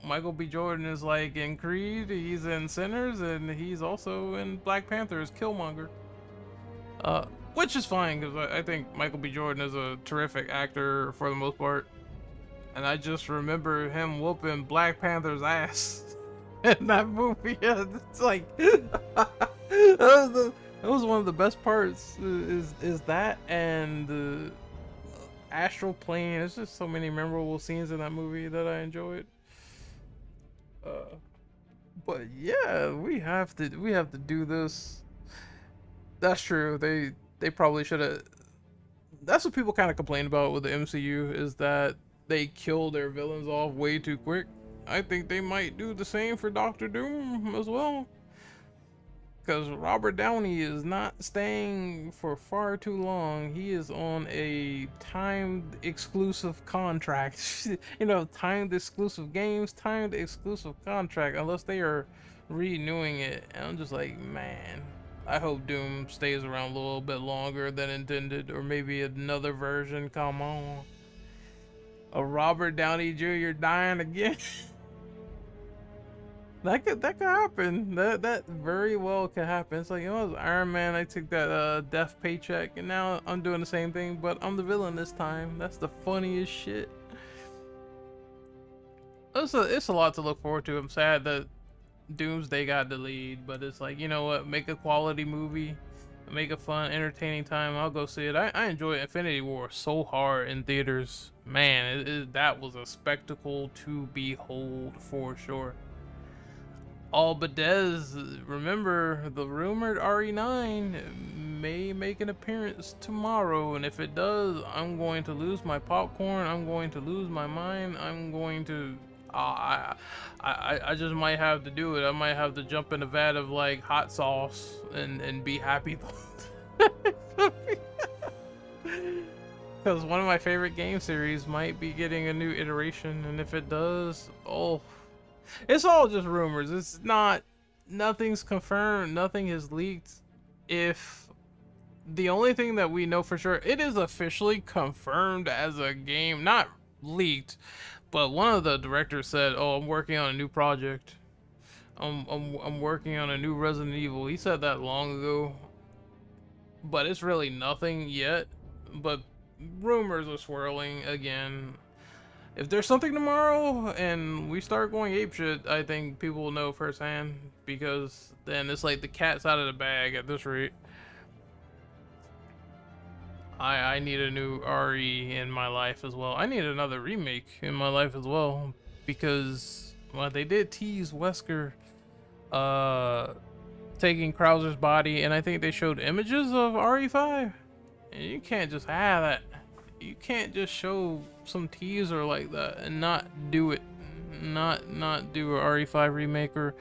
Michael B. Jordan is like in Creed, he's in Sinners, and he's also in Black Panther as Killmonger. Which is fine, because I think Michael B. Jordan is a terrific actor for the most part. And I just remember him whooping Black Panther's ass in that movie. Yeah, it's like that was one of the best parts. Is that and the astral plane? There's just so many memorable scenes in that movie that I enjoyed. But yeah, we have to do this. That's true. They probably should have. That's what people kind of complain about with the MCU, is that they kill their villains off way too quick. I think they might do the same for Doctor Doom as well, because Robert Downey is not staying for far too long. He is on a timed exclusive contract. You know, timed exclusive games, timed exclusive contract, unless they are renewing it. And I'm just like, man, I hope Doom stays around a little bit longer than intended, or maybe another version. Come on. A Robert Downey Jr. dying again. that could happen. That very well could happen. It's like, you know, Iron Man, I took that death paycheck, and now I'm doing the same thing, but I'm the villain this time. That's the funniest shit. It's a lot to look forward to. I'm sad that Doomsday got delayed, but it's like, you know what? Make a quality movie. Make a fun, entertaining time. I'll go see it. I enjoy Infinity War so hard in theaters. Man, that was a spectacle to behold for sure. Oh, but Des, remember the rumored RE9 may make an appearance tomorrow, and if it does, I'm going to lose my popcorn. I'm going to lose my mind. I'm going to. I just might have to do it. I might have to jump in a vat of like hot sauce and be happy. Because one of my favorite game series might be getting a new iteration, and if it does, oh, it's all just rumors. It's not, nothing's confirmed, nothing is leaked. If the only thing that we know for sure, it is officially confirmed as a game, not leaked, but one of the directors said, "Oh, I'm working on a new project. I'm working on a new Resident Evil." He said that long ago, but it's really nothing yet. But rumors are swirling again. If there's something tomorrow and we start going apeshit, I think people will know firsthand, because then it's like the cat's out of the bag at this rate. I need a new RE in my life as well. I need another remake in my life as well, because, well, they did tease Wesker taking Krauser's body, and I think they showed images of RE5. And you can't just have that. You can't just show some teaser like that and not do it. Not do a RE5 remake, or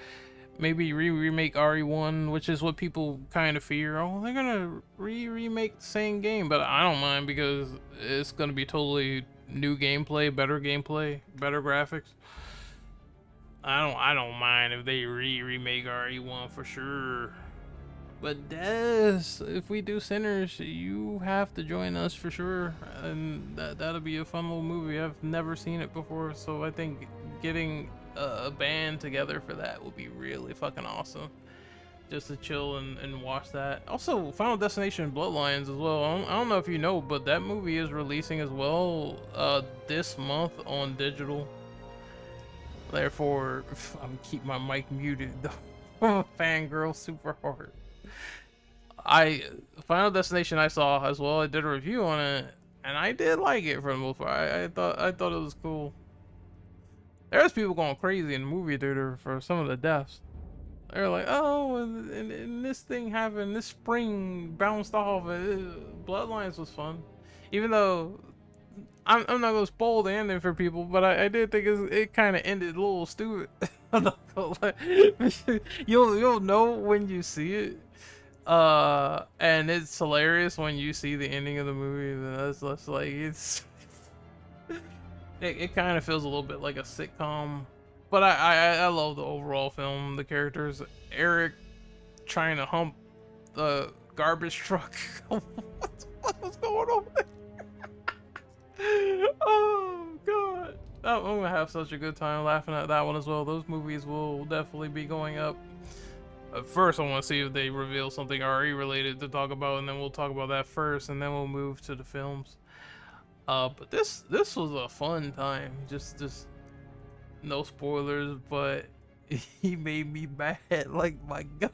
maybe remake RE1, which is what people kind of fear. Oh, they're gonna remake the same game, but I don't mind, because it's gonna be totally new gameplay, better graphics. I don't mind if they remake RE1 for sure. But Des, if we do Sinners, you have to join us for sure, and that'll be a fun little movie. I've never seen it before, so I think getting a band together for that would be really fucking awesome, just to chill and watch that. Also, Final Destination Bloodlines as well. I don't know if you know, but that movie is releasing as well this month on digital. Therefore, I'm gonna keep my mic muted. I'm a fangirl super hard. Final Destination I saw as well. I did a review on it, and I did like it for the most part. I thought it was cool. There's people going crazy in the movie theater for some of the deaths. They're like, oh, and this thing happened, this spring bounced off. Bloodlines was fun, even though I'm not gonna spoil the ending for people, but I did think it kind of ended a little stupid. I'm not gonna lie. You'll know when you see it, and it's hilarious when you see the ending of the movie. That's like it kind of feels a little bit like a sitcom, but I love the overall film. The characters, Eric trying to hump the garbage truck. What was going on there? Oh god, I'm gonna have such a good time laughing at that one as well. Those movies will definitely be going up. First, I want to see if they reveal something RE related to talk about, and then we'll talk about that first, and then we'll move to the films. But this was a fun time. Just no spoilers, but he made me mad. Like, my god.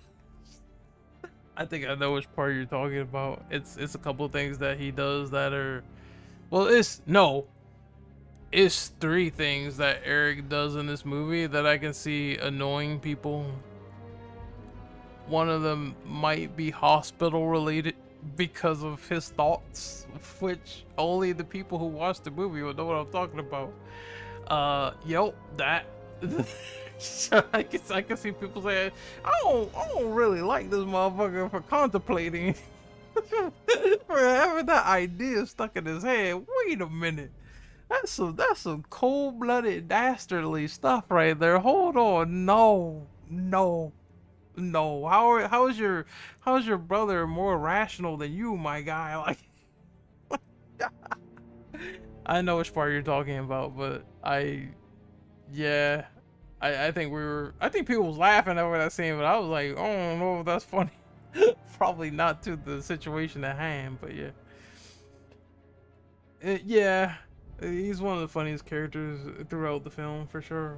I think I know which part you're talking about. It's a couple of things that he does that are, well, it's three things that Eric does in this movie that I can see annoying people. One of them might be hospital related because of his thoughts, which only the people who watch the movie will know what I'm talking about. Yep, that. I can see people saying, I don't really like this motherfucker for contemplating, for having that idea stuck in his head. Wait a minute, that's some cold-blooded, dastardly stuff right there. Hold on, no. How is your brother more rational than you, my guy? Like, I know which part you're talking about, but I think people was laughing over that scene, but I was like, I don't know if that's funny. Probably not to the situation at hand, but yeah. Yeah, he's one of the funniest characters throughout the film for sure.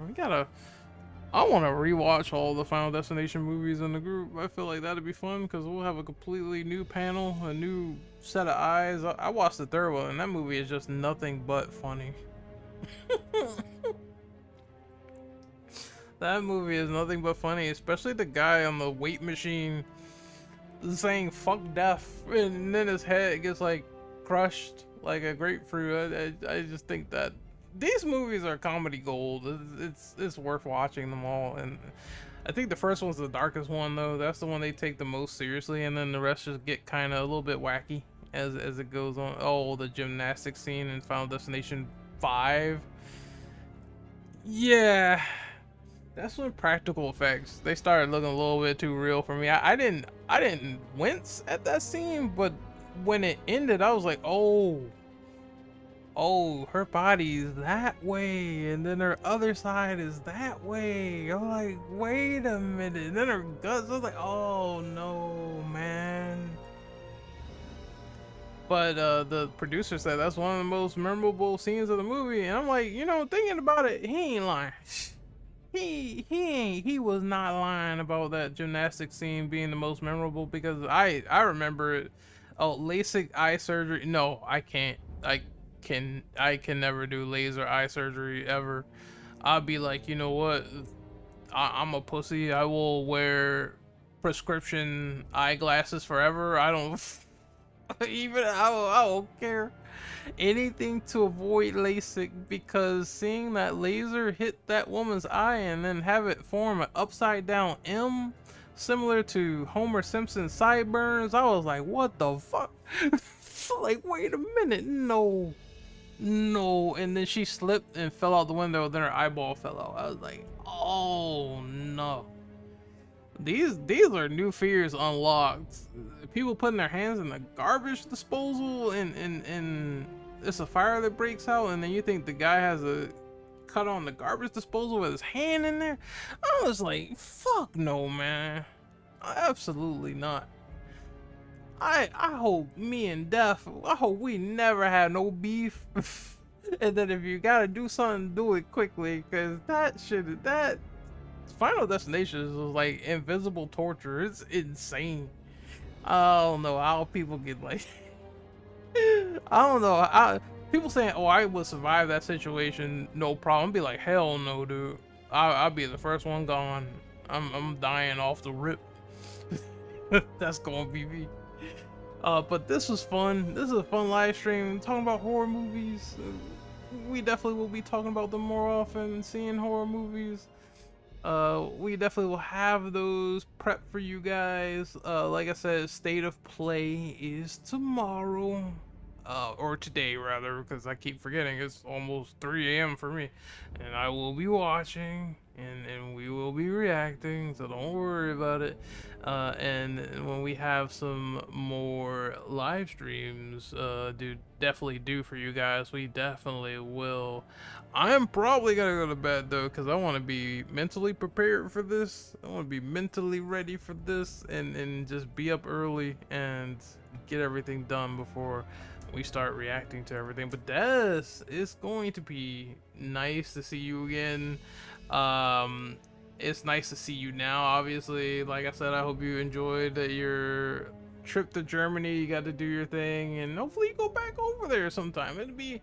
I want to rewatch all the Final Destination movies in the group. I feel like that'd be fun because we'll have a completely new panel, a new set of eyes. I watched the third one, and that movie is just nothing but funny. That movie is nothing but funny, especially the guy on the weight machine saying "fuck death," and then his head gets like crushed like a grapefruit. I just think that these movies are comedy gold. It's worth watching them all, and I think the first one's the darkest one though. That's the one they take the most seriously, and then the rest just get kind of a little bit wacky as it goes on. Oh, the gymnastics scene in Final Destination 5. Yeah, that's when practical effects they started looking a little bit too real for me. I didn't wince at that scene, but when it ended, I was like, oh, her body's that way, and then her other side is that way. I'm like, wait a minute. And then her guts, I was like, oh no, man. But the producer said that's one of the most memorable scenes of the movie, and I'm like, thinking about it, he ain't lying. He was not lying about that gymnastics scene being the most memorable, because I remember it. Oh, LASIK eye surgery. No, I can't. I can never do laser eye surgery ever. I'll be like, you know what? I'm a pussy. I will wear prescription eyeglasses forever. I don't I don't care. Anything to avoid LASIK, because seeing that laser hit that woman's eye and then have it form an upside down M similar to Homer Simpson's sideburns, I was like, what the fuck? Like, wait a minute, no, and then she slipped and fell out the window, then her eyeball fell out. I was like, oh no. These are new fears unlocked. People putting their hands in the garbage disposal, and it's a fire that breaks out, and then you think the guy has a cut on the garbage disposal with his hand in there. I was like, fuck no, man. Absolutely not. I hope me and Def, I hope we never had no beef And then if you gotta do something, do it quickly, because that Final Destination is like invisible torture. It's insane. I don't know how people get like I don't know. People saying, "Oh, I would survive that situation, no problem." Be like, "Hell no, dude. I'll be the first one gone. I'm dying off the rip." That's gonna be me. But this was fun. This is a fun live stream talking about horror movies. We definitely will be talking about them more often, seeing horror movies. We definitely will have those prepped for you guys. Like I said, State of Play is tomorrow. Or today rather, because I keep forgetting it's almost 3 a.m. for me. And I will be watching, and we will be reacting, so don't worry about it. And when we have some more live streams, definitely do for you guys, we definitely will. I'm probably gonna go to bed though, because I want to be mentally prepared for this. I want to be mentally ready for this, and just be up early and get everything done before we start reacting to everything. But Des, it's going to be nice to see you again. It's nice to see you now, obviously. Like I said, I hope you enjoyed your trip to Germany. You got to do your thing, and hopefully you go back over there sometime. It'd be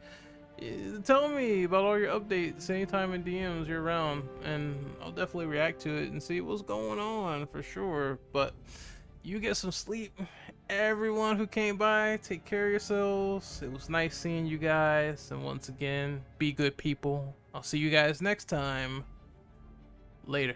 tell me about all your updates anytime in DMs you're around, and I'll definitely react to it and see what's going on for sure. But you get some sleep. Everyone who came by, take care of yourselves. It was nice seeing you guys, and once again, be good people. I'll see you guys next time. Later.